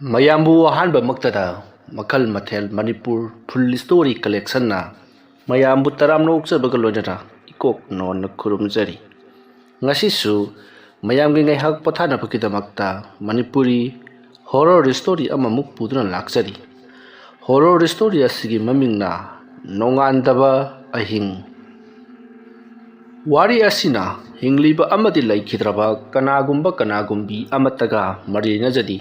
ꯃꯌꯥꯝꯕꯨ ꯑꯍꯥꯟꯕꯃꯛꯇꯗ ꯃꯈꯜ ꯃꯊꯦꯜ ꯃꯅꯤꯄꯨꯔ ꯐꯨꯜ ꯁ꯭ꯇꯣꯔꯤ ꯀꯂꯦꯛꯁꯟꯅ ꯃꯌꯥꯝꯕꯨ ꯇꯔꯥꯝꯅ ꯑꯣꯛꯆꯕꯒ ꯂꯣꯏꯅꯅ ꯏꯀꯣꯛ ꯅꯣꯟꯅ ꯈꯨꯔꯨꯝꯖꯔꯤ꯫ ꯉꯁꯤꯁꯨ ꯃꯌꯥꯝꯒꯤ ꯉꯥꯏꯍꯥꯛ ꯄꯣꯊꯥꯅꯕꯒꯤꯗꯃꯛꯇ ꯃꯅꯤꯄꯨꯔꯤ ꯍꯣꯔꯔ ꯁ꯭ꯇꯣꯔꯤ ꯑꯃꯃꯨꯛ ꯄꯨꯗꯨꯅ ꯂꯥꯛꯆꯔꯤ꯫ ꯍꯣꯔꯔ ꯁ꯭ꯇꯣꯔꯤ ꯑꯁꯤꯒꯤ ꯃꯃꯤꯡꯅ ꯅꯣꯡꯉꯥꯟꯗꯕ ꯑꯍꯤꯡ꯫ ꯋꯥꯔꯤ ꯑꯁꯤꯅ ꯍꯤꯡꯂꯤꯕ ꯑꯃꯗꯤ ꯂꯩꯈꯤꯗ꯭ꯔꯕ ꯀꯅꯥꯒꯨꯝꯕꯤ ꯑꯃꯠꯇꯒ ꯃꯔꯤ ꯂꯩꯅꯖꯗꯦ꯫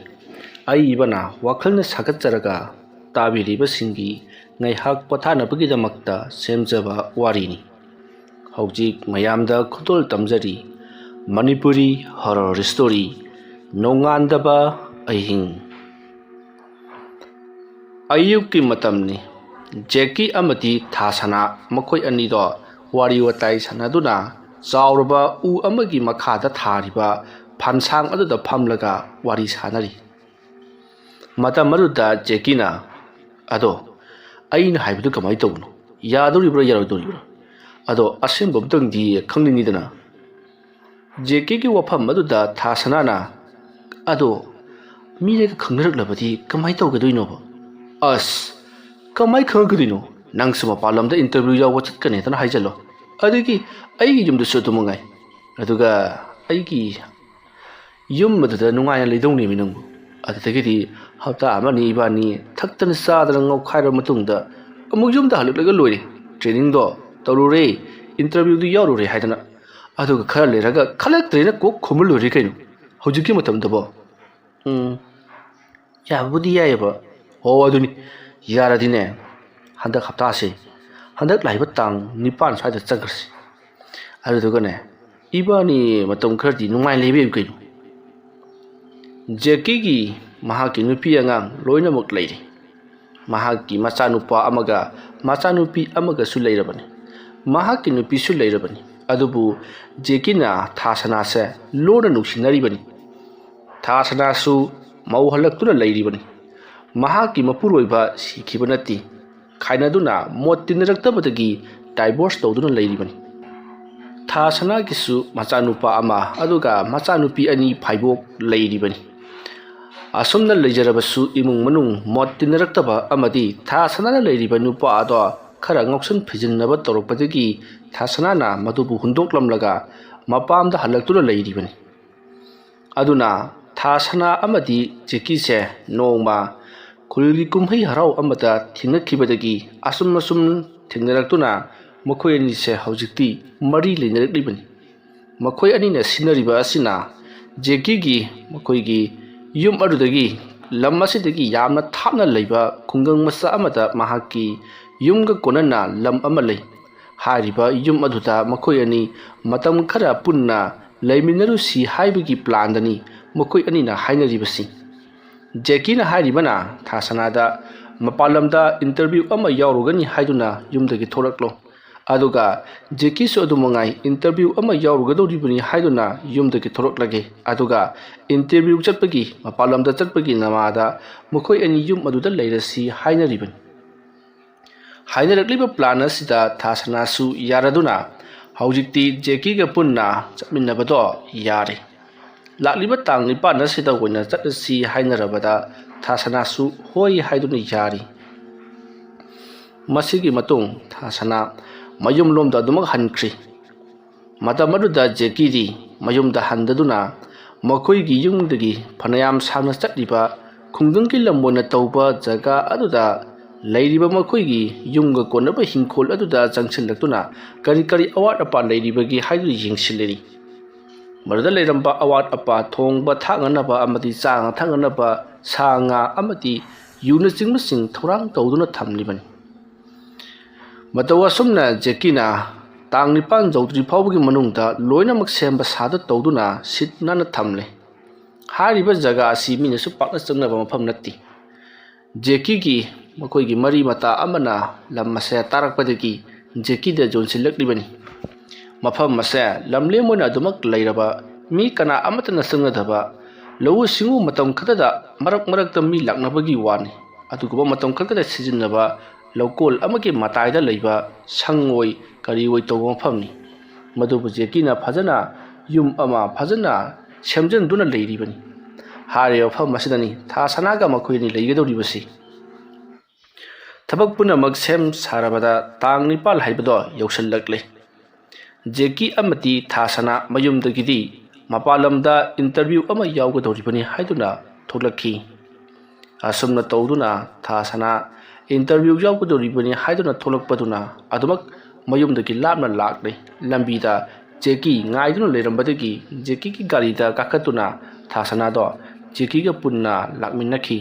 ꯑꯏꯕꯅ ꯋꯥꯈꯜꯅ ꯁꯥꯒꯠꯆꯔꯒ ꯇꯥꯕꯤꯔꯤꯕꯁꯤꯡꯒꯤ ꯉꯥꯏꯍꯥꯛ ꯄꯣꯊꯥꯅꯕꯒꯤꯗꯃꯛꯇ ꯁꯦꯝꯖꯕ ꯋꯥꯔꯤꯅꯤ꯫ ꯍꯧꯖꯤꯛ ꯃꯌꯥꯝꯗ ꯈꯨꯗꯣꯜ ꯇꯝꯖꯔꯤ ꯃꯅꯤꯄꯨꯔꯤ ꯍꯣꯔꯔ ꯁ꯭ꯇꯣꯔꯤ ꯅꯣꯡꯉꯥꯟꯗꯕ ꯑꯍꯤꯡ꯫ ꯑꯌꯨꯛꯀꯤ ꯃꯇꯝꯅꯤ꯫ ꯖꯦꯀꯤ ꯑꯃꯗꯤ ꯊꯥꯁꯅꯥ ꯃꯈꯣꯏ ꯑꯅꯤꯗꯣ ꯋꯥꯔꯤ ꯋꯥꯇꯥꯏ ꯁꯥꯟꯅꯗꯨꯅ ꯆꯥꯎꯔꯕ ꯎ ꯑꯃꯒꯤ ꯃꯈꯥꯗ ꯊꯥꯔꯤꯕ ꯐꯥꯟꯁꯥꯡ ꯑꯗꯨꯗ ꯐꯝꯂꯒ ꯋꯥꯔꯤ ꯁꯥꯟꯅꯔꯤ꯫ ꯃꯇꯝ ꯑꯗꯨꯗ ꯖꯦꯀꯤꯅ "ꯑꯗꯣ ꯑꯩꯅ ꯍꯥꯏꯕꯗꯨ ꯀꯃꯥꯏꯅ ꯇꯧꯕꯅꯣ? ꯌꯥꯗꯣꯔꯤꯕ꯭ꯔꯥ ꯌꯥꯔꯣꯏꯗꯣꯔꯤꯕ꯭ꯔꯥ? ꯑꯗꯣ ꯑꯁꯦꯡꯕ ꯑꯝꯇꯪꯗꯤ ꯈꯪꯅꯤꯡꯉꯤꯗꯅ?" ꯖꯦꯀꯤꯒꯤ ꯋꯥꯐꯝ ꯑꯗꯨꯗ ꯊꯥꯁꯅꯥꯅ "ꯑꯗꯣ ꯃꯤꯅꯒ ꯈꯪꯅꯔꯛꯂꯕꯗꯤ ꯀꯃꯥꯏꯅ ꯇꯧꯒꯗꯣꯏꯅꯣꯕ?" "ꯑꯁ ꯀꯃꯥꯏꯅ ꯈꯪꯉꯛꯀꯗꯣꯏꯅꯣ? ꯅꯪꯁꯨ ꯃꯄꯥꯟ ꯂꯝꯗ ꯏꯟꯇꯔꯚꯤꯌꯨ ꯌꯥꯎꯕ ꯆꯠꯀꯅꯤꯗꯅ ꯍꯥꯏꯖꯜꯂꯣ꯫ ꯑꯗꯒꯤ ꯑꯩꯒꯤ ꯌꯨꯝꯗꯁꯨ ꯑꯗꯨꯃꯉꯥꯏ꯫ ꯑꯗꯨꯒ ꯑꯩꯒꯤ ꯌꯨꯝ ꯑꯗꯨꯗ ꯅꯨꯡꯉꯥꯏꯅ ꯂꯩꯗꯧꯅꯦꯃꯤ ꯅꯪꯕꯨ꯫ ꯑꯗꯨꯗꯒꯤꯗꯤ ꯍꯞꯇꯥ ꯑꯃꯅꯤꯏꯕꯥꯅꯤ ꯊꯛꯇꯅ ꯆꯥꯗꯅ ꯉꯥꯎꯈꯥꯏꯔꯕ ꯃꯇꯨꯡꯗ ꯑꯃꯨꯛ ꯌꯨꯝꯗ ꯍꯜꯂꯛꯂꯒ ꯂꯣꯏꯔꯦ꯫ ꯇ꯭ꯔꯦꯅꯤꯡꯗꯣ ꯇꯧꯔꯨꯔꯦ, ꯏꯟꯇꯔꯚꯤꯌꯨꯗꯨ ꯌꯥꯎꯔꯨꯔꯦ ꯍꯥꯏꯗꯅ꯫ ꯑꯗꯨꯒ ꯈꯔ ꯂꯩꯔꯒ ꯈꯜꯂꯛꯇ꯭ꯔꯦꯅ ꯀꯣꯛ ꯈꯨꯝꯃ ꯂꯣꯏꯔꯦ ꯀꯩꯅꯣ ꯍꯧꯖꯤꯛꯀꯤ ꯃꯇꯝꯗꯕꯣ." "ꯌꯥꯕꯕꯨꯗꯤ ꯌꯥꯏꯌꯦꯕ." "ꯍꯣ ꯑꯗꯨꯅꯤ ꯌꯥꯔꯗꯤꯅꯦ ꯍꯟꯗꯛ ꯍꯞꯇꯥꯁꯦ ꯍꯟꯗꯛ ꯂꯥꯛꯏꯕ ꯇꯥꯡ 9 ꯁ꯭ꯋꯥꯏꯗ ꯆꯠꯈ꯭ꯔꯁꯤ꯫ ꯑꯗꯨꯗꯨꯒꯅꯦ ꯏꯕꯥꯅꯤ ꯃꯇꯝ ꯈꯔꯗꯤ ꯅꯨꯡꯉꯥꯏꯅ ꯂꯩꯕ ꯌꯥꯏ ꯀꯩꯅꯣ." ꯖꯦꯀꯤꯒꯤ ꯃꯍꯥꯛꯀꯤ ꯅꯨꯄꯤ ꯑꯉꯥꯡ ꯂꯣꯏꯅꯃꯛ ꯂꯩꯔꯤ꯫ ꯃꯍꯥꯛꯀꯤ ꯃꯆꯥꯅꯨꯄꯥ ꯑꯃꯒ ꯃꯆꯥꯅꯨꯄꯤ ꯑꯃꯒꯁꯨ ꯂꯩꯔꯕꯅꯤ꯫ ꯃꯍꯥꯛꯀꯤ ꯅꯨꯄꯤꯁꯨ ꯂꯩꯔꯕꯅꯤ꯫ ꯑꯗꯨꯕꯨ ꯖꯦꯀꯤꯅ ꯊꯥꯁꯅꯥꯁꯦ ꯂꯣꯟꯅ ꯅꯨꯡꯁꯤꯅꯔꯤꯕꯅꯤ꯫ ꯊꯥꯁꯅꯥꯁꯨ ꯃꯧ ꯍꯜꯂꯛꯇꯨꯅ ꯂꯩꯔꯤꯕꯅꯤ꯫ ꯃꯍꯥꯛꯀꯤ ꯃꯄꯨꯔꯣꯏꯕ ꯁꯤꯈꯤꯕ ꯅꯠꯇꯦ, ꯈꯥꯏꯅꯗꯨꯅ ꯃꯣꯠ ꯇꯤꯟꯅꯔꯛꯇꯕꯗꯒꯤ ꯗꯥꯏꯚꯣꯔꯁ ꯇꯧꯗꯨꯅ ꯂꯩꯔꯤꯕꯅꯤ꯫ ꯊꯥꯁꯅꯥꯒꯤꯁꯨ ꯃꯆꯥꯅꯨꯄꯥ ꯑꯃ ꯑꯗꯨꯒ ꯃꯆꯥꯅꯨꯄꯤ 2 ꯐꯥꯏꯕꯣꯛ ꯂꯩꯔꯤꯕꯅꯤ꯫ ꯑꯁꯨꯝꯅ ꯂꯩꯖꯔꯕꯁꯨ ꯏꯃꯨꯡ ꯃꯅꯨꯡ ꯃꯣꯠ ꯇꯤꯟꯅꯔꯛꯇꯕ ꯑꯃꯗꯤ ꯊꯥꯁꯅꯥꯅ ꯂꯩꯔꯤꯕ ꯅꯨꯄꯥ ꯑꯗꯣ ꯈꯔ ꯉꯥꯎꯁꯟ ꯐꯩꯖꯤꯟꯅꯕ ꯇꯧꯔꯛꯄꯗꯒꯤ ꯊꯥꯁꯅꯥꯅ ꯃꯗꯨꯕꯨ ꯍꯨꯟꯗꯣꯛꯂꯝꯂꯒ ꯃꯄꯥꯝꯗ ꯍꯜꯂꯛꯇꯨꯅ ꯂꯩꯔꯤꯕꯅꯤ꯫ ꯑꯗꯨꯅ ꯊꯥꯁꯅꯥ ꯑꯃꯗꯤ ꯖꯦꯀꯤꯁꯦ ꯅꯣꯡꯃ ꯈꯨꯜꯒꯤ ꯀꯨꯝꯍꯩ ꯍꯔꯥꯎ ꯑꯃꯗ ꯊꯦꯡꯅꯈꯤꯕꯗꯒꯤ ꯑꯁꯨꯝ ꯊꯦꯡꯅꯔꯛꯇꯨꯅ ꯃꯈꯣꯏ ꯑꯅꯤꯁꯦ ꯍꯧꯖꯤꯛꯇꯤ ꯃꯔꯤ ꯂꯩꯅꯔꯛꯂꯤꯕꯅꯤ꯫ ꯃꯈꯣꯏ ꯑꯅꯤꯅ ꯁꯤꯟꯅꯔꯤꯕ ꯑꯁꯤꯅ ꯖꯦꯀꯤꯒꯤ ꯃꯈꯣꯏꯒꯤ ꯌꯨꯝ ꯑꯗꯨꯗꯒꯤ ꯂꯝ ꯑꯁꯤꯗꯒꯤ ꯌꯥꯝꯅ ꯊꯥꯞꯅ ꯂꯩꯕ ꯈꯨꯡꯒꯪ ꯃꯆꯥ ꯑꯃꯗ ꯃꯍꯥꯛꯀꯤ ꯌꯨꯝꯒ ꯀꯣꯟꯅꯅ ꯂꯝ ꯑꯃ ꯂꯩ꯫ ꯍꯥꯏꯔꯤꯕ ꯌꯨꯝ ꯑꯗꯨꯗ ꯃꯈꯣꯏ ꯑꯅꯤ ꯃꯇꯝ ꯈꯔ ꯄꯨꯟꯅ ꯂꯩꯃꯤꯟꯅꯔꯨꯁꯤ ꯍꯥꯏꯕꯒꯤ プꯂꯥꯟꯗꯅꯤ ꯃꯈꯣꯏ ꯑꯅꯤꯅ ꯍꯥꯏꯅꯔꯤꯕꯁꯤ꯫ ꯖꯦꯀꯤꯅ ꯍꯥꯏꯔꯤꯕꯅ ꯊꯥꯁꯅꯥꯗ ꯃꯄꯥꯟ ꯂꯝꯗ ꯏꯟꯇꯔꯚꯤꯌꯨ ꯑꯃ ꯌꯥꯎꯔꯨꯒꯅꯤ ꯍꯥꯏꯗꯨꯅ ꯌꯨꯝꯗꯒꯤ ꯊꯣꯛꯂꯛꯂꯣ, ꯑꯗꯨꯒ ꯖꯦꯀꯤꯁꯨ ꯑꯗꯨꯃꯉꯥꯏ ꯏꯟꯇꯔꯚꯤꯌꯨ ꯑꯃ ꯌꯥꯎꯔꯨꯒꯗꯧꯔꯤꯕꯅꯤ ꯍꯥꯏꯗꯨꯅ ꯌꯨꯝꯗꯒꯤ ꯊꯣꯛꯂꯛꯂꯒꯦ꯫ ꯑꯗꯨꯒ ꯏꯟꯇꯔꯚꯤꯌꯨ ꯆꯠꯄꯒꯤ ꯃꯄꯥꯟ ꯂꯝꯗ ꯆꯠꯄꯒꯤ ꯅꯃꯥꯗ ꯃꯈꯣꯏ ꯑꯅꯤ ꯌꯨꯝ ꯑꯗꯨꯗ ꯂꯩꯔꯁꯤ ꯍꯥꯏꯅꯔꯤꯕꯅꯤ꯫ ꯍꯥꯏꯅꯔꯛꯂꯤꯕ ꯄ꯭ꯂꯥꯟ ꯑꯁꯤꯗ ꯊꯥꯁꯅꯥꯁꯨ ꯌꯥꯔꯗꯨꯅ ꯍꯧꯖꯤꯛꯇꯤ ꯖꯦꯀꯤꯒ ꯄꯨꯟꯅ ꯆꯠꯃꯤꯟꯅꯕꯗꯣ ꯌꯥꯔꯦ꯫ ꯂꯥꯛꯂꯤꯕ ꯇꯥꯡ 9 ꯑꯁꯤꯗ ꯑꯣꯏꯅ ꯆꯠꯂꯁꯤ ꯍꯥꯏꯅꯔꯕꯗ ꯊꯥꯁꯅꯥꯁꯨ ꯍꯣꯏ ꯍꯥꯏꯗꯨꯅ ꯌꯥꯔꯤ꯫ ꯃꯁꯤꯒꯤ ꯃꯇꯨꯡ ꯊꯥꯁꯅꯥ ꯃꯌꯨꯝꯂꯣꯝꯗ ꯑꯗꯨꯃꯛ ꯍꯟꯈ꯭ꯔꯤ꯫ ꯃꯇꯝ ꯑꯗꯨꯗ ꯖꯦꯀꯤꯗꯤ ꯃꯌꯨꯝꯗ ꯍꯟꯗꯗꯨꯅ ꯃꯈꯣꯏꯒꯤ ꯌꯨꯝꯗꯒꯤ ꯐꯅꯌꯥꯝ ꯁꯥꯡꯅ ꯆꯠꯂꯤꯕ ꯈꯨꯡꯒꯪꯒꯤ ꯂꯝ ꯑꯣꯏꯅ ꯇꯧꯕ ꯖꯒꯥ ꯑꯗꯨꯗ ꯂꯩꯔꯤꯕ ꯃꯈꯣꯏꯒꯤ ꯌꯨꯝꯒ ꯀꯣꯟꯅꯕ ꯍꯤꯡꯈꯣꯜ ꯑꯗꯨꯗ ꯆꯪꯁꯤꯜꯂꯛꯇꯨꯅ ꯀꯔꯤ ꯀꯔꯤ ꯑꯋꯥꯠ ꯑꯄꯥ ꯂꯩꯔꯤꯕꯒꯦ ꯍꯥꯏꯗꯨꯅ ꯌꯦꯡꯁꯤꯜꯂꯤꯔꯤ꯫ ꯃꯗꯨꯗ ꯂꯩꯔꯝꯕ ꯑꯋꯥꯠ ꯑꯄꯥ ꯊꯣꯡꯕ ꯊꯥꯛꯅꯅꯕ ꯑꯃꯗꯤ ꯆꯥꯅ ꯊꯛꯅꯅꯕ ꯁꯥ ꯉꯥ ꯑꯃꯗꯤ ꯌꯨꯅꯆꯤꯡꯕꯁꯤꯡ ꯊꯧꯔꯥꯡ ꯇꯧꯗꯨꯅ ꯊꯝꯂꯤꯕꯅꯤ꯫ ꯃꯇꯧ ꯑꯁꯨꯝꯅ ꯖꯦꯀꯤꯅ ꯇꯥꯡ 9 ꯌꯧꯗ꯭ꯔꯤ ꯐꯥꯎꯕꯒꯤ ꯃꯅꯨꯡꯗ ꯂꯣꯏꯅꯃꯛ ꯁꯦꯝꯕ ꯁꯥꯗ ꯇꯧꯗꯨꯅ ꯁꯤꯠ ꯅꯥꯟꯅ ꯊꯝꯂꯦ꯫ ꯍꯥꯏꯔꯤꯕ ꯖꯒꯥ ꯑꯁꯤ ꯃꯤꯅꯁꯨ ꯄꯥꯛꯅ ꯆꯪꯅꯕ ꯃꯐꯝ ꯅꯠꯇꯦ꯫ ꯖꯦꯀꯤꯒꯤ ꯃꯈꯣꯏꯒꯤ ꯃꯔꯤ ꯃꯇꯥ ꯑꯃꯅ ꯂꯝ ꯑꯁꯦ ꯇꯥꯔꯛꯄꯗꯒꯤ ꯖꯦꯀꯤꯗ ꯌꯣꯟꯁꯤꯜꯂꯛꯂꯤꯕꯅꯤ꯫ ꯃꯐꯝ ꯑꯁꯦ ꯂꯝꯂꯦꯝ ꯑꯣꯏꯅ ꯑꯗꯨꯃꯛ ꯂꯩꯔꯕ, ꯃꯤ ꯀꯅꯥ ꯑꯃꯠꯇꯅ ꯆꯪꯅꯗꯕ, ꯂꯧꯎ ꯁꯤꯡꯎ ꯃꯇꯝ ꯈꯛꯇꯗ ꯃꯔꯛ ꯃꯔꯛꯇ ꯃꯤ ꯂꯥꯛꯅꯕꯒꯤ ꯋꯥꯅꯤ꯫ ꯑꯗꯨꯒꯨꯝꯕ ꯃꯇꯝ ꯈꯛꯇꯗ ꯁꯤꯖꯤꯟꯅꯕ ꯂꯧꯀꯣꯜ ꯑꯃꯒꯤ ꯃꯇꯥꯏꯗ ꯂꯩꯕ ꯁꯪꯑꯣꯏ ꯀꯔꯤꯑꯣꯏ ꯇꯧꯕ ꯃꯐꯝꯅꯤ꯫ ꯃꯗꯨꯕꯨ ꯖꯦꯀꯤꯅ ꯐꯖꯅ ꯌꯨꯝ ꯑꯃ ꯐꯖꯅ ꯁꯦꯝꯖꯤꯟꯗꯨꯅ ꯂꯩꯔꯤꯕꯅꯤ꯫ ꯍꯥꯏꯔꯤꯕ ꯃꯐꯝ ꯑꯁꯤꯗꯅꯤ ꯊꯥ ꯁꯅꯥꯒ ꯃꯈꯣꯏꯅꯤ ꯂꯩꯒꯗꯧꯔꯤꯕꯁꯤ ꯊꯕꯛ ꯄꯨꯝꯅꯃꯛ ꯁꯦꯝ ꯁꯥꯔꯕꯗ ꯇꯥꯡ 9 ꯍꯥꯏꯕꯗꯣ ꯌꯧꯁꯤꯜꯂꯛꯂꯦ ꯖꯦꯀꯤ ꯑꯃꯗꯤ ꯊꯥ ꯁꯅꯥ ꯃꯌꯨꯝꯗꯒꯤꯗꯤ ꯃꯄꯥꯟ ꯂꯝꯗ ꯏꯟꯇꯔꯚ꯭ꯌꯨ ꯑꯃ ꯌꯥꯎꯒꯗꯧꯔꯤꯕꯅꯤ ꯍꯥꯏꯗꯨꯅ ꯊꯣꯛꯂꯛꯈꯤ ꯑꯁꯨꯝꯅ ꯇꯧꯗꯨꯅ ꯊꯥ ꯁꯅꯥ इंटरव्यू यावगदौरिबनी हाइदुना थोलकपदुना अदुमक मयुमदगी लापना लाक्ले लंबीदा जेकी गाइदुना लेरंबदगी जेकी की गाड़ीदा काकतुना थासनादो जेकी गा पुन्ना लाकमिनखी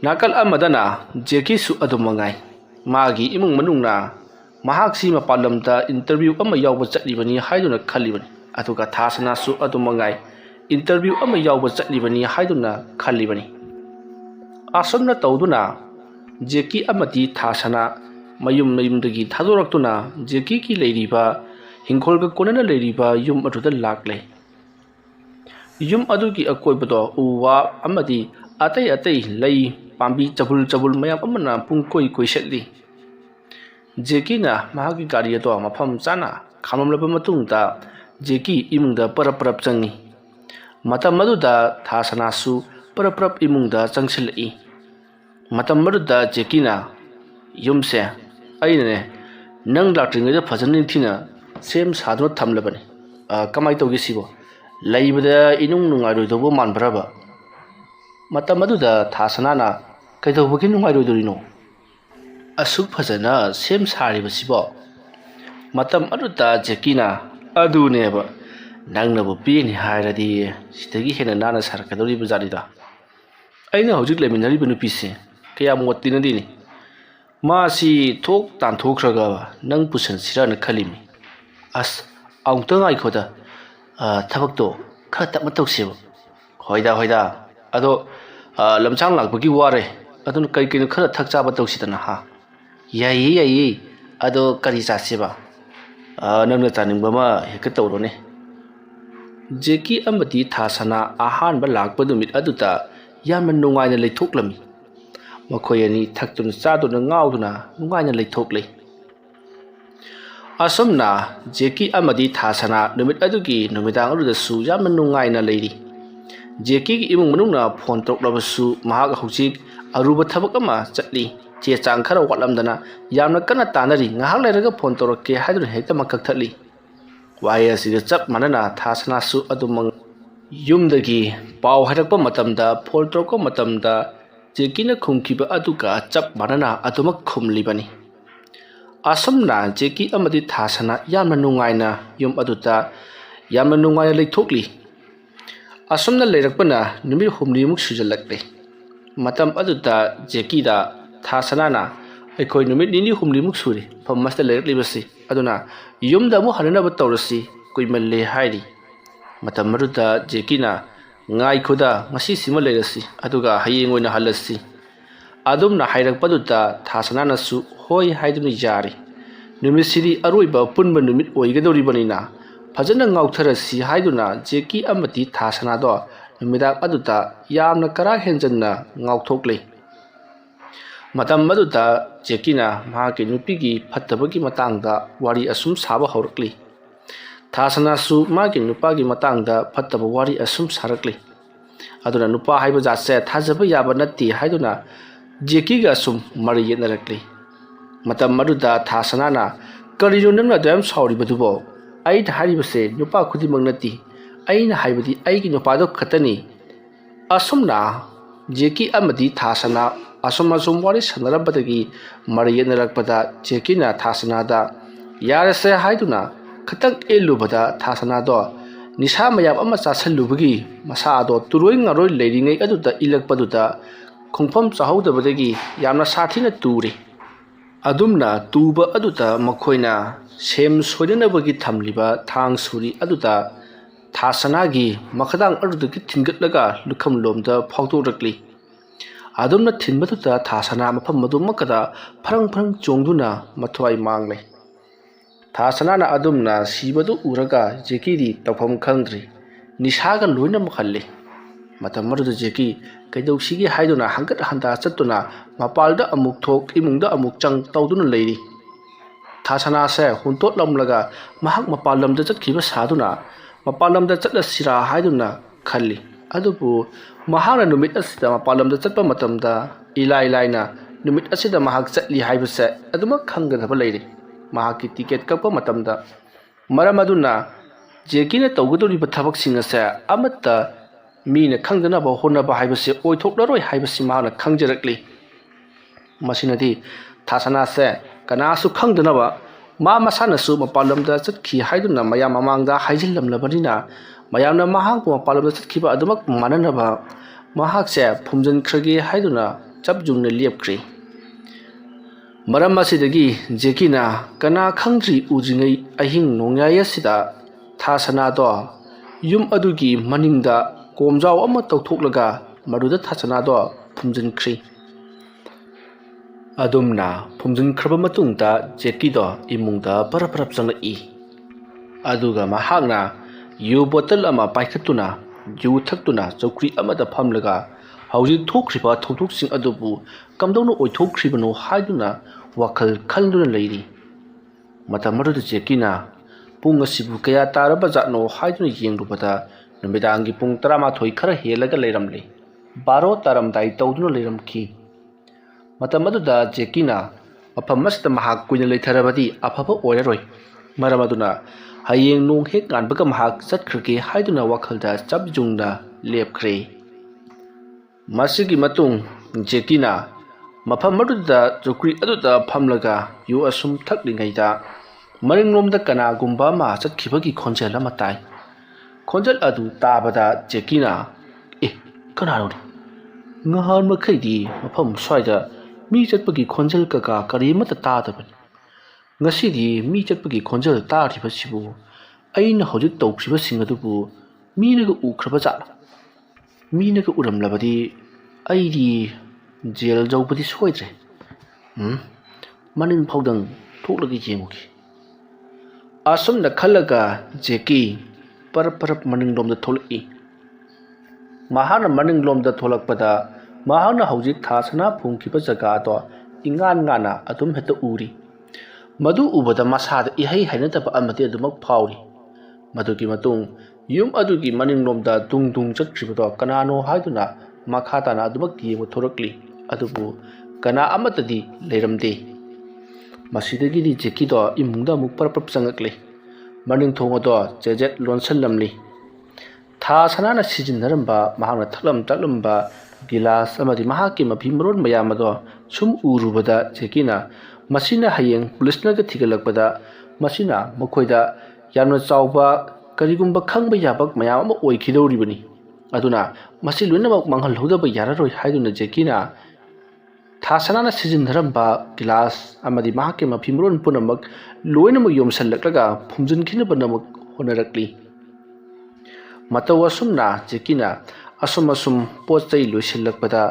नाकल अमदना जेकी सु अदुमंगाई मागी इमुंग मनुंगना महाक्सी मपालमदा इंटरव्यू अमा यावब चटलिबनी हाइदुना खलिबनी अदुगा थासना सु अदुमंगाई इंटरव्यू अमा यावब चटलिबनी हाइदुना खलिबनी असमना तौदुना जेकी अमदी थासना मयुमदगी थादोरक्तुना जेकी की लेरिबा हिंखोलगा कोनना लेरिबा युम अदुदा लाक्ले युम अदुगी अकोइबदो उवा अमदी अतै अतै लई पांबी चबुल चबुल मयाम अमना पुंकोई कोइसेटली जेकीना महागी गाड़ी अदो मफम चाना खाममलबा मतुंगदा जेकी इमुंगदा परपरप चंगी मतम मदुदा थासनासु परपरप इमुंगदा चंगसिलई मतम मदुदा जेकीना युमसे अइने नंग लाक्ट्रिंगदा फजन निथिना सेम सादो थमलबने कमाई तौगे सिबो लैबदा इनुंग नुंगाइरोदबो मानब्राबा मतम मदुदा थासनाना कैदौबगी नुंगाइरोदरिनो असुक फजना सेम सारिबसिबो मतम मदुदा जेकीना अदुनेबा नंगनबो पीनि हाइरदी सिदगी हेना नाना सारकदोरिबो जारिदा अइना हौजिक लेमिनारिबो नुपिसे कया मोत्तिनदिनी मासी थोक तानथोख्रगा नंग पुसन सिराना खलिमी अस आउंतंग आइखोदा थबकतो खरा तपना तौसेबो होइदा होइदा अदो लमचांग लाकबगी वारे अदुन कई कई खरा थक चाबा तौसिदना हा याई याई अदो करी चासेबा नंगना चानिंगबमा हेक तौरोने जेकी अमदी थासना अहानबा लाकबा नुमित अदुता यामन नुंगाइना लेथोक्लमी मखोयनी थक्तुन चादुना गाउदुना नुंगाइना लेथोक्ले असमना जेकी अमदी थासना नुमित अदुगी नुमिदांग अदुदसु यामन नुंगाइना लेरी जेकी की इमुंग मनुंगना फोन तोक्लबसु महाग हौजिक अरुबा थबक अमा चटली चे चांग खरा वाटलमदना यामना कन्ना तानरी ngahak lerega फोन तोरके हाइदुन हेक्ता मककथली वाय असिगा चप मनना थासनासु अदुमंग युमदगी पाव हाइरकपा मतमदा फोन तोरको मतमदा जेकीना खुमखिबा अदुगा चप मनना अदुमक खुमलिबनी असमना जेकी अमदी थासना यामना नुंगाइना युम अदुता यामना नुंगाइना लेथोक्ली असमना लेरकपना नुमित हुमलिमुक सुजलकले मतम अदुता जेकीदा थासनाना अखोय नुमित निनी हुमलिमुक सुरे फमस्ता लेरकलिबसी अदुना युमदा मु हननबा तौरसी कुइमल्ले हाइरी मतम Maroda जेकीना ngai khuda ngasi sima leirasi aduga hayeng oina halasi adumna hairakpaduta thasana nasu hoi haiduni jari numisiri aroiba punba numit oigadoribanina fajana ngautharasi haiduna jeki amati thasana do numida aduta yamna kara henjanna ngauthokle matam maduta jekina mahaki nupigi phattabagi matangda wari asum saba haurakli थासनासु मागी नुपागी मतंगदा फत्तबा वारी assume सारकले अदुना नुपा हाइबा जासे थाजबा याबा नत्ति हाइदुना जेकीगा assume मरि येनरकले मतम मरुदा थासनाना करिनो नंगना दयम साउरिबदुबो आई हारिबसे नुपा खुदिमंग नत्ति आइना हाइबदी आइगी नुपादो खतनी असुमना जेकी अमदी थासना assume assume वारी सनरबदगी मरि येनरकपदा जेकीना थासनादा यारसे हाइदुना खतक एलुबदा थासनादो निशा मयाब अमा चासलुबगी मसादो तुरोइ ngaroi लेरिङै अदुदा इलकपदुदा खुंफम चाहौदबदगी यामना साथिना तुरे अदुमना तुबा अदुदा मखोइना सेम सोइनबगी थमलिबा थांग सुरी अदुदा थासनागी मखदांग अदुदगी थिनगतलगा लुखम लोमदा फाउतोरकली अदुमना थिनबदुदा थासना मफम मदुमकदा फरंग फरंग चोंगदुना मथवाई मांगले थासनाना अदुमना सीबदु उरगा जेकीदी तफम खंद्री निशागा लोइना मखल्ले मतम मरुद जेकी कैदौसिगी हाइदुना हंगत हंदा चतुना मपालदा अमुक थोक इमुंगदा अमुक चंग तौदुना लेरी थासना से हुंतोत लमलगा महक मपालमदा चतखिबा सादुना मपालमदा चतला सिरा हाइदुना खल्ली ꯑꯗꯨꯕꯨ ꯃꯍꯥꯛꯅ ꯅꯨꯃꯤꯠ ꯑꯁꯤꯗ ꯃꯄꯥꯟꯂꯝꯗ ꯆꯠꯄ ꯃꯇꯝꯗ ꯏꯂꯥꯏ ꯂꯥꯏꯅ ꯅꯨꯃꯤꯠ ꯑꯁꯤꯗ ꯃꯍꯥꯛ ꯆꯠꯂꯤ ꯍꯥꯏꯕꯁꯦ ꯑꯗꯨꯃꯛ ꯈꯪꯒꯗꯕ ꯂꯩꯔꯤ ꯃꯍꯥꯛꯀꯤ ꯇꯤꯀꯦꯠ ꯀꯛꯄ ꯃꯇꯝꯗ ꯃꯔꯝ ꯑꯗꯨꯅ ꯖꯦꯀꯤꯅ ꯇꯧꯒꯗꯧꯔꯤꯕ ꯊꯕꯛꯁꯤꯡ ꯑꯁꯦ ꯑꯃꯠꯇ ꯃꯤꯅ ꯈꯪꯗꯅꯕ ꯍꯣꯠꯅꯕ ꯍꯥꯏꯕꯁꯤ ꯑꯣꯏꯊꯣꯛꯂꯔꯣꯏ ꯍꯥꯏꯕꯁꯤ ꯃꯍꯥꯛꯅ ꯈꯪꯖꯔꯛꯂꯤ ꯃꯁꯤꯅꯗꯤ ꯊꯥꯁꯅꯥꯁꯦ ꯀꯅꯥꯁꯨ ꯈꯪꯗꯅꯕ ꯃꯥ ꯃꯁꯥꯅꯁꯨ ꯃꯄꯥꯟꯂꯝꯗ ꯆꯠꯈꯤ ꯍꯥꯏꯗꯨꯅ ꯃꯌꯥꯝ ꯃꯃꯥꯡꯗ ꯍꯥꯏꯖꯤꯜꯂꯝꯂꯕꯅꯤꯅ ꯃꯌꯥꯝꯅ ꯃꯍꯥꯛꯄꯨ ꯃꯄꯥꯟꯂꯝꯗ ꯆꯠꯈꯤꯕ ꯑꯗꯨꯃꯛ ꯃꯥꯟꯅꯅꯕ ꯃꯍꯥꯛꯁꯦ ꯐꯨꯝꯖꯤꯟꯈ꯭ꯔꯒꯦ ꯍꯥꯏꯗꯨꯅ ꯆꯞ ꯌꯨꯡꯅ ꯂꯦꯞꯈ꯭ꯔꯤ ꯃꯔꯝ ꯑꯁꯤꯗꯒꯤ ꯖꯦꯀꯤꯅ ꯀꯅꯥ ꯈꯪꯗ꯭ꯔꯤ ꯎꯗ꯭ꯔꯤꯉꯩ ꯑꯍꯤꯡ ꯅꯣꯡꯌꯥꯏ ꯑꯁꯤꯗ ꯊꯥꯁꯅꯥꯗꯣ ꯌꯨꯝ ꯑꯗꯨꯒꯤ ꯃꯅꯤꯡꯗ ꯀꯣꯝꯖꯥꯎ ꯑꯃ ꯇꯧꯊꯣꯛꯂꯒ ꯃꯗꯨꯗ ꯊꯥꯁꯅꯥꯗꯣ ꯐꯨꯝꯖꯤꯟꯈ꯭ꯔꯤ ꯑꯗꯨꯝꯅ ꯐꯨꯝꯖꯤꯟꯈ꯭ꯔꯕ ꯃꯇꯨꯡꯗ ꯖꯦꯀꯤꯗꯣ ꯏꯃꯨꯡꯗ ꯄꯔꯞ ꯄꯔꯞ ꯆꯪꯂꯛꯏ ꯑꯗꯨꯒ ꯃꯍꯥꯛꯅ ꯌꯨ ꯕꯣꯇꯜ ꯑꯃ ꯄꯥꯏꯈꯠꯇꯨꯅ ꯌꯨ ꯊꯛꯇꯨꯅ ꯆꯧꯀ꯭ꯔꯤ ꯑꯃꯗ ꯐꯝꯂꯒ ꯍꯧꯖꯤꯛ ꯊꯣꯛꯈ꯭ꯔꯤꯕ ꯊꯧꯗꯣꯛꯁꯤꯡ ꯑꯗꯨꯕꯨ ꯀꯝꯗꯧꯅ ꯑꯣꯏꯊꯣꯛꯈ꯭ꯔꯤꯕꯅꯣ ꯍꯥꯏꯗꯨꯅ ꯋꯥꯈꯜ ꯈꯟꯗꯨꯅ ꯂꯩꯔꯤ ꯃꯇꯝ ꯑꯗꯨꯗ ꯖꯦꯀꯤꯅ ꯄꯨꯡ ꯑꯁꯤꯕꯨ ꯀꯌꯥ ꯇꯥꯔꯕ ꯖꯥꯠꯅꯣ ꯍꯥꯏꯗꯨꯅ ꯌꯦꯡꯂꯨꯕꯗ ꯅꯨꯃꯤꯗꯥꯡꯒꯤ ꯄꯨꯡ 11 ꯈꯔ ꯍꯦꯜꯂꯒ ꯂꯩꯔꯝꯂꯤ 12 ꯇꯥꯔꯝꯗꯥꯏ ꯇꯧꯗꯨꯅ ꯂꯩꯔꯝꯈꯤ ꯃꯇꯝ ꯑꯗꯨꯗ ꯖꯦꯀꯤꯅ ꯃꯐꯝ ꯑꯁꯤꯗ ꯃꯍꯥꯛ ꯀꯨꯏꯅ ꯂꯩꯊꯔꯕꯗꯤ ꯑꯐꯕ ꯑꯣꯏꯔꯔꯣꯏ ꯃꯔꯝ ꯑꯗꯨꯅ ꯍꯌꯦꯡ ꯅꯣꯡ ꯍꯦꯛ ꯉꯥꯟꯕꯒ ꯃꯍꯥꯛ ꯆꯠꯈ꯭ꯔꯒꯦ ꯍꯥꯏꯗꯨꯅ ꯋꯥꯈꯜꯗ ꯆꯞ ꯌꯨꯡꯅ ꯂꯦꯞꯈ꯭ꯔꯦ ꯃꯁꯤꯒꯤ ꯃꯇꯨꯡ ꯖꯦꯀꯤꯅ ꯃꯐꯝ ꯑꯗꯨꯗ ꯆꯧꯀ꯭ꯔꯤ ꯑꯗꯨꯗ ꯐꯝꯂꯒ ꯌꯨ ꯑꯁꯨꯝ ꯊꯛꯂꯤꯉꯩꯗ ꯃꯅꯤꯡꯂꯣꯝꯗ ꯀꯅꯥꯒꯨꯝꯕ ꯑꯃ ꯆꯠꯈꯤꯕꯒꯤ ꯈꯣꯟꯖꯦꯜ ꯑꯃ ꯇꯥꯏ ꯈꯣꯟꯖꯦꯜ ꯑꯗꯨ ꯇꯥꯕꯗ ꯖꯦꯀꯤꯅ ꯀꯅꯥꯅꯣꯅꯤ ꯅꯍꯥꯟ ꯃꯈꯩꯗꯤ ꯃꯐꯝ ꯁ꯭ꯋꯥꯏꯗ ꯃꯤ ꯆꯠꯄꯒꯤ ꯈꯣꯟꯖꯦꯜ ꯀꯀꯥ ꯀꯔꯤꯃꯠꯇ ꯇꯥꯗꯕꯅꯤ ꯉꯁꯤꯗꯤ ꯃꯤ ꯆꯠꯄꯒꯤ ꯈꯣꯟꯖꯦꯜ ꯇꯥꯔꯤꯕꯁꯤꯕꯨ ꯑꯩꯅ ꯍꯧꯖꯤꯛ ꯇꯧꯈ꯭ꯔꯤꯕꯁꯤꯡ ꯑꯗꯨꯕꯨ ꯃꯤꯅꯒ ꯎꯈ꯭ꯔꯕ ꯖꯥꯠꯂ ꯃꯤꯅꯒ ꯎꯔꯝꯂꯕꯗꯤ ꯑꯩꯗꯤ ꯖꯦꯜ ꯌꯧꯕꯗꯤ ꯁꯣꯏꯗ꯭ꯔꯦ ꯃꯅꯤꯡ ꯐꯥꯎꯗꯪ ꯊꯣꯛꯂꯒ ꯌꯦꯡꯉꯨꯈꯤ ꯑꯁꯨꯝꯅ ꯈꯜꯂꯒ ꯖꯦꯀꯤ ꯄꯔꯞ ꯄꯔꯞ ꯃꯅꯤꯡꯂꯣꯝꯗ ꯊꯣꯛꯂꯛꯏ ꯃꯍꯥꯛꯅ ꯃꯅꯤꯡꯂꯣꯝꯗ ꯊꯣꯛꯂꯛꯄꯗ ꯃꯍꯥꯛꯅ ꯍꯧꯖꯤꯛ ꯊꯥꯁꯅꯥ ꯐꯨꯝꯈꯤꯕ ꯖꯒꯥꯗꯣ ꯏꯉꯥꯟ ꯉꯥꯟꯅ ꯑꯗꯨꯝ ꯍꯦꯛꯇ ꯎꯔꯤ ꯃꯗꯨ ꯎꯕꯗ ꯃꯁꯥꯗ ꯏꯍꯩ ꯍꯩꯅꯗꯕ ꯑꯃꯗꯤ ꯑꯗꯨꯃꯛ ꯐꯥꯎꯔꯤ ꯃꯗꯨꯒꯤ ꯃꯇꯨꯡ ꯌꯨꯝ ꯑꯗꯨꯒꯤ ꯃꯅꯤꯡꯂꯣꯝꯗ ꯗꯨꯡ ꯗꯨꯡ ꯆꯠꯈ꯭ꯔꯤꯕꯗꯣ ꯀꯅꯥꯅꯣ ꯍꯥꯏꯗꯨꯅ ꯃꯈꯥ ꯇꯥꯅ ꯑꯗꯨꯃꯛ ꯌꯦꯡꯕ ꯊꯣꯔꯛꯂꯤ ꯑꯗꯨꯕꯨ ꯀꯅꯥ ꯑꯃꯠꯇꯗꯤ ꯂꯩꯔꯝꯗꯦ ꯃꯁꯤꯗꯒꯤꯗꯤ ꯖꯦꯀꯤꯗꯣ ꯏꯃꯨꯡꯗ ꯑꯃꯨꯛ ꯄꯔꯞ ꯄꯔꯞ ꯆꯪꯂꯛꯂꯤ ꯃꯅꯤꯡ ꯊꯣꯡ ꯑꯗꯣ ꯆꯦꯖꯦꯠ ꯂꯣꯟꯁꯤꯜꯂꯝꯂꯤ ꯊꯥꯁꯅꯥꯅ ꯁꯤꯖꯤꯟꯅꯔꯝꯕ ꯃꯍꯥꯛꯅ ꯊꯛꯂꯝ ꯇꯛꯂꯝꯕ ꯒꯤꯂꯥꯁ ꯑꯃꯗꯤ ꯃꯍꯥꯛꯀꯤ ꯃꯐꯤ ꯃꯔꯣꯟ ꯃꯌꯥꯝ ꯑꯗꯣ ꯁꯨꯝ ꯎꯔꯨꯕꯗ ꯖꯦꯀꯤꯅ ꯃꯁꯤꯅ ꯍꯌꯦꯡ ꯄꯨꯂꯤꯁꯅꯒ ꯊꯤꯒꯠꯂꯛꯄꯗ ꯃꯁꯤꯅ ꯃꯈꯣꯏꯗ ꯌꯥꯝꯅ ꯆꯥꯎꯕ ꯀꯔꯤꯒꯨꯝꯕ ꯈꯪꯕ ꯌꯥꯕ ꯃꯌꯥꯝ ꯑꯃ ꯑꯣꯏꯈꯤꯗꯧꯔꯤꯕꯅꯤ ꯑꯗꯨꯅ ꯃꯁꯤ ꯂꯣꯏꯅꯃꯛ ꯃꯥꯡꯍꯜꯍꯧꯗꯕ ꯌꯥꯔꯔꯣꯏ ꯍꯥꯏꯗꯨꯅ ꯖꯦꯀꯤꯅ ꯊꯥꯁꯅꯥꯅ ꯁꯤꯖꯤꯟꯅꯔꯝꯕ ꯒꯤꯂꯥꯁ ꯑꯃꯗꯤ ꯃꯍꯥꯛꯀꯤ ꯃꯐꯤ ꯃꯔꯣꯟ ꯄꯨꯝꯅꯃꯛ ꯂꯣꯏꯅꯃꯛ ꯌꯣꯝꯁꯤꯜꯂꯛꯂꯒ ꯐꯨꯝꯖꯤꯟꯈꯤꯅꯕꯃꯛ ꯍꯣꯠꯅꯔꯛꯂꯤ ꯃꯇꯧ ꯑꯁꯨꯝꯅ ꯖꯦꯀꯤꯅ ꯑꯁꯨꯝ ꯄꯣꯠ ꯆꯩ ꯂꯣꯏꯁꯤꯜꯂꯛꯄꯗ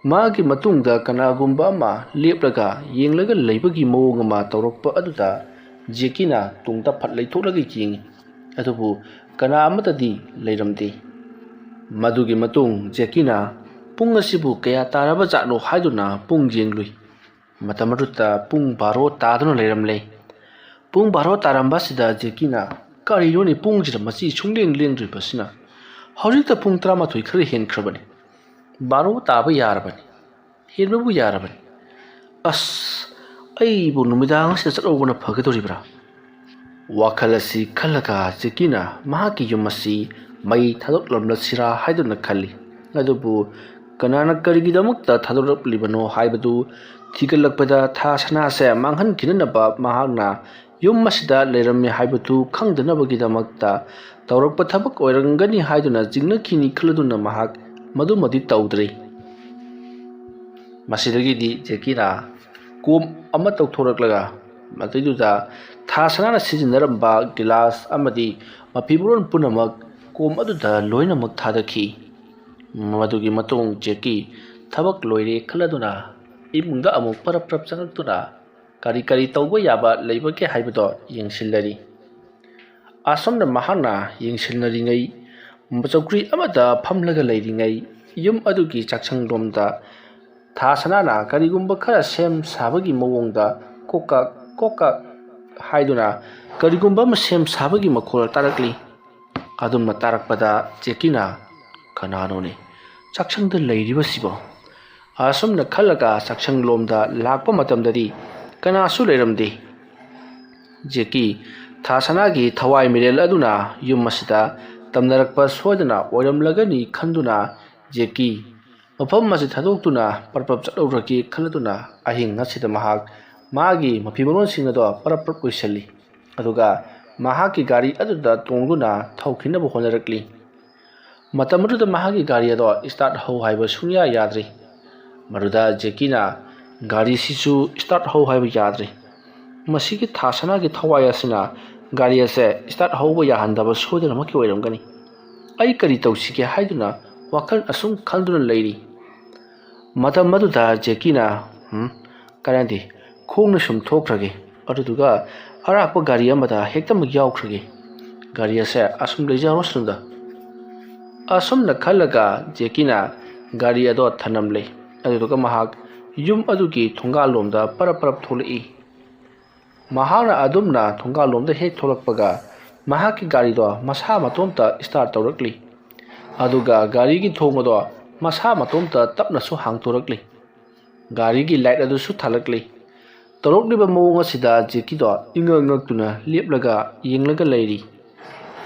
ꯃꯥꯒꯤ ꯃꯇꯨꯡꯗ ꯀꯅꯥꯒꯨꯝꯕ ꯑꯃ ꯂꯦꯞꯂꯒ ꯌꯦꯡꯂꯒ ꯂꯩꯕꯒꯤ ꯃꯑꯣꯡ ꯑꯃ ꯇꯧꯔꯛꯄ ꯑꯗꯨꯗ ꯖꯦꯀꯤꯅ ꯇꯨꯡꯗ ꯐꯠ ꯂꯩꯊꯣꯛꯂꯒ ꯌꯦꯡꯉꯤ ꯑꯗꯨꯕꯨ ꯀꯅꯥ ꯑꯃꯠꯇꯗꯤ ꯂꯩꯔꯝꯗꯦ ꯃꯗꯨꯒꯤ ꯃꯇꯨꯡ ꯖꯦꯀꯤꯅ ꯄꯨꯡ ꯑꯁꯤꯕꯨ ꯀꯌꯥ ꯇꯥꯔꯕ ꯖꯥꯠꯅꯣ ꯍꯥꯏꯗꯨꯅ ꯄꯨꯡ ꯌꯦꯡꯂꯨꯏ ꯃꯇꯝ ꯑꯗꯨꯗ ꯄꯨꯡ 12 ꯇꯥꯗꯨꯅ ꯂꯩꯔꯝꯂꯦ ꯄꯨꯡ 12 ꯇꯥꯔꯝꯕꯁꯤꯗ ꯖꯦꯀꯤꯅ ꯀꯔꯤꯅꯣꯅꯦ ꯄꯨꯡꯁꯤꯗ ꯃꯁꯤ ꯁꯨꯡꯂꯦꯡ ꯂꯦꯡꯗ꯭ꯔꯤꯕꯁꯤꯅ ꯍꯧꯖꯤꯛꯇ ꯄꯨꯡ 11 ꯈꯔ ꯍꯦꯟꯈ꯭ꯔꯕꯅꯤ 12 ꯇꯥꯕ ꯌꯥꯔꯕꯅꯤ ꯍꯦꯟꯕꯕꯨ ꯌꯥꯔꯕꯅꯤ ꯑꯩꯕꯨ ꯅꯨꯃꯤꯗꯥꯡ ꯑꯁꯤꯗ ꯆꯠꯍꯧꯕꯅ ꯐꯒꯗꯧꯔꯤꯕ꯭ꯔꯥ ꯋꯥꯈꯜ ꯑꯁꯤ ꯈꯜꯂꯒ ꯖꯦꯀꯤꯅ ꯃꯍꯥꯛꯀꯤ ꯌꯨꯝ ꯑꯁꯤ ꯃꯩ ꯊꯥꯗꯣꯛꯂꯝꯂꯁꯤꯔꯥ ꯍꯥꯏꯗꯨꯅ ꯈꯜꯂꯤ ꯑꯗꯨꯕꯨ ꯀꯅꯥꯅ ꯀꯔꯤꯒꯤꯗꯃꯛꯇ ꯊꯥꯗꯣꯛꯂꯛꯂꯤꯕꯅꯣ ꯍꯥꯏꯕꯗꯨ ꯊꯤꯒꯠꯂꯛꯄꯗ ꯊꯥꯁꯅꯥꯁꯦ ꯃꯥꯡꯍꯟꯈꯤꯅꯅꯕ ꯃꯍꯥꯛꯅ ꯌꯨꯝ ꯑꯁꯤꯗ ꯂꯩꯔꯝꯃꯤ ꯍꯥꯏꯕꯗꯨ ꯈꯪꯗꯅꯕꯒꯤꯗꯃꯛꯇ ꯇꯧꯔꯛꯄ ꯊꯕꯛ ꯑꯣꯏꯔꯝꯒꯅꯤ ꯍꯥꯏꯗꯨꯅ ꯆꯤꯡꯅꯈꯤꯅꯤ ꯈꯜꯂꯗꯨꯅ ꯃꯍꯥꯛ ꯃꯗꯨꯃꯗꯤ ꯇꯧꯗ꯭ꯔꯤ ꯃꯁꯤꯗꯒꯤꯗꯤ ꯖꯦꯀꯤꯅ ꯀꯣꯝ ꯑꯃ ꯇꯧꯊꯣꯔꯛꯂꯒ ꯃꯗꯨꯗ ꯊꯥꯁꯅꯥꯅ ꯁꯤꯖꯤꯟꯅꯔꯝꯕ ꯒꯤꯂꯥꯁ ꯑꯃꯗꯤ ꯃꯐꯤ ꯃꯔꯣꯟ ꯄꯨꯝꯅꯃꯛ ꯀꯣꯝ ꯑꯗꯨꯗ ꯂꯣꯏꯅꯃꯛ ꯊꯥꯗꯈꯤ ꯃꯗꯨꯒꯤ ꯃꯇꯨꯡ ꯖꯦꯀꯤ ꯊꯕꯛ ꯂꯣꯏꯔꯦ ꯈꯜꯂꯗꯨꯅ ꯏꯃꯨꯡꯗ ꯑꯃꯨꯛ ꯄꯔꯞ ꯄꯔꯞ ꯆꯪꯂꯛꯇꯨꯅ ꯀꯔꯤ ꯀꯔꯤ ꯇꯧꯕ ꯌꯥꯕ ꯂꯩꯕꯒꯦ ꯍꯥꯏꯕꯗꯣ ꯌꯦꯡꯁꯤꯜꯂꯔꯤ ꯑꯁꯣꯝꯗ ꯃꯍꯥꯛꯅ ꯌꯦꯡꯁꯤꯟꯅꯔꯤꯉꯩ ꯆꯧꯀ꯭ꯔꯤ ꯑꯃꯗ ꯐꯝꯂꯒ ꯂꯩꯔꯤꯉꯩ ꯌꯨꯝ ꯑꯗꯨꯒꯤ ꯆꯥꯛꯁꯪꯂꯣꯝꯗ ꯊꯥꯁꯅꯥꯅ ꯀꯔꯤꯒꯨꯝꯕ ꯈꯔ ꯁꯦꯝ ꯁꯥꯕꯒꯤ ꯃꯑꯣꯡꯗ ꯀꯣꯛꯀ ꯍꯥꯏꯗꯨꯅ ꯀꯔꯤꯒꯨꯝꯕ ꯑꯃ ꯁꯦꯝ ꯁꯥꯕꯒꯤ ꯃꯈꯣꯜ ꯇꯥꯔꯛꯂꯤ ꯑꯗꯨꯝꯅ ꯇꯥꯔꯛꯄꯗ ꯖꯦꯀꯤꯅ ꯀꯅꯥꯅꯣꯅꯦ ꯆꯥꯛꯁꯪꯗ ꯂꯩꯔꯤꯕꯁꯤꯕꯣ ꯑꯁꯨꯝꯅ ꯈꯜꯂꯒ ꯆꯥꯛꯁꯪ ꯂꯣꯝꯗ ꯂꯥꯛꯄ ꯃꯇꯝꯗꯗꯤ ꯀꯅꯥꯁꯨ ꯂꯩꯔꯝꯗꯦ ꯖꯦꯀꯤ ꯊꯥ ꯁꯅꯥꯒꯤ ꯊꯋꯥꯏ ꯃꯤꯔꯦꯜ ꯑꯗꯨꯅ ꯌꯨꯝ ꯑꯁꯤꯗ ꯇꯝꯅꯔꯛꯄ ꯁꯣꯏꯗꯅ ꯑꯣꯏꯔꯝꯂꯒꯅꯤ ꯈꯟꯗꯨꯅ ꯖꯦꯀꯤ ꯃꯐꯝ ꯑꯁꯤ ꯊꯥꯗꯣꯛꯇꯨꯅ ꯄꯔꯞ ꯆꯠꯍꯧꯔꯒꯦ ꯈꯜꯂꯗꯨꯅ ꯑꯍꯤꯡ ꯑꯁꯤꯗ ꯃꯍꯥꯛ ꯃꯥꯒꯤ ꯃꯐꯤ ꯃꯔꯣꯟꯁꯤꯡ ꯑꯗꯣ ꯄꯔꯞ ꯂꯣꯏꯁꯤꯜꯂꯤ ꯑꯗꯨꯒ ꯃꯍꯥꯛꯀꯤ ꯒꯥꯔꯤ ꯑꯗꯨꯗ ꯇꯣꯡꯗꯨꯅ ꯊꯧꯈꯤꯅꯕ ꯍꯣꯠꯅꯔꯛꯂꯤ ꯃꯇꯝ ꯑꯗꯨꯗ ꯃꯍꯥꯛꯀꯤ ꯒꯥꯔꯤ ꯑꯗꯣ ꯁ꯭ꯇꯥꯔꯠ ꯍꯧ ꯍꯥꯏꯕ ꯁꯨꯡꯌꯥ ꯌꯥꯗ꯭ꯔꯤ ꯃꯗꯨꯗ ꯖꯦꯀꯤꯅ ꯒꯥꯔꯤꯁꯤꯁꯨ ꯁ꯭ꯇꯥꯔꯠ ꯍꯧ ꯍꯥꯏꯕ ꯌꯥꯗ꯭ꯔꯤ ꯃꯁꯤꯒꯤ ꯊꯥ ꯁꯅꯥꯒꯤ ꯊꯋꯥꯏ ꯑꯁꯤꯅ ꯒꯥꯔꯤ ꯑꯁꯦ ꯁ꯭ꯇꯥꯔꯠ ꯍꯧꯕ ꯌꯥꯍꯟꯗꯕ ꯁꯣꯏꯗꯅꯃꯛꯀꯤ ꯑꯣꯏꯔꯝꯒꯅꯤ ꯑꯩ ꯀꯔꯤ ꯇꯧꯁꯤꯒꯦ ꯍꯥꯏꯗꯨꯅ ꯋꯥꯈꯜ ꯑꯁꯨꯝ ꯈꯟꯗꯨꯅ ꯂꯩꯔꯤ ꯃꯇꯝ ꯑꯗꯨꯗ ꯖꯦꯀꯤꯅ ꯀꯥꯟꯅꯗꯦ ꯈꯣꯡꯅ ꯁꯨꯝ ꯊꯣꯛꯈ꯭ꯔꯒꯦ ꯑꯗꯨꯗꯨꯒ ꯑꯔꯥꯛꯄ ꯒꯥꯔꯤ ꯑꯃꯗ ꯍꯦꯛꯇꯃꯛ ꯌꯥꯎꯈ꯭ꯔꯒꯦ ꯒꯥꯔꯤ ꯑꯁꯦ ꯑꯁꯨꯝ ꯂꯩꯖꯔꯣꯁꯅꯨꯗ ꯑꯁꯨꯝꯅ ꯈꯜꯂꯒ ꯖꯦꯀꯤꯅ ꯒꯥꯔꯤ ꯑꯗꯣ ꯊꯅꯝꯂꯦ ꯑꯗꯨꯗꯨꯒ ꯃꯍꯥꯛ ꯌꯨꯝ ꯑꯗꯨꯒꯤ ꯊꯣꯡꯒꯥꯜꯂꯣꯝꯗ ꯄꯔꯞ ꯊꯣꯛꯂꯛꯏ ꯃꯍꯥꯛꯅ ꯑꯗꯨꯝꯅ ꯊꯣꯡꯒꯥꯜꯂꯣꯝꯗ ꯍꯦꯛ ꯊꯣꯛꯂꯛꯄꯒ ꯃꯍꯥꯛꯀꯤ ꯒꯥꯔꯤꯗꯣ ꯃꯁꯥ ꯃꯇꯣꯝꯇ ꯁ꯭ꯇꯥꯔꯠ ꯇꯧꯔꯛꯂꯤ ꯑꯗꯨꯒ ꯒꯥꯔꯤꯒꯤ ꯊꯣꯡ ꯑꯗꯣ ꯃꯁꯥ ꯃꯇꯣꯝꯇ ꯇꯞꯅꯁꯨ ꯍꯥꯡꯇꯣꯔꯛꯂꯤ ꯒꯥꯔꯤꯒꯤ ꯂꯥꯏꯠ ꯑꯗꯨꯁꯨ ꯊꯥꯜꯂꯛꯂꯤ ꯇꯧꯔꯛꯂꯤꯕ ꯃꯑꯣꯡ ꯑꯁꯤꯗ ꯖꯦꯀꯤꯗꯣ ꯏꯉꯛ ꯉꯛꯇꯨꯅ ꯂꯦꯞꯂꯒ ꯌꯦꯡꯂꯒ ꯂꯩꯔꯤ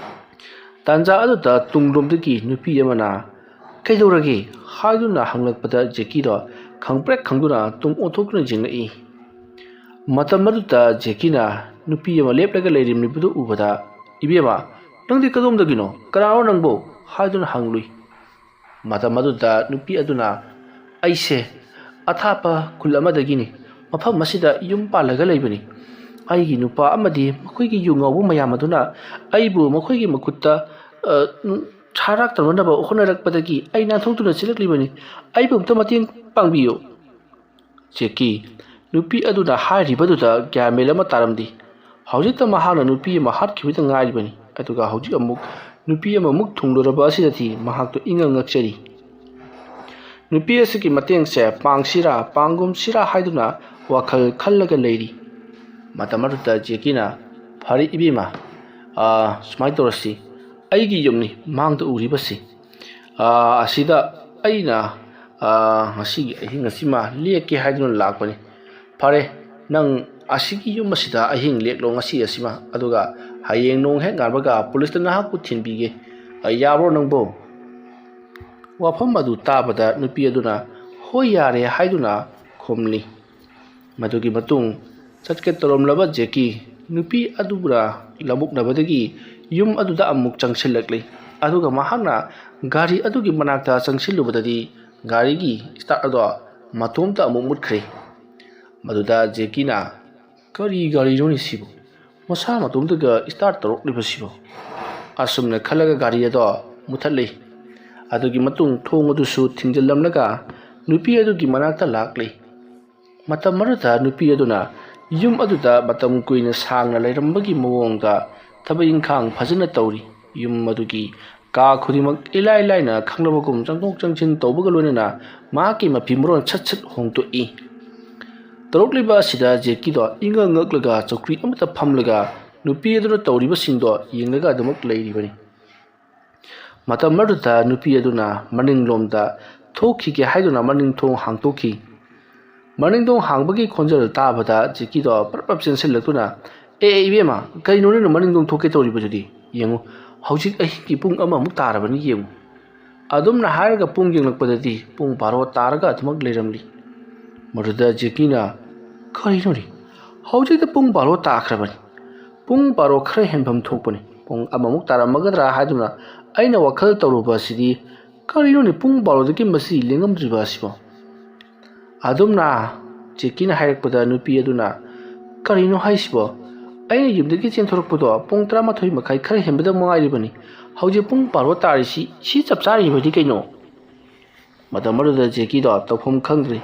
ꯇꯥꯟꯖꯥ ꯑꯗꯨꯗ ꯇꯨꯡꯂꯣꯝꯗꯒꯤ ꯅꯨꯄꯤ ꯑꯃꯅ ꯀꯩꯗꯧꯔꯒꯦ ꯍꯥꯏꯗꯨꯅ ꯍꯪꯂꯛꯄꯗ ꯖꯦꯀꯤꯗꯣ ꯈꯪꯄ꯭ꯔꯦꯛ ꯈꯪꯗꯨꯅ ꯇꯨꯡ ꯑꯣꯟꯊꯣꯛꯇꯨꯅ ꯌꯦꯡꯂꯛꯏ ꯃꯇꯝ ꯑꯗꯨꯗ ꯖꯦꯀꯤꯅ ꯅꯨꯄꯤ ꯑꯃ ꯂꯦꯞꯂꯒ ꯂꯩꯔꯝꯂꯤꯕꯗꯨ ꯎꯕꯗ ꯏꯕꯦꯝꯃ ꯅꯪꯗꯤ ꯀꯗꯣꯝꯗꯒꯤꯅꯣ ꯀꯅꯥꯅꯣ ꯅꯪꯕꯨ ꯍꯥꯏꯗꯨꯅ ꯍꯪꯂꯨꯏ ꯃꯇꯝ ꯑꯗꯨꯗ ꯅꯨꯄꯤ ꯑꯗꯨꯅ ꯑꯩꯁꯦ ꯑꯊꯥꯞꯄ ꯈꯨꯜ ꯑꯃꯗꯒꯤꯅꯤ ꯃꯐꯝ ꯑꯁꯤꯗ ꯌꯨꯝ ꯄꯥꯜꯂꯒ ꯂꯩꯕꯅꯤ ꯑꯩꯒꯤ ꯅꯨꯄꯥ ꯑꯃꯗꯤ ꯃꯈꯣꯏꯒꯤ ꯌꯨ ꯉꯥꯎꯕ ꯃꯌꯥꯝ ꯑꯗꯨꯅ ꯑꯩꯕꯨ ꯃꯈꯣꯏꯒꯤ ꯃꯈꯨꯠꯇ ꯁꯥꯔꯥꯛ ꯇꯧꯅꯅꯕ ꯍꯣꯠꯅꯔꯛꯄꯗꯒꯤ ꯑꯩ ꯅꯥꯟꯊꯣꯛꯇꯨꯅ ꯆꯦꯜꯂꯛꯂꯤꯕꯅꯤ ꯑꯩꯕꯨ ꯑꯝꯇ ꯃꯇꯦꯡ ꯄꯥꯡꯕꯤꯌꯨ ꯖꯦꯀꯤ ꯅꯨꯄꯤ ꯑꯗꯨꯅ ꯍꯥꯏꯔꯤꯕꯗꯨꯗ ꯒ꯭ꯌꯥꯟ ꯃꯦꯟ ꯑꯃ ꯇꯥꯔꯝꯗꯦ ꯍꯧꯖꯤꯛꯇ ꯃꯍꯥꯛꯅ ꯅꯨꯄꯤ ꯑꯃ ꯍꯥꯠꯈꯤꯕꯗ ꯉꯥꯏꯔꯤꯕꯅꯤ ꯑꯗꯨꯒ ꯍꯧꯖꯤꯛ ꯑꯃꯨꯛ ꯅꯨꯄꯤ ꯑꯃꯃꯨꯛ ꯊꯨꯡꯂꯨꯔꯕ ꯑꯁꯤꯗꯗꯤ ꯃꯍꯥꯛꯇꯣ ꯏꯉꯛ ꯉꯛꯆꯔꯤ ꯅꯨꯄꯤ ꯑꯁꯤꯒꯤ ꯃꯇꯦꯡꯁꯦ ꯄꯥꯡꯁꯤꯔꯥ ꯄꯥꯡꯒꯨꯝꯁꯤꯔꯥ ꯍꯥꯏꯗꯨꯅ ꯋꯥꯈꯜ ꯈꯜꯂꯒ ꯂꯩꯔꯤ ꯃꯇꯝ ꯑꯗꯨꯗ ꯖꯦꯀꯤꯅ ꯐꯔꯦ ꯏꯕꯦꯝꯃ ꯁꯨꯃꯥꯏꯅ ꯇꯧꯔꯁꯤ ꯑꯩꯒꯤ ꯌꯨꯝꯅꯤ ꯃꯥꯡꯗ ꯎꯔꯤꯕꯁꯤ ꯑꯁꯤꯗ ꯑꯩꯅ ꯉꯁꯤꯒꯤ ꯑꯍꯤꯡ ꯑꯁꯤꯃ ꯂꯦꯛꯀꯦ ꯍꯥꯏꯗꯨꯅ ꯂꯥꯛꯄꯅꯤ ꯐꯔꯦ ꯅꯪ ꯑꯁꯤꯒꯤ ꯌꯨꯝ ꯑꯁꯤꯗ ꯑꯍꯤꯡ ꯂꯦꯛꯂꯣ ꯉꯁꯤ ꯑꯁꯤꯃ ꯑꯗꯨꯒ ꯍꯌꯦꯡ ꯅꯣꯡ ꯍꯦꯛ ꯉꯥꯟꯕꯒ ꯄꯨꯂꯤꯁꯇ ꯅꯍꯥꯛꯄꯨ ꯊꯤꯟꯕꯤꯒꯦ ꯌꯥꯕ꯭ꯔꯣ ꯅꯪꯕꯨ ꯋꯥꯐꯝ ꯑꯗꯨ ꯇꯥꯕꯗ ꯅꯨꯄꯤ ꯑꯗꯨꯅ ꯍꯣꯏ ꯌꯥꯔꯦ ꯍꯥꯏꯗꯨꯅ ꯈꯨꯝꯂꯤ ꯃꯗꯨꯒꯤ ꯃꯇꯨꯡ ꯆꯠꯀꯦ ꯇꯧꯔꯝꯂꯕ ꯖꯦꯀꯤ ꯅꯨꯄꯤ ꯑꯗꯨꯒ ꯂꯧꯕꯨꯛꯅꯕꯗꯒꯤ ꯌꯨꯝ ꯑꯗꯨꯗ ꯑꯃꯨꯛ ꯆꯪꯁꯤꯜꯂꯛꯂꯤ ꯑꯗꯨꯒ ꯃꯍꯥꯛꯅ ꯒꯥꯔꯤ ꯑꯗꯨꯒꯤ ꯃꯅꯥꯛꯇ ꯆꯪꯁꯤꯜꯂꯨꯕꯗꯗꯤ ꯒꯥꯔꯤꯒꯤ ꯁ꯭ꯇꯥꯔꯠ ꯑꯗꯣ ꯃꯇꯣꯝꯇ ꯑꯃꯨꯛ ꯃꯨꯠꯈ꯭ꯔꯦ ꯃꯗꯨꯗ ꯖꯦꯀꯤꯅ ꯀꯔꯤ ꯒꯥꯔꯤꯅꯣꯅꯦ ꯁꯤꯕꯨ ꯃꯁꯥ ꯃꯇꯣꯝꯇꯒ ꯁ꯭ꯇꯥꯔꯠ ꯇꯧꯔꯛꯂꯤꯕꯁꯤꯕꯨ ꯑꯁꯨꯝꯅ ꯈꯜꯂꯒ ꯒꯥꯔꯤ ꯑꯗꯣ ꯃꯨꯊꯠꯂꯤ ꯑꯗꯨꯒꯤ ꯃꯇꯨꯡ ꯊꯣꯡ ꯑꯗꯨꯁꯨ ꯊꯤꯡꯖꯤꯜꯂꯝꯂꯒ ꯅꯨꯄꯤ ꯑꯗꯨꯒꯤ ꯃꯅꯥꯛꯇ ꯂꯥꯛꯂꯤ ꯃꯇꯝ ꯑꯗꯨꯗ ꯅꯨꯄꯤ ꯑꯗꯨꯅ ꯌꯨꯝ ꯑꯗꯨꯗ ꯃꯇꯝ ꯀꯨꯏꯅ ꯁꯥꯡꯅ ꯂꯩꯔꯝꯕꯒꯤ ꯃꯑꯣꯡꯗ ꯊꯕꯛ ꯏꯪꯈꯥꯡ ꯐꯖꯅ ꯇꯧꯔꯤ ꯌꯨꯝ ꯑꯗꯨꯒꯤ ꯀꯥ ꯈꯨꯗꯤꯡꯃꯛ ꯏꯂꯥꯏ ꯂꯥꯏꯅ ꯈꯪꯅꯕꯒꯨꯝ ꯆꯪꯊꯣꯛ ꯆꯪꯁꯤꯟ ꯇꯧꯕꯒ ꯂꯣꯏꯅꯅ ꯃꯍꯥꯛꯀꯤ ꯃꯐꯤ ꯃꯔꯣꯟ ꯁꯠ ꯍꯣꯡꯗꯣꯛꯏ ꯇꯧꯔꯛꯂꯤꯕ ꯑꯁꯤꯗ ꯖꯦꯀꯤꯗꯣ ꯏꯉꯛ ꯉꯛꯂꯒ ꯆꯧꯀ꯭ꯔꯤ ꯑꯃꯇ ꯐꯝꯂꯒ ꯅꯨꯄꯤ ꯑꯗꯨꯅ ꯇꯧꯔꯤꯕꯁꯤꯡꯗꯣ ꯌꯦꯡꯂꯒ ꯑꯗꯨꯃꯛ ꯂꯩꯔꯤꯕꯅꯤ ꯃꯇꯝ ꯑꯗꯨꯗ ꯅꯨꯄꯤ ꯑꯗꯨꯅ ꯃꯅꯤꯡꯂꯣꯝꯗ ꯊꯣꯛꯈꯤꯒꯦ ꯍꯥꯏꯗꯨꯅ ꯃꯅꯤꯡ ꯊꯣꯡ ꯍꯥꯡꯇꯣꯛꯈꯤ ꯃꯅꯤꯡꯊꯣꯡ ꯍꯥꯡꯕꯒꯤ ꯈꯣꯟꯖꯦꯜ ꯇꯥꯕꯗ ꯖꯦꯀꯤꯗꯣ ꯄꯔꯞ ꯆꯦꯟꯁꯤꯜꯂꯛꯇꯨꯅ ꯏꯕꯦꯝꯃ ꯀꯩꯅꯣ ꯅꯪꯅ ꯃꯅꯤꯡꯊꯣꯡ ꯊꯣꯛꯀꯦ ꯇꯧꯔꯤꯕꯗꯨꯗꯤ ꯌꯦꯡꯉꯨ ꯍꯧꯖꯤꯛ ꯑꯍꯤꯡꯒꯤ ꯄꯨꯡ ꯑꯃꯃꯨꯛ ꯇꯥꯔꯕꯅꯤ ꯌꯦꯡꯉꯨ ꯑꯗꯨꯝꯅ ꯍꯥꯏꯔꯒ ꯄꯨꯡ ꯌꯦꯡꯂꯛꯄꯗꯗꯤ ꯄꯨꯡ 12 ꯇꯥꯔꯒ ꯑꯗꯨꯃꯛ ꯂꯩꯔꯝꯂꯤ ꯃꯗꯨꯗ ꯖꯦꯀꯤꯅ ꯀꯔꯤꯅꯣꯅꯦ ꯍꯧꯖꯤꯛꯇ ꯄꯨꯡ 12 ꯇꯥꯈ꯭ꯔꯕꯅꯤ ꯄꯨꯡ 12 ꯈꯔ ꯍꯦꯟꯐꯝ ꯊꯣꯛꯄꯅꯤ ꯄꯨꯡ ꯑꯃꯃꯨꯛ ꯇꯥꯔꯝꯃꯒꯗ꯭ꯔꯥ ꯍꯥꯏꯗꯨꯅ ꯑꯩꯅ ꯋꯥꯈꯜ ꯇꯧꯔꯨꯕ ꯑꯁꯤꯗꯤ ꯀꯔꯤꯅꯣꯅꯦ ꯄꯨꯡ 12ꯗꯒꯤ ꯃꯁꯤ ꯂꯦꯡꯉꯝꯗ꯭ꯔꯤꯕ ꯑꯁꯤꯕꯣ ꯑꯗꯨꯝꯅ ꯖꯦꯀꯤꯅ ꯍꯥꯏꯔꯛꯄꯗ ꯅꯨꯄꯤ ꯑꯗꯨꯅ ꯀꯔꯤꯅꯣ ꯍꯥꯏꯁꯤꯕꯣ ꯑꯩꯅ ꯌꯨꯝꯗꯒꯤ ꯆꯦꯟꯊꯣꯔꯛꯄꯗꯣ ꯄꯨꯡ 13:30 ꯈꯔ ꯍꯦꯟꯕꯗ ꯉꯥꯏꯔꯤꯕꯅꯤ ꯍꯧꯖꯤꯛ ꯄꯨꯡ 12 ꯇꯥꯔꯤꯁꯤ ꯆꯞ ꯆꯥꯔꯤꯕꯗꯤ ꯀꯩꯅꯣ ꯃꯇꯝ ꯑꯗꯨꯗ ꯖꯦꯀꯤꯗꯣ ꯇꯧꯐꯝ ꯈꯪꯗ꯭ꯔꯤ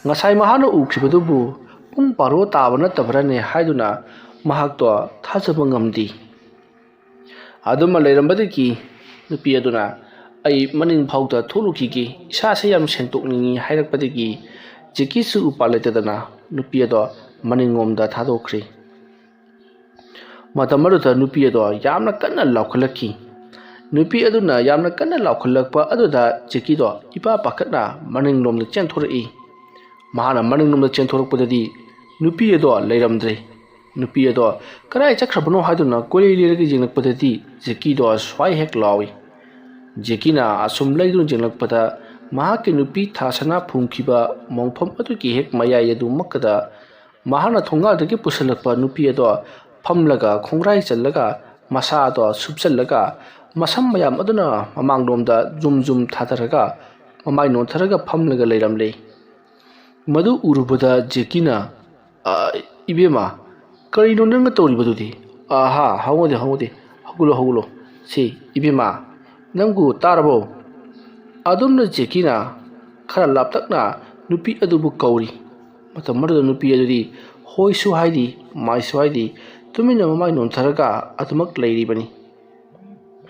ꯉꯁꯥꯏ ꯃꯍꯥꯛꯅ ꯎꯈꯤꯕꯗꯨꯕꯨ ꯄꯨꯡ 12 ꯇꯥꯕ ꯅꯠꯇꯕ꯭ꯔꯅꯦ ꯍꯥꯏꯗꯨꯅ ꯃꯍꯥꯛꯇꯣ ꯊꯥꯖꯕ ꯉꯝꯗꯦ ꯑꯗꯨꯃ ꯂꯩꯔꯝꯕꯗꯒꯤ ꯅꯨꯄꯤ ꯑꯗꯨꯅ ꯑꯩ ꯃꯅꯤꯡ ꯐꯥꯎꯗ ꯊꯣꯛꯂꯨꯈꯤꯒꯦ ꯏꯁꯥꯁꯦ ꯌꯥꯝ ꯁꯦꯡꯇꯣꯛꯅꯤꯡꯉꯤ ꯍꯥꯏꯔꯛꯄꯗꯒꯤ ꯖꯦꯀꯤꯁꯨ ꯎꯄꯥꯏ ꯂꯩꯇꯗꯅ ꯅꯨꯄꯤ ꯑꯗꯣ ꯃꯅꯤꯡꯂꯣꯝꯗ ꯊꯥꯗꯣꯛꯈ꯭ꯔꯦ ꯃꯇꯝ ꯑꯗꯨꯗ ꯅꯨꯄꯤ ꯑꯗꯣ ꯌꯥꯝꯅ ꯀꯟꯅ ꯂꯥꯎꯈꯠꯂꯛꯈꯤ नुपी अदुना यामना कन्ना लाउखलकपा अदुदा जेकीदो इपा पाखतना मनिंगलोमदा चेंथोरई महाना मनिंगलोमदा चेंथोरकपददी नुपी अदो लेरमद्रे नुपी अदो कराय चख्रबनो हादुना कोले लेरगे जेंगलकपददी जेकीदो स्वाय हेक लावी जेकीना असुम लैदुन जेंगलकपदा महाके नुपी थासना फुंखिबा मौफम अदुकी हेक मयाय अदु मक्कदा महाना थोंगादगी पुसलकपा नुपी अदो फमलगा खोंग्राय चलगा मसा अदो सुपचलगा मसम मयाम अदुना ममांगलोमदा जुम जुम थाथरगा ममाय नोथरगा फमलगा लेरमले मधु उरुबदा जेकीना इबेमा करिनो नंग तौरिबदुदी आहा हावदे हगुलो सी इबेमा नंगु तारबो अदुमना जेकीना खरा लापतकना नुपी अदुबु कौरी मतम मरुदा नुपी अदुदी होइसु हाइदी माइसु हाइदी तुमिना ममाय नोथरगा अदुमक लेरिबनी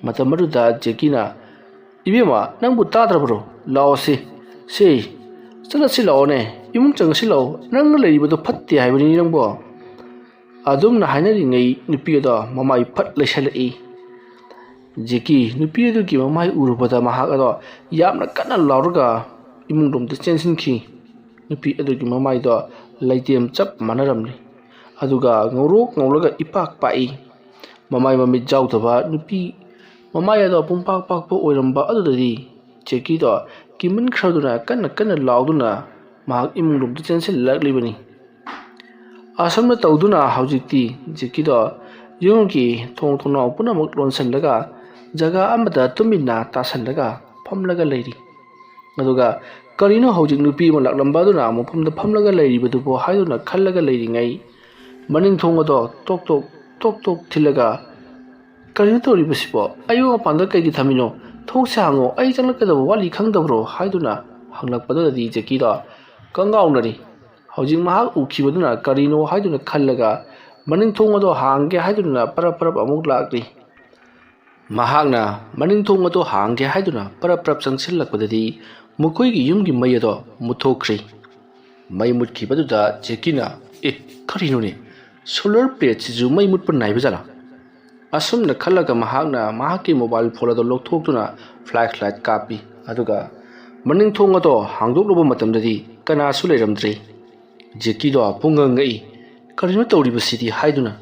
मतम मरुदा जेकीना इबेमा नंगु ताद्रबरो लाओ से चलसी लाओने इमुंग चंगसी लाओ नंग लेरिबदो फत्ते हाइबनी नंगबो अदुमना हाइनरिङै नुपी अदो ममाय फट लेसलई जेकी नुपी अदुगी ममाय उरुबदा महाक अदो यामना कन्ना लाउरगा इमुंग लोमदा चेंसिनखी नुपी अदुगी ममाय दो लैतेम चप मानरमले अदुगा ngौलगा इपाक पाई ममाय ममित जाउदबा नुपी ममाय अदो पुंपाक पाकपो ओइरमबा अदुददी जेकी दो किमन खरदुना कन्ना लाउदुना महाक इमुंग लोमदा चेंसिल लकलिबनी असमना तौदुना हौजिक्ति जेकी दो युंगी थोंग थोंना पुनमक लोनसलगा जगा अमदा तुमिना तासलगा फमलगा लेरी अदुगा करिनो हौजिक नुपी म लाकलंबादुना मफमदा फमलगा लेरिबदुबो हाइदुना खल्लगा लेरिङै मनिंग थोंगदो टोक टोक थिलगा करिनो तोरिबसिबो अयो पांदा कैगी थमिनो थोंसे हांगो अई चंगलकदबो वाली खंगदब्रो हाइदुना हंगलकपददी जेकी दो कंगाउनरी हौजिक महाक उखिबदुना करिनो हाइदुना खल्लगा मनिंग थोंगदो हांगे हाइदुना परप अमुक लाक्री महाकना मनिंग थोंगदो हांगे हाइदुना परप चंगसिलकपददी मुखोइगी युमगी मई अदो मुथोख्री मई मुटखिबदुदा जेकीना करिनोने सोलर प्लेट सिजु मई मुटप नाइबजाला असुमना खल्लगा महाकना महाकी मोबाइल फोन अदो लोकथोक्तुना फ्लैशलाइट कापी अदुगा मनिंग थोंगदो हांदोक्लबो मतमददी कनासु लेरमद्रे जेकी दो पुंगंगई करिनो तौरिबसिदी हाइदुना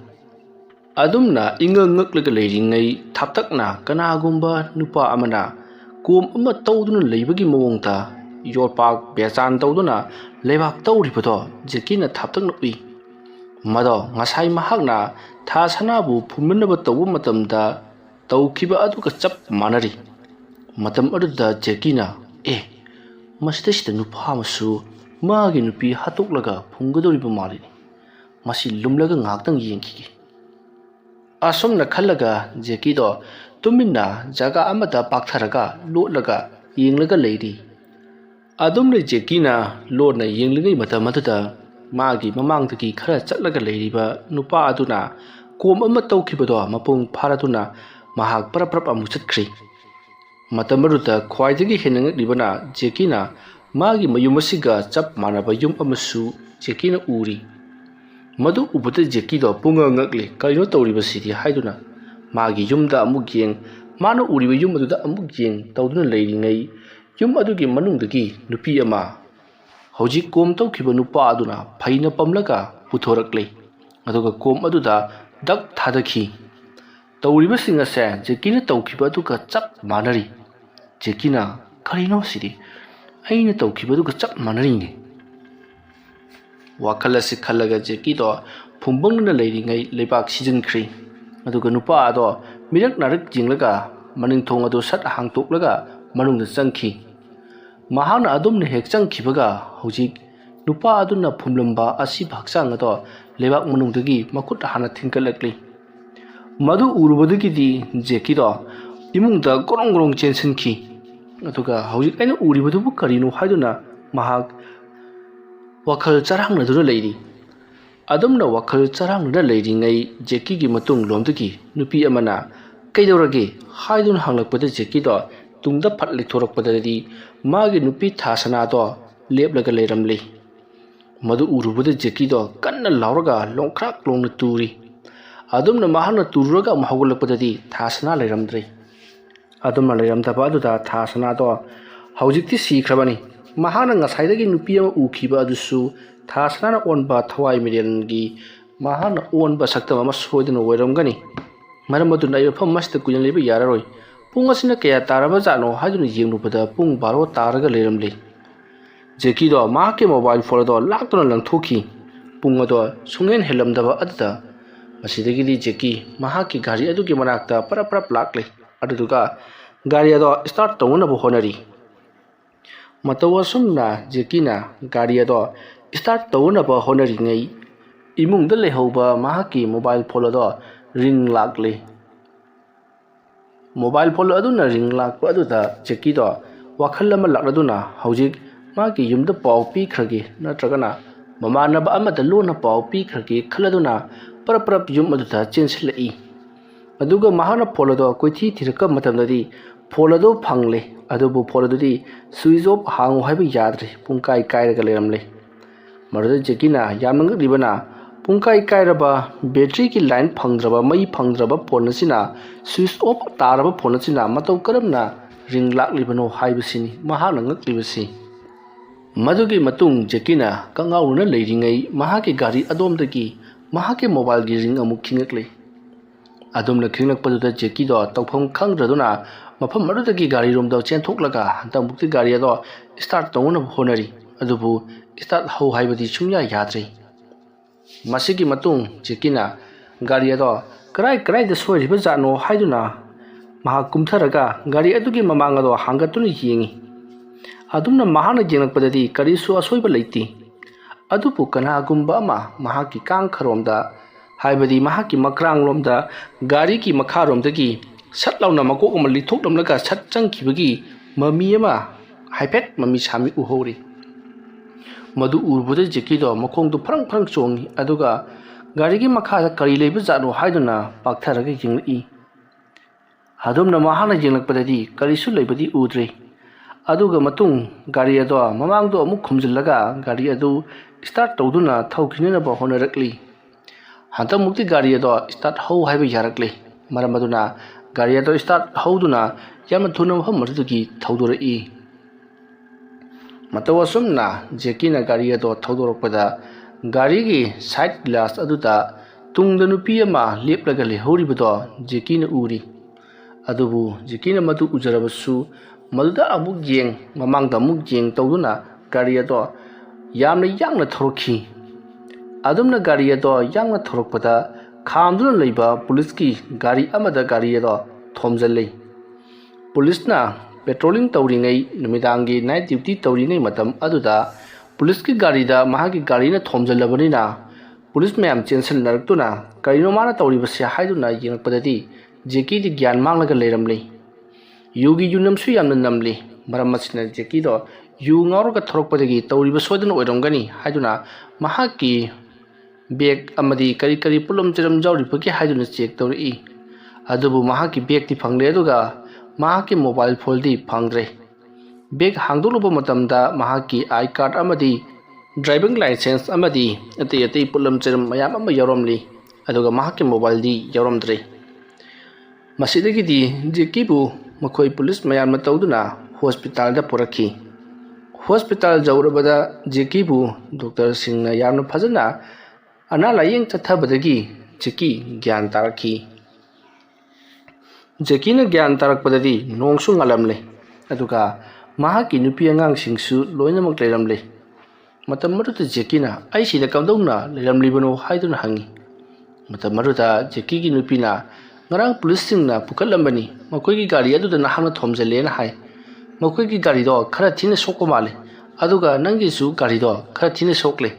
अदुमना इंगंगक्लगा लेरिङै थापतकना कनागुम्बा नुपा अमना कोम अमा तौदुना लेबगी मवोंगता योरपाक बेचान तौदुना लेबाक तौरिबदो जेकीना थापतकना उइ मदो ngasai mahakna tha sanabu phumnaba tawbu matamda tawkhiba aduga chap manari matam aduda jekina masida sida nupa masu magi nupi hatoklaga phunggadoriba mali masi lumlaga ngaktang yengki asomna khallaga jeki do tuminna jaga amada paktharaga lotlaga yenglaga leiri adumne jekina lotna yengligai matamaduda मागी ममांगदगी खरा चलगा लेरिबा नुपा अदुना कोम अमा तौखिबदो मपुंग फारादुना महाक परप्रप अमु चटख्री मतमरुदा ख्वाइदगी हेनंगलिबना जेकीना मागी मयुमसिगा चप मानबा yum अमसु जेकीना Uri मदु उबते जेकीदो पुंगंगकले करिनो तौरिबसिदी हाइदुना मागी युमदा अमु गेंग मानो उरिबा yum अदुदा अमु गेंग तौदुना लेरिङै yum अदुगी मनुंगदगी नुपी अमा हौजिक कोम तौखिबा नुपा अदुना फैना पमलगा पुथोरकले अदुगा कोम अदुदा दक थादखी तौरिबसिंग असे जेकीना तौखिबा अदुगा चप मानरी जेकीना करिनो सिदी अइना तौखिबा अदुगा चप मानरीने वाखलसि खल्लगा जेकीदो फुंबंगना लेरिङै लेबाक सिजनख्री अदुगा नुपा अदो मिरक नारक जिंगलगा मनिंग थोंग अदु सट हांगतोक्लगा मनुंगदा चंखी महाना अदुमने हेक चंखिबगा हौजिक नुपा अदुना फुमलंबा असि भागचांग अदो लेबाक मनुंगदगी मखुट हाना थिंकलकली मधु उरुबदगिदी जेकीदो इमुंगदा गोरंग चेंसनखी अदुगा हौजिक आइना उरिबदुबु करिनो हाइदुना महाक वखल चरांगनदुना लेरी अदुमना वखल चरांगनदा लेरिङै जेकीगी मतुंग लोमदगी नुपी अमना कैदौरगे हाइदुना हांगलकपदा जेकीदो तुंगदा फटले थोरकपददी मागी नुपी थासनादो लेपलगा लेरमले मधु उरुबदा जेकीदो कन्ना लाउरगा लोंख्राक लोंना तुरी अदुमना महाना तुरुरगा महगलकपददी थासना लेरमद्रे ꯑꯗꯨꯝꯅ ꯂꯩꯔꯝꯗꯕ ꯑꯗꯨꯗ ꯊꯥꯁꯅꯥꯗꯣ ꯍꯧꯖꯤꯛꯇꯤ ꯁꯤꯈ꯭ꯔꯕꯅꯤ ꯃꯍꯥꯛꯅ ꯉꯁꯥꯏꯗꯒꯤ ꯅꯨꯄꯤ ꯑꯃ ꯎꯈꯤꯕ ꯑꯗꯨꯁꯨ ꯊꯥꯁꯅꯥꯅ ꯑꯣꯟꯕ ꯊꯋꯥꯏ ꯃꯤꯔꯦꯟꯒꯤ ꯃꯍꯥꯛꯅ ꯑꯣꯟꯕ ꯁꯛꯇꯝ ꯑꯃ ꯁꯣꯏꯗꯅ ꯑꯣꯏꯔꯝꯒꯅꯤ ꯃꯔꯝ ꯑꯗꯨꯅ ꯑꯩ ꯃꯐꯝ ꯑꯁꯤꯗ ꯀꯨꯏꯅ ꯂꯩꯕ ꯌꯥꯔꯔꯣꯏ ꯄꯨꯡ ꯑꯁꯤꯅ ꯀꯌꯥ ꯇꯥꯔꯕꯖꯥꯠꯅꯣ ꯍꯥꯏꯗꯨꯅ ꯌꯦꯡꯂꯨꯕꯗ ꯄꯨꯡ 12 ꯇꯥꯔꯒ ꯂꯩꯔꯝꯂꯦ ꯖꯦꯀꯤꯗꯣ ꯃꯍꯥꯛꯀꯤ ꯃꯣꯕꯥꯏꯜ ꯐꯣꯟ ꯑꯗꯣ ꯂꯥꯛꯇꯨꯅ ꯂꯪꯊꯣꯛꯈꯤ ꯄꯨꯡ ꯑꯗꯣ ꯁꯨꯡꯍꯦꯟ ꯍꯦꯜꯂꯝꯗꯕ ꯑꯗꯨꯗ ꯃꯁꯤꯗꯒꯤꯗꯤ ꯖꯦꯀꯤ ꯃꯍꯥꯛꯀꯤ ꯒꯥꯔꯤ ꯑꯗꯨꯒꯤ ꯃꯅꯥꯛꯇ ꯄꯔꯞ ꯂꯥꯛꯂꯦ ꯑꯗꯨꯗꯨꯒ ꯒꯥꯔꯤ ꯑꯗꯣ ꯁ꯭ꯇꯥꯔꯠ ꯇꯧꯅꯕ ꯍꯣꯠꯅꯔꯤ ꯃꯇꯧ ꯑꯁꯨꯝꯅ ꯖꯦꯀꯤꯅ ꯒꯥꯔꯤ ꯑꯗꯣ ꯁ꯭ꯇꯥꯔꯠ ꯇꯧꯅꯕ ꯍꯣꯠꯅꯔꯤꯉꯩ ꯏꯃꯨꯡꯗ ꯂꯩꯍꯧꯕ ꯃꯍꯥꯛꯀꯤ ꯃꯣꯕꯥꯏꯜ ꯐꯣꯟ ꯑꯗꯣ ꯔꯤꯡ ꯂꯥꯛꯂꯦ ꯃꯣꯕꯥꯏꯜ ꯐꯣꯟ ꯑꯗꯨꯅ ꯔꯤꯡ ꯂꯥꯛꯄ ꯑꯗꯨꯗ ꯖꯦꯀꯤꯗꯣ ꯋꯥꯈꯜ ꯑꯃ ꯂꯥꯛꯂꯗꯨꯅ ꯍꯧꯖꯤꯛ ꯃꯥꯒꯤ ꯌꯨꯝꯗ ꯄꯥꯎ ꯄꯤꯈ꯭ꯔꯒꯦ ꯅꯠꯇ꯭ꯔꯒꯅ ꯃꯃꯥꯟꯅꯕ ꯑꯃꯗ ꯂꯣꯟꯅ ꯄꯥꯎ ꯄꯤꯈ꯭ꯔꯒꯦ ꯈꯜꯂꯗꯨꯅ ꯄꯔꯞ ꯌꯨꯝ ꯑꯗꯨꯗ ꯆꯦꯟꯁꯤꯜꯂꯛꯏ ꯑꯗꯨꯒ ꯃꯍꯥꯛꯅ ꯐꯣꯟ ꯑꯗꯣ ꯀꯣꯏꯊꯤ ꯊꯤꯔꯛꯄ ꯃꯇꯝꯗꯗꯤ ꯐꯣꯟ ꯑꯗꯨ ꯐꯪꯂꯦ ꯑꯗꯨꯕꯨ ꯐꯣꯟ ꯑꯗꯨꯗꯤ ꯁ꯭ꯋꯤꯆ ꯑꯣꯐ ꯍꯥꯡꯉꯨ ꯍꯥꯏꯕ ꯌꯥꯗ꯭ꯔꯦ ꯄꯨꯡꯀꯥꯏ ꯀꯥꯏꯔꯒ ꯂꯩꯔꯝꯂꯦ ꯃꯗꯨꯗ ꯖꯦꯀꯤꯅ ꯌꯥꯝꯅ ꯉꯛꯂꯤꯕꯅ ꯄꯨꯡꯀꯥꯏ ꯀꯥꯏꯔꯕ ꯕꯦꯇ꯭ꯔꯤꯒꯤ ꯂꯥꯏꯟ ꯐꯪꯗ꯭ꯔꯕ ꯃꯩ ꯐꯪꯗ꯭ꯔꯕ ꯐꯣꯟ ꯑꯁꯤना ꯁ꯭ꯋꯤꯆ ꯑꯣꯐ ꯇꯥꯔꯕ ꯐꯣꯟ ꯑꯁꯤꯅ ꯃꯇꯧ ꯀꯔꯝꯅ ꯔꯤꯡ ꯂꯥꯛꯂꯤꯕꯅꯣ ꯍꯥꯏꯕꯁꯤꯅꯤ ꯃꯍꯥꯛꯅ ꯉꯛꯂꯤꯕꯁꯤ ꯃꯗꯨꯒꯤ ꯃꯇꯨꯡ ꯖꯦꯀꯤꯅ ꯀꯪꯉꯥꯎꯅ ꯂꯩꯔꯤꯉꯩ ꯃꯍꯥꯛꯀꯤ ꯒꯥꯔꯤ ꯑꯗꯣꯝꯗꯒꯤ ꯃꯍꯥꯛꯀꯤ ꯃꯣꯕꯥꯏꯜꯒꯤ ꯔꯤꯡ ꯑꯃꯨꯛ ꯈꯤꯡꯉꯛꯂꯦ ꯑꯗꯨꯝꯅ ꯈꯤꯡꯂꯛꯄꯗꯨꯗ ꯖꯦꯀꯤꯗꯣ ꯇꯧꯐꯝ ꯈꯪꯗ꯭ꯔꯗꯨꯅ ꯃꯐꯝ ꯑꯗꯨꯗꯒꯤ ꯒꯥꯔꯤꯔꯣꯝꯗ ꯆꯦꯟꯊꯣꯛꯂꯒ ꯍꯟꯗꯛꯃꯨꯛꯇꯤ ꯒꯥꯔꯤ ꯑꯗꯣ ꯁ꯭ꯇꯥꯔꯠ ꯇꯧꯅꯕ ꯍꯣꯠꯅꯔꯤ ꯑꯗꯨꯕꯨ ꯁ꯭ꯇꯥꯔꯠ ꯍꯧ ꯍꯥꯏꯕꯗꯤ ꯁꯨꯡꯌꯥ ꯌꯥꯗ꯭ꯔꯦ ꯃꯁꯤꯒꯤ ꯃꯇꯨꯡ ꯖꯦꯀꯤꯅ ꯒꯥꯔꯤ ꯑꯗꯣ ꯀꯔꯥꯏꯗ ꯁꯣꯏꯔꯤꯕꯖꯥꯠꯅꯣ ꯍꯥꯏꯗꯨꯅ ꯃꯍꯥꯛ ꯀꯨꯝꯊꯔꯒ ꯒꯥꯔꯤ ꯑꯗꯨꯒꯤ ꯃꯃꯥꯡ ꯑꯗꯣ ꯍꯥꯡꯒꯠꯇꯨꯅ ꯌꯦꯡꯉꯤ ꯑꯗꯨꯝꯅ ꯃꯍꯥꯛꯅ ꯌꯦꯡꯂꯛꯄꯗꯗꯤ ꯀꯔꯤꯁꯨ ꯑꯁꯣꯏꯕ ꯂꯩꯇꯦ ꯑꯗꯨꯕꯨ ꯀꯅꯥꯒꯨꯝꯕ ꯑꯃ ꯃꯍꯥꯛꯀꯤ ꯀꯥꯡꯈꯔꯣꯝꯗ ꯍꯥꯏꯕꯗꯤ ꯃꯍꯥꯛꯀꯤ ꯃꯈ꯭ꯔꯥꯡꯂꯣꯝꯗ ꯒꯥꯔꯤꯒꯤ ꯃꯈꯥꯔꯣꯝꯗꯒꯤ ꯁꯠ ꯂꯥꯎꯅ ꯃꯀꯣꯛ ꯑꯃ ꯂꯤꯊꯣꯛꯂꯝꯂꯒ ꯁꯠ ꯆꯪꯈꯤꯕꯒꯤ ꯃꯃꯤ ꯑꯃ ꯍꯥꯏꯐꯦꯠ ꯃꯃꯤ ꯁꯥꯃꯤ ꯎꯍꯧꯔꯤ ꯃꯗꯨ ꯎꯔꯨꯕꯗ ꯖꯦꯀꯤꯗꯣ ꯃꯈꯣꯡꯗꯨ ꯐꯔꯪ ꯆꯣꯡꯉꯤ ꯑꯗꯨꯒ ꯒꯥꯔꯤꯒꯤ ꯃꯈꯥꯗ ꯀꯔꯤ ꯂꯩꯕꯖꯥꯠꯅꯣ ꯍꯥꯏꯗꯨꯅ ꯄꯥꯛꯊꯔꯒ ꯌꯦꯡꯂꯛꯏ ꯑꯗꯨꯝꯅ ꯃꯍꯥꯛꯅ ꯌꯦꯡꯂꯛꯄꯗꯗꯤ ꯀꯔꯤꯁꯨ ꯂꯩꯕꯗꯤ ꯎꯗ꯭ꯔꯦ ꯑꯗꯨꯒ ꯃꯇꯨꯡ ꯒꯥꯔꯤ ꯑꯗꯣ ꯃꯃꯥꯡꯗꯣ ꯑꯃꯨꯛ ꯈꯨꯝꯖꯤꯜꯂꯒ ꯒꯥꯔꯤ ꯑꯗꯨ ꯁ꯭ꯇꯥꯔꯠ ꯇꯧꯗꯨꯅ ꯊꯧꯈꯤꯅꯅꯕ ꯍꯣꯠꯅꯔꯛꯂꯤ ꯍꯟꯗꯛꯃꯨꯛꯇꯤ ꯒꯥꯔꯤ ꯑꯗꯣ ꯁ꯭ꯇꯥꯔꯠ ꯍꯧ ꯍꯥꯏꯕ ꯌꯥꯔꯛꯂꯦ ꯃꯔꯝ ꯑꯗꯨꯅ ꯒꯥꯔꯤ ꯑꯗꯣ ꯁ꯭ꯇꯥꯔꯠ ꯍꯧꯗꯨꯅ ꯌꯥꯝꯅ ꯊꯨꯅ ꯃꯐꯝ ꯑꯗꯨꯗꯒꯤ ꯊꯧꯗꯣꯔꯛꯏ ꯃꯇꯧ ꯑꯁꯨꯝꯅ ꯖꯦꯀꯤꯅ ꯒꯥꯔꯤ ꯑꯗꯣ ꯊꯧꯗꯣꯔꯛꯄꯗ ꯒꯥꯔꯤꯒꯤ ꯁꯥꯏꯠ ꯒ꯭ꯂꯥꯁ ꯑꯗꯨꯗ ꯇꯨꯡꯗ ꯅꯨꯄꯤ ꯑꯃ ꯂꯦꯞꯂꯒ ꯂꯩꯍꯧꯔꯤꯕꯗꯣ ꯖꯦꯀꯤꯅ ꯎꯔꯤ ꯑꯗꯨꯕꯨ ꯖꯦꯀꯤꯅ ꯃꯗꯨ ꯎꯖꯔꯕꯁꯨ ꯃꯗꯨꯗ ꯑꯃꯨꯛ ꯌꯦꯡ ꯃꯃꯥꯡꯗ ꯑꯃꯨꯛ ꯌꯦꯡ ꯇꯧꯗꯨꯅ ꯒꯥꯔꯤ ꯑꯗꯣ ꯌꯥꯝꯅ ꯌꯥꯡꯅ ꯊꯧꯔꯛꯈꯤ ꯑꯗꯨꯝꯅ ꯒꯥꯔꯤ ꯑꯗꯣ ꯌꯥꯡꯅ ꯊꯧꯔꯛꯄꯗ ꯈꯥꯝꯗꯨꯅ ꯂꯩꯕ ꯄꯨꯂꯤꯁꯀꯤ ꯒꯥꯔꯤ ꯑꯃꯗ ꯒꯥꯔꯤ ꯑꯗꯣ ꯊꯣꯝꯖꯤꯜꯂꯤ ꯄꯨꯂꯤꯁꯅ ꯄꯦꯇ꯭ꯔꯣꯂꯤꯡ ꯇꯧꯔꯤꯉꯩ ꯅꯨꯃꯤꯗꯥꯡꯒꯤ ꯅꯥꯏꯠ ꯗ꯭ꯌꯨꯇꯤ ꯇꯧꯔꯤꯉꯩ ꯃꯇꯝ ꯑꯗꯨꯗ ꯄꯨꯂꯤꯁꯀꯤ ꯒꯥꯔꯤꯗ ꯃꯍꯥꯛꯀꯤ ꯒꯥꯔꯤꯅ ꯊꯣꯝꯖꯤꯜꯂꯕꯅꯤꯅ ꯄꯨꯂꯤꯁ ꯃꯌꯥꯝ ꯆꯦꯟꯁꯤꯟꯅꯔꯛꯇꯨꯅ ꯀꯔꯤꯅꯣ ꯃꯥꯅ ꯇꯧꯔꯤꯕꯁꯦ ꯍꯥꯏꯗꯨꯅ ꯌꯦꯡꯂꯛꯄꯗꯗꯤ ꯖꯦꯀꯤꯗꯤ ꯒ꯭ꯌꯥꯟ ꯃꯥꯡꯂꯒ ꯂꯩꯔꯝꯂꯤ ꯌꯨꯒꯤ ꯌꯨꯅꯝꯁꯨ ꯌꯥꯝꯅ ꯅꯝꯂꯤ ꯃꯔꯝ ꯑꯁꯤꯅ ꯖꯦꯀꯤꯗꯣ ꯌꯨ ꯉꯥꯎꯔꯒ ꯊꯧꯔꯛꯄꯗꯒꯤ ꯇꯧꯔꯤꯕ ꯁꯣꯏꯗꯅ ꯑꯣꯏꯔꯝꯒꯅꯤ ꯍꯥꯏꯗꯨꯅ ꯃꯍꯥꯛꯀꯤ ꯕꯦꯒ ꯑꯃꯗꯤ ꯀꯔꯤ ꯄꯣꯠꯂꯝ ꯆꯩꯔꯝ ꯌꯥꯎꯔꯤꯕꯒꯦ ꯍꯥꯏꯗꯨꯅ ꯆꯦꯛ ꯇꯧꯔꯛꯏ ꯑꯗꯨꯕꯨ ꯃꯍꯥꯛꯀꯤ ꯕꯦꯒꯇꯤ ꯐꯪꯂꯦ ꯑꯗꯨꯒ ꯃꯍꯥꯛꯀꯤ ꯃꯣꯕꯥꯏꯜ ꯐꯣꯟꯗꯤ ꯐꯪꯗ꯭ꯔꯦ ꯕꯦꯒ ꯍꯥꯡꯗꯣꯛꯂꯨꯕ ꯃꯇꯝꯗ ꯃꯍꯥꯛꯀꯤ ꯑꯥꯏ ꯀꯥꯔꯗ ꯑꯃꯗꯤ ꯗ꯭राꯏꯚꯤꯡ ꯂꯥꯏꯁꯦꯟꯁ ꯑꯃꯗꯤ ꯑꯇꯩ ꯄꯣꯠꯂꯝ ꯆꯩꯔꯝ ꯃꯌꯥꯝ ꯑꯃ ꯌꯥꯎꯔꯝꯂꯤ ꯑꯗꯨꯒ ꯃꯍꯥꯛꯀꯤ ꯃꯣꯕꯥꯏꯜꯗꯤ ꯌꯥꯎꯔꯝꯗ꯭ꯔꯦ ꯃꯁꯤꯗꯒꯤꯗꯤ ꯖꯦꯀꯤꯕꯨ ꯃꯈꯣꯏ ꯄꯨꯂꯤꯁ ꯃꯌꯥꯝꯅ ꯇꯧꯗꯨꯅ ꯍꯣꯁꯄꯤꯇꯥꯜꯗ ꯄꯨꯔꯛꯈꯤ ꯍꯣꯁꯄꯤꯇꯥꯜ ꯌꯧꯔꯕꯗ ꯖꯦꯀꯤꯕꯨ ꯗꯣꯛꯇꯔꯁꯤꯡꯅ ꯌꯥꯝꯅ ꯐꯖꯅ ꯑꯅꯥ ꯂꯥꯏꯌꯦꯡ ꯆꯠꯊꯕꯗꯒꯤ ꯖꯦꯀꯤ ꯒ꯭ꯌꯥꯟ ꯇꯥꯔꯛꯈꯤ ꯖꯦꯀꯤꯅ ꯒ꯭ꯌꯥꯟ ꯇꯥꯔꯛꯄꯗꯗꯤ ꯅꯣꯡꯁꯨ ꯉꯥꯜꯂꯝꯂꯦ ꯑꯗꯨꯒ ꯃꯍꯥꯛꯀꯤ ꯅꯨꯄꯤ ꯑꯉꯥꯡꯁꯤꯡꯁꯨ ꯂꯣꯏꯅꯃꯛ ꯂꯩꯔꯝꯂꯦ ꯃꯇꯝ ꯑꯗꯨꯗ ꯖꯦꯀꯤꯅ ꯑꯩ ꯁꯤꯗ ꯀꯝꯗꯧꯅ ꯂꯩꯔꯝꯂꯤꯕꯅꯣ ꯍꯥꯏꯗꯨꯅ ꯍꯪꯉꯤ ꯃꯇꯝ ꯑꯗꯨꯗ ꯖꯦꯀꯤꯒꯤ ꯅꯨꯄꯤꯅ ꯉꯔꯥꯡ ꯄꯨꯂꯤꯁꯁꯤꯡꯅ ꯄꯨꯈꯠꯂꯝꯕꯅꯤ ꯃꯈꯣꯏꯒꯤ ꯒꯥꯔꯤ ꯑꯗꯨꯗ ꯅꯍꯥꯛꯅ ꯊꯣꯝꯖꯤꯜꯂꯦꯅ ꯍꯥꯏ ꯃꯈꯣꯏꯒꯤ ꯒꯥꯔꯤꯗꯣ ꯈꯔ ꯊꯤꯅ ꯁꯣꯛꯄ ꯃꯥꯜꯂꯦ ꯑꯗꯨꯒ ꯅꯪꯒꯤꯁꯨ ꯒꯥꯔꯤꯗꯣ ꯈꯔ ꯊꯤꯅ ꯁꯣꯛꯂꯦ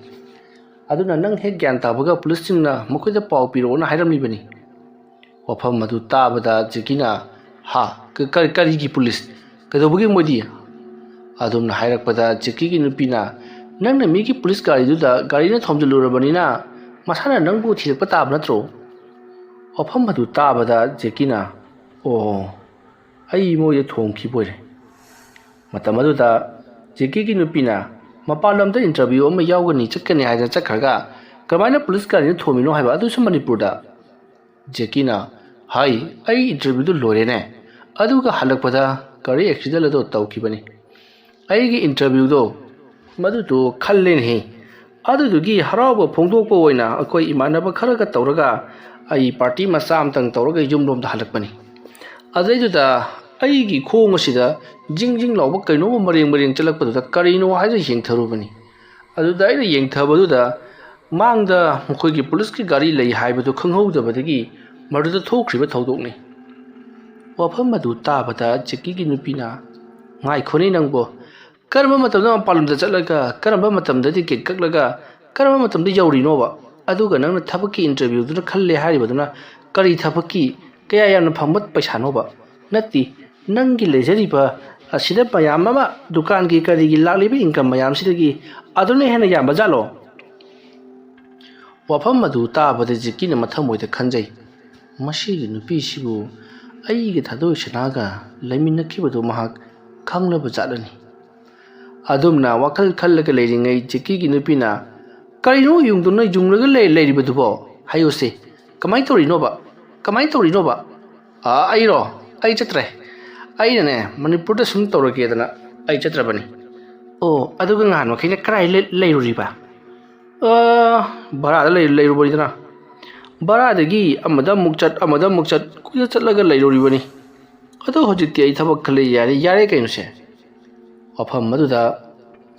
ꯑꯗꯨꯅ ꯅꯪ ꯍꯦꯛ ꯒ꯭ꯌꯥꯟ ꯇꯥꯕꯒ ꯄꯨꯂꯤꯁꯁꯤꯡꯅ ꯃꯈꯣꯏꯗ ꯄꯥꯎ ꯄꯤꯔꯛꯑꯣꯅ ꯍꯥꯏꯔꯝꯂꯤꯕꯅꯤ ꯋꯥꯐꯝ ꯑꯗꯨ ꯇꯥꯕꯗ ꯖꯦꯀꯤꯅ ꯀꯔꯤꯒꯤ ꯄꯨꯂꯤꯁ ꯀꯩꯗꯧꯕꯒꯤ ꯃꯣꯏꯗꯤ ꯑꯗꯨꯝꯅ ꯍꯥꯏꯔꯛꯄꯗ ꯖꯦꯀꯤꯒꯤ ꯅꯨꯄꯤꯅ ꯅꯪꯅ ꯃꯤꯒꯤ ꯄꯨꯂꯤꯁ ꯒꯥꯔꯤꯗꯨꯗ ꯒꯥꯔꯤꯅ ꯊꯣꯝꯖꯤꯜꯂꯨꯔꯕꯅꯤꯅ ꯃꯁꯥꯅ ꯅꯪꯕꯨ ꯊꯤꯔꯛꯄ ꯇꯥꯕ ꯅꯠꯇ꯭ꯔꯣ ꯋꯥꯐꯝ ꯑꯗꯨ ꯇꯥꯕꯗ ꯖꯦꯀꯤꯅ ꯑꯩ ꯃꯣꯏꯗ ꯊꯣꯝꯈꯤꯕꯣꯏꯔꯦ ꯃꯇꯝ ꯑꯗꯨꯗ ꯖꯦꯀꯤꯒꯤ ꯅꯨꯄꯤꯅ ꯃꯄꯥꯟ ꯂꯝꯗ ꯏꯟꯇꯔꯚ꯭ꯌꯨ ꯑꯃ ꯆꯠꯀꯅꯤ ꯍꯥꯏꯗꯅ ꯆꯠꯈ꯭ꯔꯒ ꯀꯃꯥꯏꯅ ꯄꯨꯂꯤꯁ ꯒꯥꯔꯤꯅ ꯊꯣꯝꯃꯤꯅꯣ ꯍꯥꯏꯕ ꯑꯗꯨꯁꯨ ꯃꯅꯤꯄꯨꯔꯗ ꯖꯦꯀꯤꯅ ꯑꯩ ꯏꯟꯇꯔꯚ꯭ꯌꯨꯗꯨ ꯂꯣꯏꯔꯦꯅꯦ ꯑꯗꯨꯒ ꯍꯜꯂꯛꯄꯗ ꯒꯥꯔꯤ ꯑꯦꯛꯁꯤꯗꯦꯟ ꯑꯗꯨ ꯇꯧꯈꯤꯕꯅꯤ ꯑꯩꯒꯤ ꯏꯟꯇꯔꯚ꯭ꯌꯨꯗꯣ ꯃꯗꯨꯗꯣ ꯈꯜꯂꯦꯅꯦꯍꯦ ꯑꯗꯨꯗꯨꯒꯤ ꯍꯔꯥꯎꯕ ꯐꯣꯡꯗꯣꯛꯄ ꯑꯣꯏꯅ ꯑꯩꯈꯣꯏ ꯏꯃꯥꯟꯅꯕ ꯈꯔꯒ ꯇꯧꯔꯒ ꯑꯩ ꯄꯥꯔꯇꯤ ꯃꯆꯥ ꯑꯃꯇꯪ ꯇꯧꯔꯒ ꯌꯨꯝꯂꯣꯝꯗ ꯍꯜꯂꯛꯄꯅꯤ ꯑꯗꯩꯗꯨꯗ ꯑꯩꯒꯤ ꯈꯣꯡ ꯑꯁꯤꯗ ꯖꯤꯡ ꯖꯤꯡ ꯂꯥꯎꯕ ꯀꯩꯅꯣꯝꯃ ꯃꯔꯦꯡ ꯆꯠꯂꯛꯄꯗꯨꯗ ꯀꯔꯤꯅꯣ ꯍꯥꯏꯅ ꯌꯦꯡꯊꯔꯨꯕꯅꯤ ꯑꯗꯨꯗ ꯑꯩꯅ ꯌꯦꯡꯊꯕꯗꯨꯗ ꯃꯥꯡꯗ ꯃꯈꯣꯏꯒꯤ ꯄꯨꯂꯤꯁꯀꯤ ꯒꯥꯔꯤ ꯂꯩ ꯍꯥꯏꯕꯗꯨ ꯈꯪꯍꯧꯗꯕꯗꯒꯤ ꯃꯗꯨꯗ ꯊꯣꯛꯈ꯭ꯔꯤꯕ ꯊꯧꯗꯣꯛꯅꯤ ꯋꯥꯐꯝ ꯑꯗꯨ ꯇꯥꯕꯗ ꯖꯦꯛꯀꯤꯒꯤ ꯅꯨꯄꯤꯅ ꯉꯥꯏꯈꯣꯅꯦ ꯅꯪꯕꯣ ꯀꯔꯝꯕ ꯃꯇꯝꯗ ꯃꯄꯥꯟꯂꯣꯝꯗ ꯆꯠꯂꯒ ꯀꯔꯝꯕ ꯃꯇꯝꯗ ꯇꯤꯀꯦꯠ ꯀꯛꯂꯒ ꯀꯔꯝꯕ ꯃꯇꯝꯗ ꯌꯧꯔꯤꯅꯣꯕ ꯑꯗꯨꯒ ꯅꯪꯅ ꯊꯕꯛꯀꯤ ꯏꯟꯇꯔꯚ꯭ꯌꯨꯗꯨꯅ ꯈꯜꯂꯦ ꯍꯥꯏꯔꯤꯕꯗꯨꯅ ꯀꯔꯤ ꯊꯕꯛꯀꯤ ꯀꯌꯥ ꯌꯥꯝꯅ ꯐꯪꯕ ꯄꯩꯁꯥꯅꯣꯕ ꯅꯠꯇꯦ ꯅꯪꯒꯤ ꯂꯩꯖꯔꯤꯕ ꯑꯁꯤꯗ ꯃꯌꯥꯝ ꯑꯃ ꯗꯨꯀꯥꯟꯒꯤ ꯀꯔꯤꯒꯤ ꯂꯥꯛꯂꯤꯕ ꯏꯟꯀꯝ ꯃꯌꯥꯝꯁꯤꯗꯒꯤ ꯑꯗꯨꯅ ꯍꯦꯟꯅ ꯌꯥꯝꯕ ꯖꯥꯠꯂꯣ ꯋꯥꯐꯝ ꯑꯗꯨ ꯇꯥꯕꯗ ꯖꯦꯛꯀꯤꯅ ꯃꯊꯃꯣꯏꯗ ꯈꯟꯖꯩ ꯃꯁꯤꯒꯤ ꯅꯨꯄꯤꯁꯤꯕꯨ ꯑꯩꯒꯤ ꯊꯥꯗꯣꯏ ꯁꯅꯥꯒ ꯂꯩꯃꯤꯟꯅꯈꯤꯕꯗꯨ ꯃꯍꯥꯛ ꯈꯪꯂꯕ ꯖꯥꯠꯂꯅꯤ ꯑꯗꯨꯝꯅ ꯋꯥꯈꯜ ꯈꯜꯂꯒ ꯂꯩꯔꯤꯉꯩ ꯖꯦꯛꯀꯤꯒꯤ ꯅꯨꯄꯤꯅ ꯀꯔꯤꯅꯣ ꯌꯨꯡꯗꯨꯅ ꯌꯨꯡꯂꯒ ꯂꯩꯔꯤꯕꯗꯨꯕꯣ ꯍꯥꯏꯌꯨꯁꯦ ꯀꯃꯥꯏꯅ ꯇꯧꯔꯤꯅꯣꯕ ꯑꯩꯔꯣ ꯑꯩ ꯆꯠꯇ꯭ꯔꯦ ꯑꯩꯅꯅꯦ ꯃꯅꯤꯄꯨꯔꯗ ꯁꯨꯝ ꯇꯧꯔꯒꯦꯗꯅ ꯑꯩ ꯆꯠꯇ꯭ꯔꯕꯅꯤ ꯑꯣ ꯑꯗꯨꯒ ꯅꯍꯥꯟ ꯃꯈꯩꯅ ꯀꯗꯥꯏ ꯂꯩꯔꯨꯔꯤꯕ ꯚꯔꯥꯗ ꯂꯩꯔꯨꯕꯅꯤꯗꯅ ꯚꯔꯥꯗꯒꯤ ꯑꯃꯗ ꯑꯃꯨꯛ ꯆꯠ ꯀꯨꯏꯅ ꯆꯠꯂꯒ ꯂꯩꯔꯨꯔꯤꯕꯅꯤ ꯑꯗꯣ ꯍꯧꯖꯤꯛꯇꯤ ꯑꯩ ꯊꯕꯛ ꯈꯜꯂꯦ ꯌꯥꯔꯦ ꯀꯩꯅꯣꯁꯦ ꯋꯥꯐꯝ ꯑꯗꯨꯗ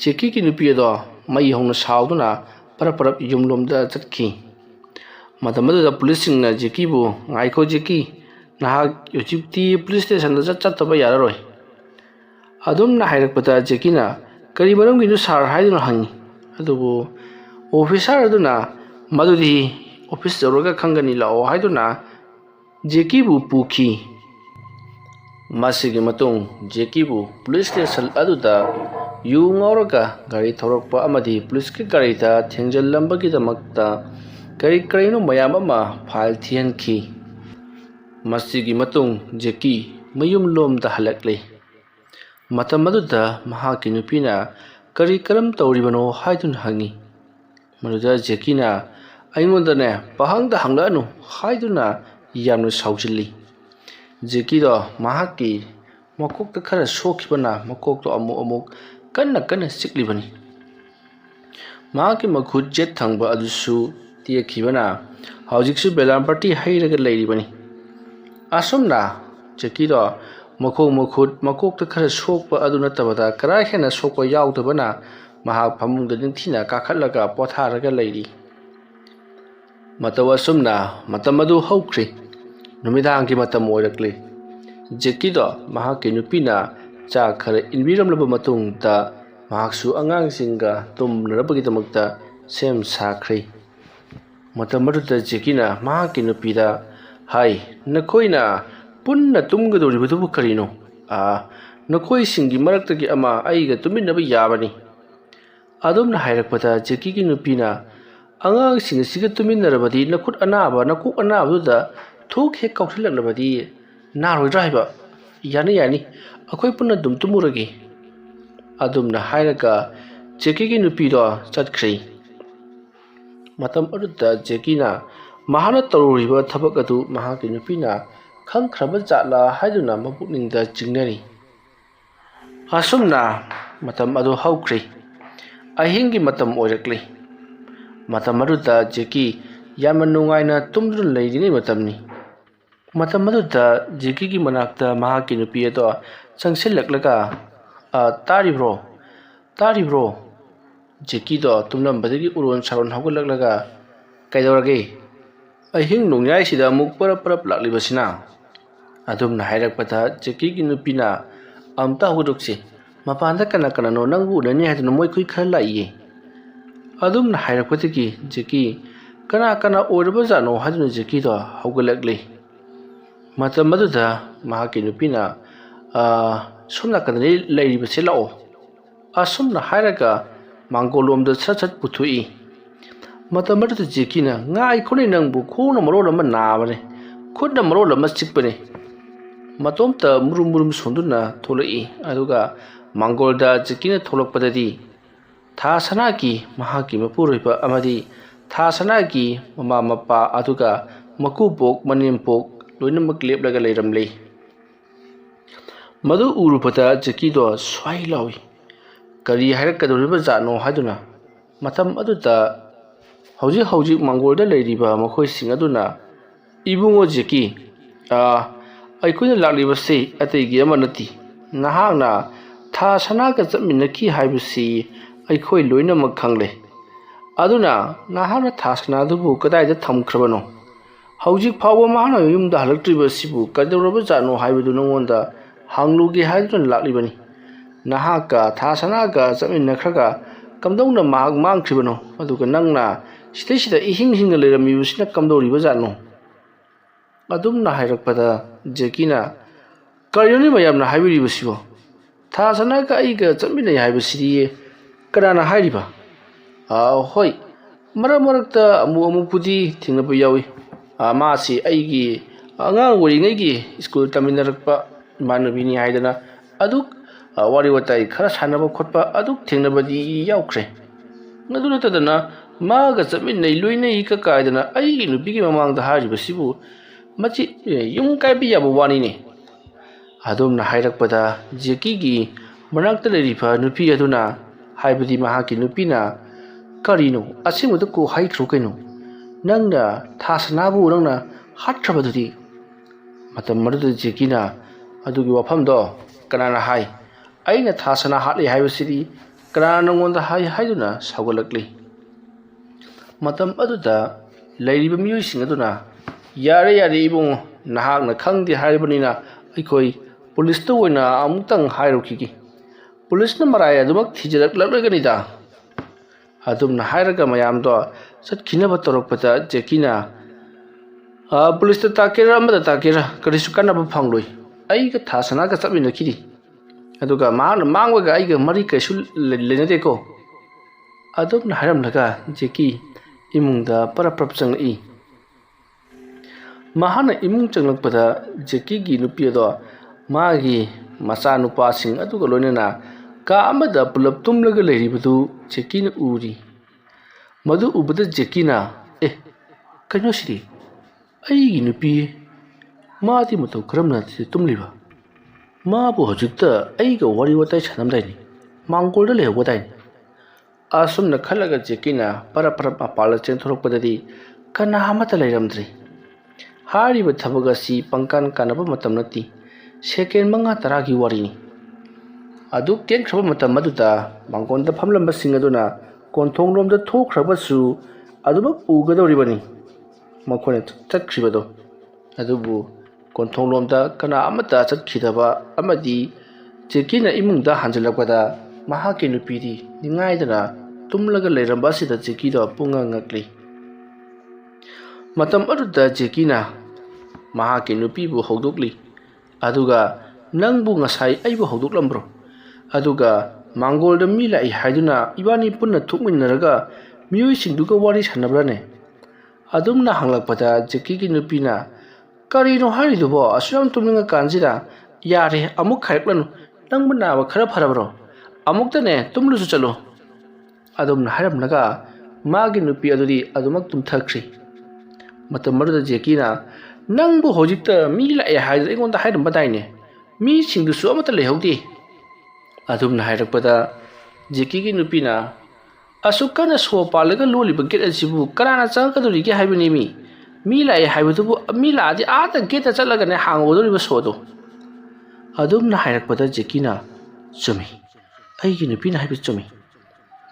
ꯖꯦꯛꯀꯤꯒꯤ ꯅꯨꯄꯤ ꯑꯗꯣ ꯃꯩ ꯍꯧꯅ ꯁꯥꯎꯗꯨꯅ ꯄꯔꯞ ꯌꯨꯝꯂꯣꯝꯗ ꯆꯠꯈꯤ ꯃꯇꯝ ꯑꯗꯨꯗ ꯄꯨꯂꯤꯁꯁꯤꯡꯅ ꯖꯦꯛꯀꯤꯕꯨ ꯉꯥꯏꯈꯣ ꯖꯦꯛꯀꯤ ꯅꯍꯥꯛ ꯍꯧꯖꯤꯛꯇꯤ ꯄꯨꯂꯤꯁ ꯁ꯭ꯇꯦꯁꯟꯗ ꯆꯠꯇꯕ ꯌꯥꯔꯔꯣꯏ ꯑꯗꯨꯝꯅ ꯍꯥꯏꯔꯛꯄꯗ ꯖꯦꯛꯀꯤꯅ ꯀꯔꯤ ꯃꯔꯝꯒꯤꯅꯣ ꯁꯥꯔ ꯍꯥꯏꯗꯨꯅ ꯍꯪꯉꯤ ꯑꯗꯨꯕꯨ ꯑꯣꯐꯤꯁꯥꯔ ꯑꯗꯨꯅ ꯃꯗꯨꯗꯤ ꯑꯣꯐꯤꯁ ꯌꯧꯔꯒ ꯈꯪꯒꯅꯤ ꯂꯥꯛꯑꯣ ꯍꯥꯏꯗꯨꯅ ꯖꯦꯛꯀꯤꯕꯨ ꯄꯨꯈꯤ ꯃꯁꯤꯒꯤ ꯃꯇꯨꯡ ꯖꯦꯛꯀꯤꯕꯨ ꯄꯨꯂꯤꯁ ꯁ꯭ꯇꯦꯁꯟ ꯑꯗꯨꯗ ꯌꯨ ꯉꯥꯎꯔꯒ ꯒꯥꯔꯤ ꯊꯧꯔꯛꯄ ꯑꯃꯗꯤ ꯄꯨꯂꯤꯁꯀꯤ ꯒꯥꯔꯤꯗ ꯊꯦꯡꯖꯤꯜꯂꯝꯕꯒꯤꯗꯃꯛꯇ ꯀꯔꯤꯅꯣ ꯃꯌꯥꯝ ꯑꯃ ꯐꯥꯏꯜ ꯊꯤꯍꯟꯈꯤ ꯃꯁꯤꯒꯤ ꯃꯇꯨꯡ ꯖꯦꯛꯀꯤ ꯃꯌꯨꯝꯂꯣꯝꯗ ꯍꯜꯂꯛꯂꯤ ꯃꯇꯝ ꯑꯗꯨꯗ ꯃꯍꯥꯛꯀꯤ ꯅꯨꯄꯤꯅ ꯀꯔꯝ ꯇꯧꯔꯤꯕꯅꯣ ꯍꯥꯏꯗꯨꯅ ꯍꯪꯉꯤ ꯃꯗꯨꯗ ꯖꯦꯛꯀꯤꯅ ꯑꯩꯉꯣꯟꯗꯅꯦ ꯄꯥꯍꯪꯗ ꯍꯪꯂꯛꯑꯅꯨ ꯍꯥꯏꯗꯨꯅ ꯌꯥꯝꯅ ꯁꯥꯎꯖꯤꯜꯂꯤ ꯖꯦꯛꯀꯤꯗꯣ ꯃꯍꯥꯛꯀꯤ ꯃꯀꯣꯛꯇ ꯈꯔ ꯁꯣꯛꯈꯤꯕꯅ ꯃꯀꯣꯛꯇꯣ ꯑꯃꯨꯛꯀꯟꯅ ꯆꯤꯛꯂꯤꯕꯅꯤ ꯃꯍꯥꯛꯀꯤ ꯃꯈꯨꯠ ꯖꯦꯠ ꯊꯪꯕ ꯑꯗꯨꯁꯨ ꯇꯦꯛꯈꯤꯕꯅ ꯍꯧꯖꯤꯛꯁꯨ ꯕꯦꯂꯥꯝꯄꯥꯔꯇꯤ ꯍꯩꯔꯒ ꯂꯩꯔꯤꯕꯅꯤ ꯑꯁꯨꯝꯅ ꯖꯦꯛꯀꯤꯗꯣ ꯃꯀꯣꯛꯇ ꯈꯔ ꯁꯣꯛꯄ ꯑꯗꯨ ꯅꯠꯇꯕꯗ ꯀꯔꯥ ꯍꯦꯟꯅ ꯁꯣꯛꯄ ꯌꯥꯎꯗꯕꯅ ꯃꯍꯥꯛ ꯐꯃꯨꯡꯗ ꯅꯤꯡꯊꯤꯅ ꯀꯥꯈꯠꯂꯒ ꯄꯣꯊꯥꯔꯒ ꯂꯩꯔꯤ ꯃꯇꯧ ꯑꯁꯨꯝꯅ ꯃꯇꯝ ꯑꯗꯨ ꯍꯧꯈ꯭ꯔꯤ ꯅꯨꯃꯤꯗꯥꯡꯒꯤ ꯃꯇꯝ ꯑꯣꯏꯔꯛꯂꯤ ꯖꯦꯛꯀꯤꯗꯣ ꯃꯍꯥꯛꯀꯤ ꯅꯨꯄꯤꯅ ꯆꯥꯛ ꯈꯔ ꯏꯟꯕꯤꯔꯝꯂꯕ ꯃꯇꯨꯡꯗ ꯃꯍꯥꯛꯁꯨ ꯑꯉꯥꯡꯁꯤꯡꯒ ꯇꯨꯝꯅꯅꯕꯒꯤꯗꯃꯛꯇ ꯁꯦꯝ ꯁꯥꯈ꯭ꯔꯤ ꯃꯇꯝ ꯑꯗꯨꯗ ꯖꯦꯛꯀꯤꯅ ꯃꯍꯥꯛꯀꯤ ꯅꯨꯄꯤꯗ ꯍꯥꯏ ꯅꯈꯣꯏꯅ ꯄꯨꯟꯅ ꯇꯨꯝꯒꯗꯧꯔꯤꯕꯗꯨꯕꯨ ꯀꯔꯤꯅꯣ ꯅꯈꯣꯏꯁꯤꯡꯒꯤ ꯃꯔꯛꯇꯒꯤ ꯑꯃ ꯑꯩꯒ ꯇꯨꯝꯃꯤꯟꯅꯕ ꯌꯥꯕꯅꯤ ꯑꯗꯨꯝꯅ ꯍꯥꯏꯔꯛꯄꯗ ꯖꯦꯛꯀꯤꯒꯤ ꯅꯨꯄꯤꯅ ꯑꯉꯥꯡꯁꯤꯡ ꯑꯁꯤꯒ ꯇꯨꯝꯃꯤꯟꯅꯔꯕꯗꯤ ꯅꯀꯣꯛ ꯑꯅꯥꯕꯗꯨꯗ ꯊꯣꯛ ꯍꯦꯛ ꯀꯥꯎꯁꯤꯜꯂꯛꯂꯕꯗꯤ ꯅꯥꯔꯣꯏꯗ꯭ꯔꯥ ꯍꯥꯏꯕ ꯌꯥꯅꯤ ꯑꯩꯈꯣꯏ ꯄꯨꯟꯅ ꯑꯗꯨꯝ ꯇꯨꯝꯃꯨꯔꯒꯦ ꯑꯗꯨꯝꯅ ꯍꯥꯏꯔꯒ ꯖꯦꯛꯀꯤꯒꯤ ꯅꯨꯄꯤꯗꯣ ꯆꯠꯈ꯭ꯔꯤ ꯃꯇꯝ ꯑꯗꯨꯗ ꯖꯦꯛꯀꯤꯅ ꯃꯍꯥꯛꯅ ꯇꯧꯔꯨꯔꯤꯕ ꯊꯕꯛ ꯑꯗꯨ ꯃꯍꯥꯛꯀꯤ ꯅꯨꯄꯤꯅ ꯈꯪꯈ꯭ꯔꯕ ꯖꯥꯠꯂꯥ ꯍꯥꯏꯗꯨꯅ ꯃꯄꯨꯛꯅꯤꯡꯗ ꯆꯤꯡꯅꯔꯤ ꯑꯁꯨꯝꯅ ꯃꯇꯝ ꯑꯗꯨ ꯍꯧꯈ꯭ꯔꯤ ꯑꯍꯤꯡꯒꯤ ꯃꯇꯝ ꯑꯣꯏꯔꯛꯂꯤ ꯃꯇꯝ ꯑꯗꯨꯗ ꯖꯦꯛꯀꯤ ꯌꯥꯝꯅ ꯅꯨꯡꯉꯥꯏꯅ ꯇꯨꯝꯗꯨꯅ ꯂꯩꯔꯤꯉꯩ ꯃꯇꯝꯅꯤ ꯃꯇꯝ ꯑꯗꯨꯗ ꯖꯦꯛꯀꯤꯒꯤ ꯃꯅꯥꯛꯇ ꯃꯍꯥꯛꯀꯤ ꯅꯨꯄꯤ ꯑꯗꯣ ꯆꯪꯁꯤꯜꯂꯛꯂꯒ ꯇꯥꯔꯤꯕ꯭ꯔꯣ ꯖꯦꯛꯀꯤꯗꯣ ꯇꯨꯝꯂꯝꯕꯗꯒꯤ ꯎꯔꯣꯟ ꯁꯥꯔꯣꯟ ꯍꯧꯒꯠꯂꯛꯂꯒ ꯀꯩꯗꯧꯔꯒꯦ ꯑꯍꯤꯡ ꯅꯣꯡꯌꯥꯏꯁꯤꯗ ꯑꯃꯨꯛ ꯄꯔꯞ ꯂꯥꯛꯂꯤꯕꯁꯤꯅ ꯑꯗꯨꯝꯅ ꯍꯥꯏꯔꯛꯄꯗ ꯖꯦꯛꯀꯤꯒꯤ ꯅꯨꯄꯤꯅ ꯑꯝꯇ ꯍꯧꯒꯠꯂꯛꯁꯤ ꯃꯄꯥꯟꯗ ꯀꯅꯥꯅꯣ ꯅꯪꯕꯨ ꯎꯅꯅꯤ ꯍꯥꯏꯗꯨꯅ ꯃꯣꯏꯈꯨꯏ ꯈꯔ ꯂꯥꯛꯏꯌꯦ ꯑꯗꯨꯝꯅ ꯍꯥꯏꯔꯛꯄꯗꯒꯤ ꯖꯦꯛꯀꯤ ꯀꯅꯥ ꯑꯣꯏꯔꯕꯖꯥꯠꯅꯣ ꯍꯥꯏꯗꯨꯅ ꯖꯦꯛꯀꯤꯗꯣ ꯍꯧꯒꯠꯂꯛꯂꯤ ꯃꯇꯝ ꯑꯗꯨꯗ ꯃꯍꯥꯛꯀꯤ ꯅꯨꯄꯤꯅ ꯁꯣꯝ ꯅꯥꯀꯟꯗ ꯂꯩꯔꯤꯕꯁꯦ ꯂꯥꯛꯑꯣ ꯑꯁꯨꯝꯅ ꯍꯥꯏꯔꯒ ꯃꯥꯡꯒꯣꯜꯂꯣꯝꯗ ꯁꯠ ꯄꯨꯊꯣꯛꯏ ꯃꯇꯝ ꯑꯗꯨꯗ ꯖꯦꯛꯀꯤꯅ ꯉꯥꯏꯈꯣꯅꯦ ꯅꯪꯕꯨ ꯈꯣꯡꯅ ꯃꯔꯣꯜ ꯑꯃ ꯅꯥꯕꯅꯦ ꯈꯨꯠꯅ ꯃꯔꯣꯜ ꯑꯃ ꯆꯤꯛꯄꯅꯦ ꯃꯇꯣꯝꯇ ꯃꯨꯔꯨꯝ ꯁꯣꯟꯗꯨꯅ ꯊꯣꯛꯂꯛꯏ ꯑꯗꯨꯒ ꯃꯥꯡꯒꯣꯜꯗ ꯖꯦꯛꯀꯤꯅ ꯊꯣꯛꯂꯛꯄꯗꯗꯤ ꯊꯥ ꯁꯅꯥꯒꯤ ꯃꯍꯥꯛꯀꯤ ꯃꯄꯨꯔꯣꯏꯕ ꯑꯃꯗꯤ ꯊꯥ ꯁꯅꯥꯒꯤ ꯃꯃꯥ ꯃꯄꯥ ꯑꯗꯨꯒ ꯃꯀꯨꯕꯣꯛ ꯃꯅꯦꯝꯄꯣꯛ ꯂꯣꯏꯅꯃꯛ ꯂꯦꯞꯂꯒ ꯂꯩꯔꯝꯂꯤ मधु उरुपदा जेकीदो स्वाई लावी करी हाइरक्कदोरिबा जानो हाइदुना मथम अदुदा हौजी मंगोलदा लेरिबा मखोइसिंग अदुना इबुंगो जेकी अखोइना लाक्लिबसे अतैगी अमा नति नहांगना था सनागा चमिनकी हाइबसी अखोइ लोइनमक खंगले अदुना नहांगना था सनादुबु कदाइदा थमख्रबनो हौजिक फावबा माहाना युमदा हलक्ट्रिबसिबु कदौरबा जानो हाइबदु नंगोंदा हांलुगे हाइदुना लाक्लिबनी नहाका था सनागा चमिनखरगा कमदौना माग मांगख्रिबनो अदुगा नंगना सिदैसिदा इहिंग हिंग लेरमिबसिना कमदौरिबा जानो अदुमना हाइरक्पदा जेकीना करियोनि मयामना हाइबिरिबसिबो था सनागा आइगा चमिनै हाइबसिदि कनाना हाइरिबा होय मरक्ता अमुपुदी थिंगनबा यावी मासी अइगी अगांग ओरिङैगी स्कूल तमिनरक्पा इमानबीनी हाइदना अदुक वारी वताई खरा सानबा खोटपा अदुक थिंगनबदी यावख्रे अदु नतदना मागा चमिनै लोइनै का कायदना अइगी नुपीगी ममांगदा हारिबसिबु मची युम काइबी याबा वानीने अदुमना हाइरक्पदा जेकीगी मनाक्ता लेरिबा नुपी अदुना हाइबदी महाकी नुपीना करिनो असिंगुदा को हाइख्रो कैनो नंगना था सनाबु नंगना हाट्रबदुदी मतम मरुद जेकीना अदुगी वफमदो कनाना हाइ अइना था सना हाटले हाइबसिदी कनाना नंगोंदा हाइ हाइदुना सावगलक्ली मतम अदुदा लैरिबा मियोइसिंग अदुना यारे इबुंग नहाकना खंगदे हाइबनिना अखोइ पुलिसता ओइना अमुक्तंग हाइरोखिगी पुलिसना मराय अदुमक थिजरक्लगनिदा अदुमना हाइरगा मयामदो चटखिनबा तोरकपदा जेकीना पुलिसता ताकेरा अमदा ताकेरा करिसु कानबा फंगलोइ अइगा था सनागा चमिनखिदि अदुगा माना मांगबगा अइगा मरि कैसु लेनदेको अदुमना हाइरमलगा जेकी इमुंगदा परप्रप चंगई महाना इमुंग चंगलकपदा जेकीगी नुपीदो मागी मचा नुपासिंग अदुगा लोइनना का अमदा पुलप तुमलगा लेरिबदु जेकीना उरी मधु उबदा जेकीना कइनोसिदि अइगी नुपी मादी मतौ करमना तुमलिबा माबु हजिकता अइगा वारी वताई छनमदाइनि मांगोलदा लेहवदाइनि असुमना खलगा जेकीना परपरप मपाल चेंथोरकपददि कनामता लेरमद्रि हारिबा थबग असि पंकान कानबा मतम नति सेकेंड मंगा तरागी वारिनि अदु केंख्रबा मतम मदुदा मांगोंदा फमलंबसिंग अदुना कोंथोंगलोमदा थोख्रबसु अदुबक उगदौरिबनि मखोने चटख्रिबदो अदुबु कोंथोंगलोमदा कना अमता चटखिदबा अमदि जेकीना इमुंगदा हांजलकपदा महाके नुपीदी निंगाइदना तुमलगा लेरंबासिदा जेकीदो पुंगा ngakli मतम अदुदा जेकीना महाके नुपीबु हौदोकली अदुगा नंगबु ngasai aibu हौदोकलंब्रो अदुगा मांगोलदा मी लाई हाइदुना इबानी पुन्ना थुकमिनरगा मियोइसिंदुगा वारी सानब्राने अदुमना हांगलकपदा जेकीगी नुपीना करिनो हारिदुबो असुयाम तुमनिंगा कांजिदा यारे अमुक खाइरक्लनु नंगबु नाबा खरा फरब्रो अमुक्तने तुमलुसु चलो अदुमना हाइरमलगा मागी नुपी अदुदी अदुमक तुमथख्री मतम मरुदा जेकीना नंगबु होजिकता मी लाई हाइद एगोंदा हाइरमबदाइने मी सिंगदुसु अमता लेहौदे अदुमना हाइरकपदा जेकीगी नुपीना असुकना सो पालगा लोलिबा गेट असिबु कनाना चंगकदुरिगे हाइबनि मी लाई हाइबदुबु मी लादि आता गेटा चलगने हांगबदुरिबा सोदो अदुमना हाइरकपदा जेकीना चुमी अइगी नुपीना हाइबि चुमी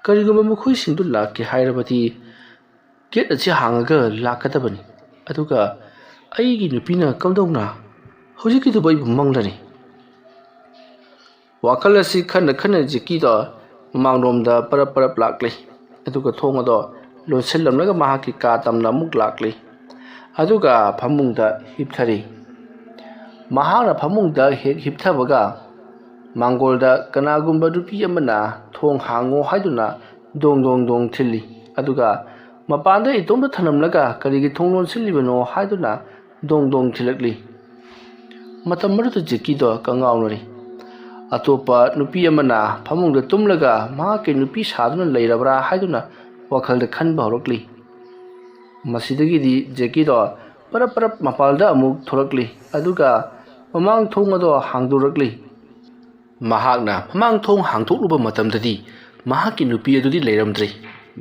करिगुम मखोइसिंदु लाके हाइरबदि गेट असे हांगगा लाकदबनि अदुगा अइगी नुपीना कमदौना होजिकिदु बइबु मंगलनि वाखल असि खन खन जेकीदो मांगरोमदा परप लाक्ले अदुगा थोंगदो लोनसिलमलगा महाकी का तमना मुक लाक्ले अदुगा फमुंगदा हिपथरी महाना फमुंगदा हेक हिपथबगा मांगोलदा कनागुंबा रुपी अमना थोंग हांगो हाइदुना दोंग दोंग दोंग थिल्ली अदुगा मपानदा इतोमदा थनमलगा करिगी थोंग लोनसिलिबनो हाइदुना दोंग दोंग थिलकली मतम मरुदा जेकीदो कंगाउनरी अतोपा नुपी अमना फमुंगदा तुमलगा महाके नुपी सादुना लेरबरा हाइदुना वखलदा खनबा हरकली मसिदगिदी जेकीदो परप मपालदा अमुक थोरकली अदुगा ममांग थोंगदो हांगदुरकली ꯃꯍꯥꯛꯅ ꯃꯃꯥꯡ ꯊꯣꯡ ꯍꯥꯡꯗꯣꯛꯂꯨꯕ ꯃꯇꯝꯗꯗꯤ ꯃꯍꯥꯛꯀꯤ ꯅꯨꯄꯤ ꯑꯗꯨꯗꯤ ꯂꯩꯔꯝꯗ꯭ꯔꯦ꯫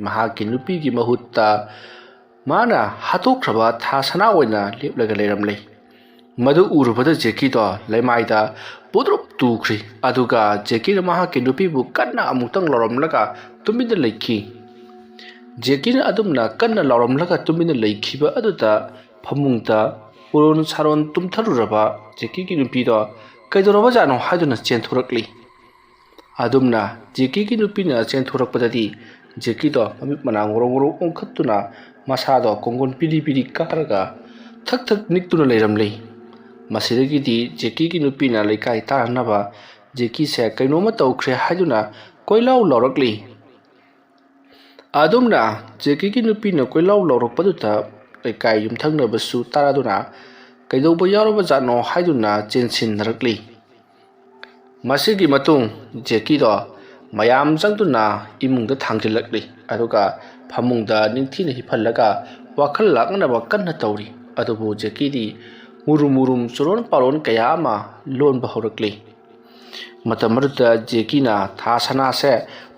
ꯃꯍꯥꯛꯀꯤ ꯅꯨꯄꯤꯒꯤ ꯃꯍꯨꯠꯇ ꯃꯥꯅ ꯍꯥꯠꯇꯣꯛꯈ꯭ꯔꯕ ꯊꯥ ꯁꯅꯥ ꯑꯣꯏꯅ ꯂꯦꯞꯂꯒ ꯂꯩꯔꯝꯂꯦ꯫ ꯃꯗꯨ ꯎꯔꯨꯕꯗ ꯖꯦꯀꯤꯗꯣ ꯂꯩꯃꯥꯏꯗ ꯄꯨꯗ꯭ꯔꯨꯞ ꯇꯨꯈ꯭ꯔꯤ ꯑꯗꯨꯒ ꯖꯦꯀꯤꯅ ꯃꯍꯥꯛꯀꯤ ꯅꯨꯄꯤꯕꯨ ꯀꯟꯅ ꯑꯃꯨꯛꯇꯪ ꯂꯥꯎꯔꯝꯂꯒ ꯇꯨꯃꯤꯟꯅ ꯂꯩꯈꯤ꯫ ꯖꯦꯀꯤꯅ ꯑꯗꯨꯝꯅ ꯀꯟꯅ ꯂꯥꯎꯔꯝꯂꯒ ꯇꯨꯃꯤꯟꯅ ꯂꯩꯈꯤꯕ ꯑꯗꯨꯗ ꯐꯃꯨꯡꯗ ꯎꯔꯣꯟ ꯁꯥꯔꯣꯟ ꯇꯨꯝꯊꯔꯨꯔꯕ ꯖꯦꯀꯤꯒꯤ ꯅꯨꯄꯤꯗꯣ ꯀꯩꯗꯧꯔꯕꯖꯥꯠꯅꯣ ꯍꯥꯏꯗꯨꯅ ꯆꯦꯟꯊꯣꯔꯛꯂꯤ꯫ ꯑꯗꯨꯝꯅ ꯖꯦꯀꯤꯒꯤ ꯅꯨꯄꯤꯅ ꯆꯦꯟꯊꯣꯔꯛꯄꯗꯗꯤ ꯖꯦꯀꯤꯗꯣ ꯃꯃꯤꯠ ꯃꯅꯥ ꯉꯣꯔꯣꯛ ꯉꯣꯔꯣꯛ ꯑꯣꯟꯈꯠꯇꯨꯅ ꯃꯁꯥꯗꯣ ꯀꯣꯡꯒꯣꯟ ꯄꯤꯔꯤ ꯄꯤꯔꯤ ꯀꯥꯔꯒ ꯊꯛ ꯊꯛ ꯅꯤꯛꯇꯨꯅ ꯂꯩꯔꯝꯂꯦ꯫ ꯃꯁꯤꯗꯒꯤꯗꯤ ꯖꯦꯀꯤꯒꯤ ꯅꯨꯄꯤꯅ ꯂꯩꯀꯥꯏ ꯇꯥꯅꯅꯕ ꯖꯦꯀꯤꯁꯦ ꯀꯩꯅꯣꯝꯃ ꯇꯧꯈ꯭ꯔꯦ ꯍꯥꯏꯗꯨꯅ ꯀꯣꯏꯂꯥꯎ ꯂꯥꯎꯔꯛꯂꯤ꯫ ꯑꯗꯨꯝꯅ ꯖꯦꯀꯤꯒꯤ ꯅꯨꯄꯤꯅ ꯀꯣꯏꯂꯥꯎ ꯂꯥꯎꯔꯛꯄꯗꯨꯗ ꯂꯩꯀꯥꯏ ꯌꯨꯝꯊꯪꯅꯕꯁꯨ ꯇꯥꯗꯨꯅ ꯀꯩꯗꯧꯕ ꯌꯥꯎꯔꯕꯖꯥꯠꯅꯣ ꯍꯥꯏꯗꯨꯅ ꯆꯦꯟꯁꯤꯟꯅꯔꯛꯂꯤ꯫ ꯃꯁꯤꯒꯤ ꯃꯇꯨꯡ ꯖꯦꯀꯤꯗꯣ ꯃꯌꯥꯝ ꯆꯪꯗꯨꯅ ꯏꯃꯨꯡꯗ ꯊꯥꯡꯖꯤꯜꯂꯛꯂꯤ ꯑꯗꯨꯒ ꯐꯃꯨꯡꯗ ꯅꯤꯡꯊꯤꯅ ꯍꯤꯞꯍꯜꯂꯒ ꯋꯥꯈꯜ ꯂꯥꯛꯅꯅꯕ ꯀꯟꯅ ꯇꯧꯔꯤ꯫ ꯑꯗꯨꯕꯨ ꯖꯦꯀꯤꯗꯤ ꯃꯨꯔꯨꯝ ꯃꯨꯔꯨꯝ ꯆꯨꯔꯣꯟ ꯄꯥꯔꯣꯟ ꯀꯌꯥ ꯑꯃ ꯂꯣꯟꯕ ꯍꯧꯔꯛꯂꯤ꯫ ꯃꯇꯝ ꯑꯗꯨꯗ ꯖꯦꯀꯤꯅ ꯊꯥ ꯁꯅꯥꯁꯦ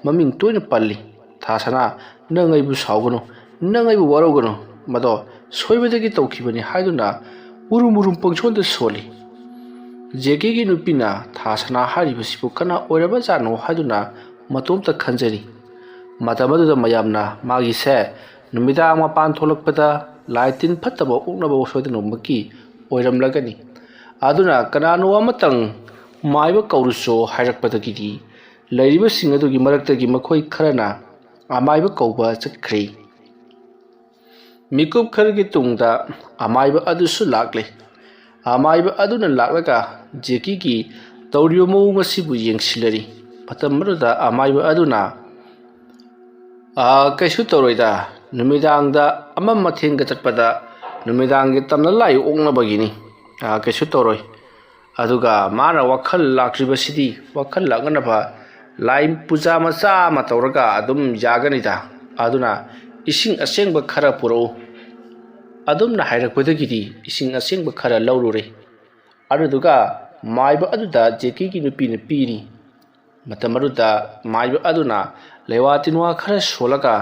ꯃꯃꯤꯡ ꯇꯣꯏꯅ ꯄꯜꯂꯤ꯫ ꯊꯥ ꯁꯅꯥ, ꯅꯪ ꯑꯩꯕꯨ ꯁꯥꯎꯒꯅꯨ, ꯅꯪ ꯑꯩꯕꯨ ꯋꯥꯔꯧꯒꯅꯨ, ꯃꯗꯣ ꯁꯣꯏꯕꯗꯒꯤ ꯇꯧꯈꯤꯕꯅꯤ ꯍꯥꯏꯗꯨꯅ ꯃꯨꯔꯨꯝ ꯃꯨꯔꯨꯝ ꯄꯪꯁꯣꯟꯗ ꯁꯣꯜꯂꯤ꯫ ꯖꯦꯀꯤꯒꯤ ꯅꯨꯄꯤꯅ ꯊꯥ ꯁꯅꯥ ꯍꯥꯏꯔꯤꯕꯁꯤꯕꯨ ꯀꯅꯥ ꯑꯣꯏꯔꯕꯖꯥꯠꯅꯣ ꯍꯥꯏꯗꯨꯅ ꯃꯇꯣꯝꯇ ꯈꯟꯖꯔꯤ꯫ ꯃꯇꯝ ꯑꯗꯨꯗ ꯃꯌꯥꯝꯅ ꯃꯥꯒꯤꯁꯦ ꯅꯨꯃꯤꯗꯥꯡ ꯃꯄꯥꯟ ꯊꯣꯛꯂꯛꯄꯗ ꯂꯥꯏ ꯇꯤꯟ ꯐꯠꯇꯕ ꯑꯣꯛꯅꯕ ꯁꯣꯏꯗꯅꯃꯛꯀꯤ ꯑꯣꯏꯔꯝꯂꯒꯅꯤ ꯑꯗꯨꯅ ꯀꯅꯥꯅꯣ ꯑꯃꯇꯪ ꯃꯥꯏꯕ ꯀꯧꯔꯨꯆꯣ ꯍꯥꯏꯔꯛꯄꯗꯒꯤꯗꯤ ꯂꯩꯔꯤꯕꯁꯤꯡ ꯑꯗꯨꯒꯤ ꯃꯔꯛꯇꯒꯤ ꯃꯈꯣꯏ ꯈꯔꯅ ꯑꯃꯥꯏꯕ ꯀꯧꯕ ꯆꯠꯈ꯭ꯔꯦ꯫ ꯃꯤꯀꯨꯞ ꯈꯔꯒꯤ ꯇꯨꯡꯗ ꯑꯃꯥꯏꯕ ꯑꯗꯨꯁꯨ ꯂꯥꯛꯂꯦ꯫ ꯑꯃꯥꯏꯕ ꯑꯗꯨꯅ ꯂꯥꯛꯂꯒ ꯖꯦꯀꯤꯒꯤ ꯇꯧꯔꯤꯕ ꯃꯑꯣꯡ ꯑꯁꯤꯕꯨ ꯌꯦꯡꯁꯤꯜꯂꯔꯤ꯫ ꯃꯇꯝ ꯑꯗꯨꯗ ꯑꯃꯥꯏꯕ ꯑꯗꯨꯅ ꯀꯩꯁꯨ ꯇꯧꯔꯣꯏꯗ, ꯅꯨꯃꯤꯗꯥꯡꯗ ꯑꯃꯝ ꯃꯊꯦꯡꯒ ꯆꯠꯄꯗ ꯅꯨꯃꯤꯗꯥꯡꯒꯤ ꯇꯝꯅ ꯂꯥꯏ ꯑꯣꯛꯅꯕꯒꯤꯅꯤ, ꯀꯩꯁꯨ ꯇꯧꯔꯣꯏ꯫ ꯑꯗꯨꯒ ꯃꯥꯅ ꯋꯥꯈꯜ ꯂꯥꯛꯇ꯭ꯔꯤꯕꯁꯤꯗꯤ ꯋꯥꯈꯜ ꯂꯥꯛꯅꯅꯕ ꯂꯥꯏ ꯄꯨꯖꯥ ꯃꯆꯥ ꯑꯃ ꯇꯧꯔꯒ ꯑꯗꯨꯝ ꯌꯥꯒꯅꯤꯗ, ꯑꯗꯨꯅ ꯏꯁꯤꯡ ꯑꯁꯦꯡꯕ ꯈꯔ ꯄꯨꯔꯛꯎ꯫ ꯑꯗꯨꯝꯅ ꯍꯥꯏꯔꯛꯄꯗꯒꯤꯗꯤ ꯏꯁꯤꯡ ꯑꯁꯦꯡꯕ ꯈꯔ ꯂꯧꯔꯨꯔꯦ ꯑꯗꯨꯗꯨꯒ ꯃꯥꯏꯕ ꯑꯗꯨꯗ ꯖꯦꯀꯤꯒꯤ ꯅꯨꯄꯤꯅ ꯄꯤꯔꯤ꯫ ꯃꯇꯝ ꯑꯗꯨꯗ ꯃꯥꯏꯕ ꯑꯗꯨꯅ ꯂꯩꯋꯥ ꯇꯤꯟꯋꯥ ꯈꯔ ꯁꯣꯜꯂꯒ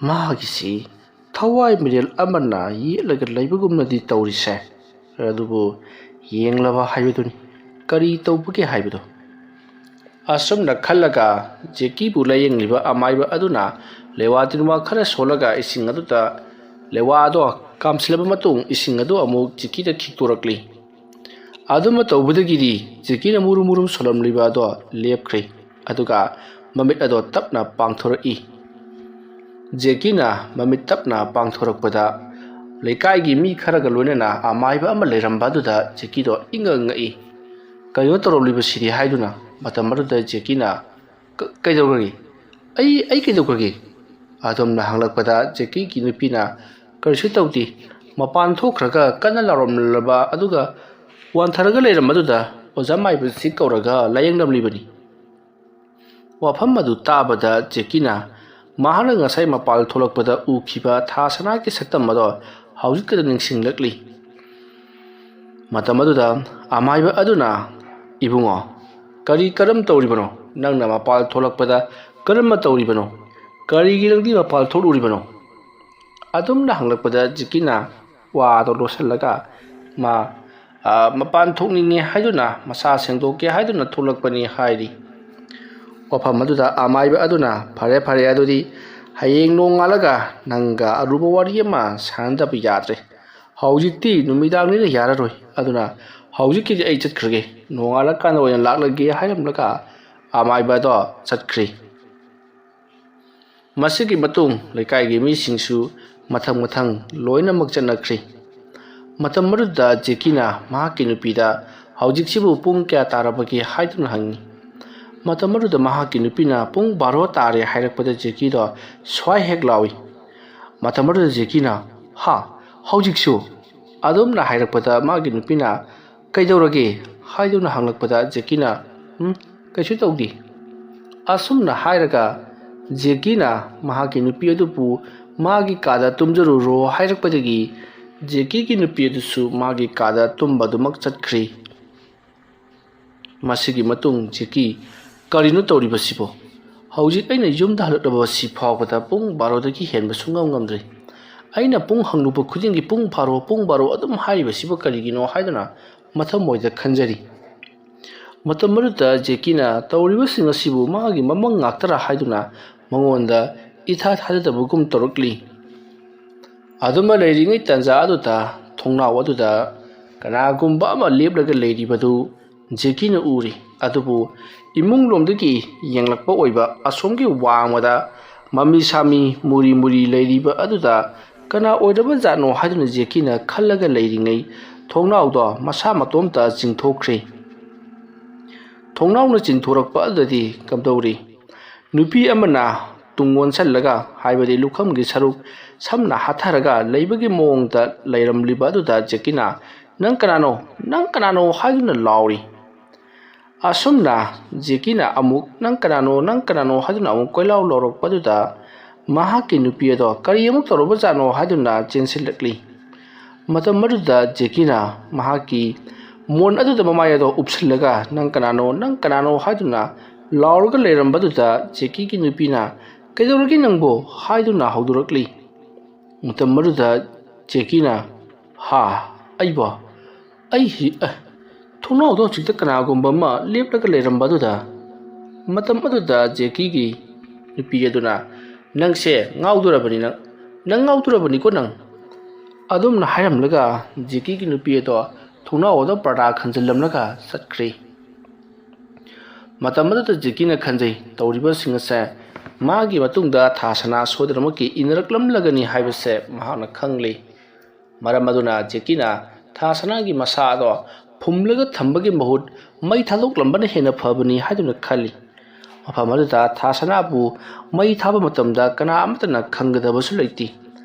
ꯃꯥꯒꯤꯁꯤ ꯊꯋꯥꯏ ꯃꯤꯔꯦꯜ ꯑꯃꯅ ꯌꯦꯠꯂꯒ ꯂꯩꯕꯒꯨꯝꯅꯗꯤ ꯇꯧꯔꯤꯁꯦ, ꯑꯗꯨꯕꯨ ꯌꯦꯡꯂꯕ ꯍꯥꯏꯕꯗꯨꯅꯤ ꯀꯔꯤ ꯇꯧꯕꯒꯦ ꯍꯥꯏꯕꯗꯣ꯫ ꯑꯁꯨꯝꯅ ꯈꯜꯂꯒ ꯖꯦꯀꯤꯕꯨ ꯂꯥꯌꯦꯡꯂꯤꯕ ꯑꯃꯥꯏꯕ ꯑꯗꯨꯅ ꯂꯩꯋꯥ ꯇꯤꯟꯋꯥ ꯈꯔ ꯁꯣꯜꯂꯒ ꯏꯁꯤꯡ ꯑꯗꯨꯗ ꯂꯩꯋꯥꯗꯣ ꯀꯥꯝꯁꯤꯜꯂꯕ ꯃꯇꯨꯡ ꯏꯁꯤꯡ ꯑꯗꯨ ꯑꯃꯨꯛ ꯖꯦꯀꯤꯗ ꯈꯤꯛꯇꯣꯔꯛꯂꯤ꯫ ꯑꯗꯨꯝꯅ ꯇꯧꯕꯗꯒꯤꯗꯤ ꯖꯦꯀꯤꯅ ꯃꯨꯔꯨꯝ ꯃꯨꯔꯨꯝ ꯁꯣꯜꯂꯝꯂꯤꯕ ꯑꯗꯣ ꯂꯦꯞꯈ꯭ꯔꯦ ꯑꯗꯨꯒ ꯃꯃꯤꯠ ꯑꯗꯣ ꯇꯞꯅ ꯄꯥꯡꯊꯣꯔꯛꯏ꯫ ꯖꯦꯀꯤꯅ ꯃꯃꯤꯠ ꯇꯞꯅ ꯄꯥꯡꯊꯣꯔꯛꯄꯗ ꯂꯩꯀꯥꯏꯒꯤ ꯃꯤ ꯈꯔꯒ ꯂꯣꯏꯅꯅ ꯑꯃꯥꯏꯕ ꯑꯃ ꯂꯩꯔꯝꯕ ꯑꯗꯨꯗ ꯖꯦꯀꯤꯗꯣ ꯏꯪꯉ ꯉꯛꯏ꯫ ꯀꯩꯅꯣ ꯇꯧꯔꯝꯂꯤꯕꯁꯤꯗꯤ ꯍꯥꯏꯗꯨꯅ ꯃꯇꯝ ꯑꯗꯨꯗ ꯖꯦꯀꯤꯅ ꯀꯩꯗꯧꯈ꯭ꯔꯒꯦ? ꯑꯩ ꯀꯩꯗꯧꯈ꯭ꯔꯒꯦ? ꯑꯗꯨꯝꯅ ꯍꯪꯂꯛꯄꯗ ꯖꯦꯀꯤꯒꯤ ꯅꯨꯄꯤꯅ ꯀꯔꯤꯁꯨ ꯇꯧꯗꯦ, ꯃꯄꯥꯟ ꯊꯣꯛꯈ꯭ꯔꯒ ꯀꯟꯅ ꯂꯥꯎꯔꯝꯂꯕ ꯑꯗꯨꯒ ꯋꯥꯟꯊꯔꯒ ꯂꯩꯔꯝꯕꯗꯨꯗ ꯑꯣꯖꯥ ꯃꯥꯏꯕꯁꯤ ꯀꯧꯔꯒ ꯂꯥꯌꯦꯡꯂꯝꯂꯤꯕꯅꯤ꯫ ꯋꯥꯐꯝ ꯑꯗꯨ ꯇꯥꯕꯗ ꯖꯦꯀꯤꯅ ꯃꯍꯥꯛꯅ ꯉꯁꯥꯏ ꯃꯄꯥꯟ ꯊꯣꯛꯂꯛꯄꯗ ꯎꯈꯤꯕ ꯊꯥ ꯁꯅꯥꯒꯤ ꯁꯛꯇꯝ ꯑꯗꯣ ꯍꯧꯖꯤꯛꯇꯗ ꯅꯤꯡꯁꯤꯡꯂꯛꯂꯤ꯫ ꯃꯇꯝ ꯑꯗꯨꯗ ꯑꯃꯥꯏꯕ ꯑꯗꯨꯅ ꯏꯕꯨꯡꯉꯣ, ꯀꯔꯝ ꯇꯧꯔꯤꯕꯅꯣ? ꯅꯪꯅ ꯃꯄꯥꯟ ꯊꯣꯛꯂꯛꯄꯗ ꯀꯔꯝꯅ ꯇꯧꯔꯤꯕꯅꯣ? ꯀꯔꯤꯒꯤ ꯅꯪꯗꯤ ꯃꯄꯥꯟ ꯊꯣꯛꯂꯨꯔꯤꯕꯅꯣ? ꯑꯗꯨꯝꯅ ꯍꯪꯂꯛꯄꯗ ꯖꯦꯀꯤꯅ ꯋꯥꯗꯣ ꯂꯣꯠꯁꯤꯜꯂꯒ ꯃꯄꯥꯟ ꯊꯣꯛꯅꯤꯡꯉꯦ ꯍꯥꯏꯗꯨꯅ ꯃꯁꯥ ꯁꯦꯡꯗꯣꯛꯀꯦ ꯍꯥꯏꯗꯨꯅ ꯊꯣꯛꯂꯛꯄꯅꯤ ꯍꯥꯏꯔꯤ꯫ ꯋꯥꯐꯝ ꯑꯗꯨꯗ ꯑꯃꯥꯏꯕ ꯑꯗꯨꯅ ꯐꯔꯦ ꯑꯗꯨꯗꯤ ꯍꯌꯦꯡ ꯅꯣꯡꯉꯥꯜꯂꯒ ꯅꯪꯒ ꯑꯔꯨꯕ ꯋꯥꯔꯤ ꯑꯃ ꯁꯥꯟꯅꯗꯕ ꯌꯥꯗ꯭ꯔꯦ꯫ ꯍꯧꯖꯤꯛꯇꯤ ꯅꯨꯃꯤꯗꯥꯡꯅꯤꯅ ꯌꯥꯔꯔꯣꯏ, ꯑꯗꯨꯅ ꯍꯧꯖꯤꯛꯀꯤꯗꯤ ꯑꯩ ꯆꯠꯈ꯭ꯔꯒꯦ, ꯅꯣꯡꯉꯥꯜꯂꯀꯥꯟꯗ ꯑꯣꯏꯅ ꯂꯥꯛꯂꯒꯦ ꯍꯥꯏꯔꯝꯂꯒ ꯑꯃꯥꯏꯕꯗꯣ ꯆꯠꯈ꯭ꯔꯤ꯫ ꯃꯁꯤꯒꯤ ꯃꯇꯨꯡ ꯂꯩꯀꯥꯏꯒꯤ ꯃꯤꯁꯤꯡꯁꯨ ꯃꯊꯪ ꯃꯊꯪ ꯂꯣꯏꯅꯃꯛ ꯆꯠꯅꯈ꯭ꯔꯤ꯫ ꯃꯇꯝ ꯑꯗꯨꯗ ꯖꯦꯀꯤꯅ ꯃꯍꯥꯛꯀꯤ ꯅꯨꯄꯤꯗ ꯍꯧꯖꯤꯛꯁꯤꯕꯨ ꯄꯨꯡ ꯀꯌా ꯇꯥꯔꯕꯒꯦ ꯍꯥꯏꯗꯨꯅ ꯍꯪꯉꯤ꯫ ꯃꯇꯝ ꯑꯗꯨꯗ ꯃꯍꯥꯛꯀꯤ ꯅꯨꯄꯤꯅ ꯄꯨꯡ 12 ꯇꯥꯔꯦ ꯍꯥꯏꯔꯛꯄꯗ ꯖꯦꯀꯤꯗꯣ ꯁ꯭ꯋꯥꯏ ꯍꯦꯛ ꯂꯥꯎꯏ꯫ ꯃꯇꯝ ꯑꯗꯨꯗ ꯖꯦꯀꯤꯅ ꯍꯧꯖꯤꯛꯁꯨ? ꯑꯗꯨꯝꯅ ꯍꯥꯏꯔꯛꯄꯗ ꯃꯥꯒꯤ ꯅꯨꯄꯤꯅ ꯀꯩꯗꯧꯔꯒꯦ ꯍꯥꯏꯗꯨꯅ ꯍꯪꯂꯛꯄꯗ ꯖꯦꯀꯤꯅ ꯀꯩꯁꯨ ꯇꯧꯗꯦ꯫ ꯑꯁꯨꯝꯅ ꯍꯥꯏꯔꯒ ꯖꯦꯀꯤꯅ ꯃꯍꯥꯛꯀꯤ ꯅꯨꯄꯤ ꯑꯗꯨꯕꯨ ꯃꯥꯒꯤ ꯀꯥꯗ ꯇꯨꯝꯖꯔꯨꯔꯣ ꯍꯥꯏꯔꯛꯄꯗꯒꯤ ꯖꯦꯀꯤꯒꯤ ꯅꯨꯄꯤ ꯑꯗꯨꯁꯨ ꯃꯥꯒꯤ ꯀꯥꯗ ꯇꯨꯝꯕꯗꯨꯃꯛ ꯆꯠꯈ꯭ꯔꯤ꯫ ꯃꯁꯤꯒꯤ ꯃꯇꯨꯡ ꯖꯦꯀꯤ ꯀꯔꯤꯅꯣ ꯇꯧꯔꯤꯕꯁꯤꯕꯣ ꯍꯧꯖꯤꯛ ꯑꯩꯅ ꯌꯨꯝꯗ ꯍꯜꯂꯛꯂꯕꯁꯤ ꯐꯥꯎꯕꯗ ꯄꯨꯡ 12ꯗꯒꯤ ꯍꯦꯟꯕ ꯁꯨꯡꯉꯝ ꯉꯝꯗ꯭ꯔꯤ ꯑꯩꯅ ꯄꯨꯡ ꯍꯪꯂꯨꯕ ꯈꯨꯗꯤꯡꯒꯤ ꯄꯨꯡ 12 ꯑꯗꯨꯝ ꯍꯥꯏꯔꯤꯕꯁꯤꯕꯨ ꯀꯔꯤꯒꯤꯅꯣ ꯍꯥꯏꯗꯨꯅ ꯃꯊꯃꯣꯏꯗ ꯈꯟꯖꯔꯤ ꯃꯇꯝ ꯑꯗꯨꯗ ꯖꯦꯀꯤꯅ ꯇꯧꯔꯤꯕꯁꯤꯡ ꯑꯁꯤꯕꯨ ꯃꯥꯒꯤ ꯃꯃꯪ ꯉꯥꯛꯇꯔꯥ ꯍꯥꯏꯗꯨꯅ ꯃꯉꯣꯟꯗ ꯏꯊꯥ ꯊꯥꯖꯗꯕꯒꯨꯝ ꯇꯧꯔꯛꯂꯤ ꯑꯗꯨꯃ ꯂꯩꯔꯤꯉꯩ ꯇꯥꯟꯖꯥ ꯑꯗꯨꯗ ꯊꯣꯡꯅꯥꯎ ꯑꯗꯨꯗ ꯀꯅꯥꯒꯨꯝꯕ ꯑꯃ ꯂꯦꯞꯂꯒ ꯂꯩꯔꯤꯕꯗꯨ ꯖꯦꯀꯤꯅ ꯎꯔꯤ ꯑꯗꯨꯕꯨ ꯏꯃꯨꯡꯂꯣꯝꯗꯒꯤ ꯌꯦꯡꯂꯛꯄ ꯑꯣꯏꯕ ꯑꯁꯣꯝꯒꯤ ꯋꯥꯡꯃꯗ ꯃꯃꯤ ꯁꯥꯃꯤ ꯃꯨꯔꯤ ꯂꯩꯔꯤꯕ ꯑꯗꯨꯗ ꯀꯅꯥ ꯑꯣꯏꯔꯕ ꯖꯥꯠꯅꯣ ꯍꯥꯏꯗꯨꯅ ꯖꯦꯀꯤꯅ ꯈꯜꯂꯒ ꯂꯩꯔꯤꯉꯩ ꯊꯣꯡꯅꯥꯎꯗꯣ ꯃꯁꯥ ꯃꯇꯣꯝꯇ ꯆꯤꯡꯊꯣꯛꯈ꯭ꯔꯦ ꯊꯣꯡꯅꯥꯎꯅ ꯆꯤꯡꯊꯣꯔꯛꯄ ꯑꯗꯨꯗꯤ ꯀꯝꯗꯧꯔꯤ ꯅꯨꯄꯤ ꯑꯃꯅ ꯇꯨꯡ ꯑꯣꯟꯁꯜꯂꯒ ꯍꯥꯏꯕꯗꯤ ꯂꯨꯈꯝꯒꯤ ꯁꯔꯨꯛ ꯁꯝꯅ ꯍꯥꯊꯔꯒ ꯂꯩꯕꯒꯤ ꯃꯑꯣꯡꯗ ꯂꯩꯔꯝꯂꯤꯕ ꯑꯗꯨꯗ ꯖꯦꯀꯤꯅ ꯅꯪ ꯀꯅꯥꯅꯣ ꯍꯥꯏꯗꯨꯅ ꯂꯥꯎꯔꯤ ꯑꯁꯨꯝꯅ ꯖꯦꯀꯤꯅ ꯑꯃꯨꯛ ꯅꯪ ꯀꯅꯥꯅꯣ ꯍꯥꯏꯗꯨꯅ ꯑꯃꯨꯛ ꯀꯣꯏꯂꯥꯎ ꯂꯥꯎꯔꯛꯄ ꯑꯗꯨꯗ ꯃꯍꯥꯛꯀꯤ ꯅꯨꯄꯤ ꯑꯗꯣ ꯀꯔꯤ ꯑꯃꯨꯛ ꯇꯧꯔꯕ ꯖꯥꯠꯅꯣ ꯍꯥꯏꯗꯨꯅ ꯆꯦꯟꯁꯤꯜꯂꯛꯂꯤ ꯃꯇꯝ ꯑꯗꯨꯗ ꯖꯦꯀꯤꯅ ꯃꯍꯥꯛꯀꯤ ꯃꯣꯟ ꯑꯗꯨꯗ ꯃꯃꯥꯏ ꯑꯗꯣ ꯎꯞꯁꯤꯜꯂꯒ ꯅꯪ ꯀꯅꯥꯅꯣ ꯍꯥꯏꯗꯨꯅ ꯂꯥꯎꯔꯒ ꯂꯩꯔꯝꯕꯗꯨꯗ ꯖꯦꯀꯤꯒꯤ ꯅꯨꯄꯤꯅ ꯀꯩꯗꯧꯔꯒꯦ ꯅꯪꯕꯨ ꯍꯥꯏꯗꯨꯅ ꯍꯧꯗꯣꯔꯛꯂꯤ ꯃꯇꯝ ꯑꯗꯨꯗ ꯖꯦꯀꯤꯅ ꯑꯩꯕꯣ ꯊꯣꯡꯅꯥꯎꯗ ꯍꯧꯖꯤꯛꯇ ꯀꯅꯥꯒꯨꯝꯕ ꯑꯃ ꯂꯦꯞꯂꯒ ꯂꯩꯔꯝꯕ ꯑꯗꯨꯗ ꯃꯇꯝ ꯑꯗꯨꯗ ꯖꯦꯀꯤꯒꯤ ꯅꯨꯄꯤ ꯑꯗꯨꯅ ꯅꯪꯁꯦ ꯉꯥꯎꯗꯣꯔꯕꯅꯤꯀꯣ ꯅꯪ ꯑꯗꯨꯝꯅ ꯍꯥꯏꯔꯝꯂꯒ ꯖꯦꯀꯤꯒꯤ ꯅꯨꯄꯤ ꯑꯗꯣ ꯊꯣꯡꯅꯥꯎ ꯑꯗꯣ ꯄꯔꯗꯥ ꯈꯟꯖꯤꯜꯂꯝꯂꯒ ꯆꯠꯈ꯭ꯔꯦ ꯃꯇꯝ ꯑꯗꯨꯗ ꯖꯦꯀꯤꯅ ꯈꯟꯖꯩ ꯇꯧꯔꯤꯕꯁꯤꯡ ꯑꯁꯦ ꯃꯥꯒꯤ ꯃꯇꯨꯡꯗ ꯊꯥꯁꯅꯥ ꯁꯣꯏꯗꯅꯃꯛꯀꯤ ꯏꯅꯔꯛꯂꯝꯂꯒꯅꯤ ꯍꯥꯏꯕꯁꯦ ꯃꯍꯥꯛꯅ ꯈꯪꯂꯤ ꯃꯔꯝ ꯑꯗꯨꯅ ꯖꯦꯀꯤꯅ ꯊꯥꯁꯅꯥꯒꯤ ꯃꯁꯥ ꯑꯗꯣ ꯐꯨꯝꯂꯒ ꯊꯝꯕꯒꯤ ꯃꯍꯨꯠ ꯃꯩ ꯊꯥꯗꯣꯛꯂꯝꯕꯅ ꯍꯦꯟꯅ ꯐꯕꯅꯤ ꯍꯥꯏꯗꯨꯅ ꯈꯜꯂꯤ ꯃꯐꯝ ꯑꯗꯨꯗ ꯊꯥꯁꯅꯥꯕꯨ ꯃꯩ ꯊꯥꯕ ꯃꯇꯝꯗ ꯀꯅꯥ ꯑꯃꯠꯇꯅ ꯈꯪꯒꯗꯕꯁꯨ ꯂꯩꯇꯦ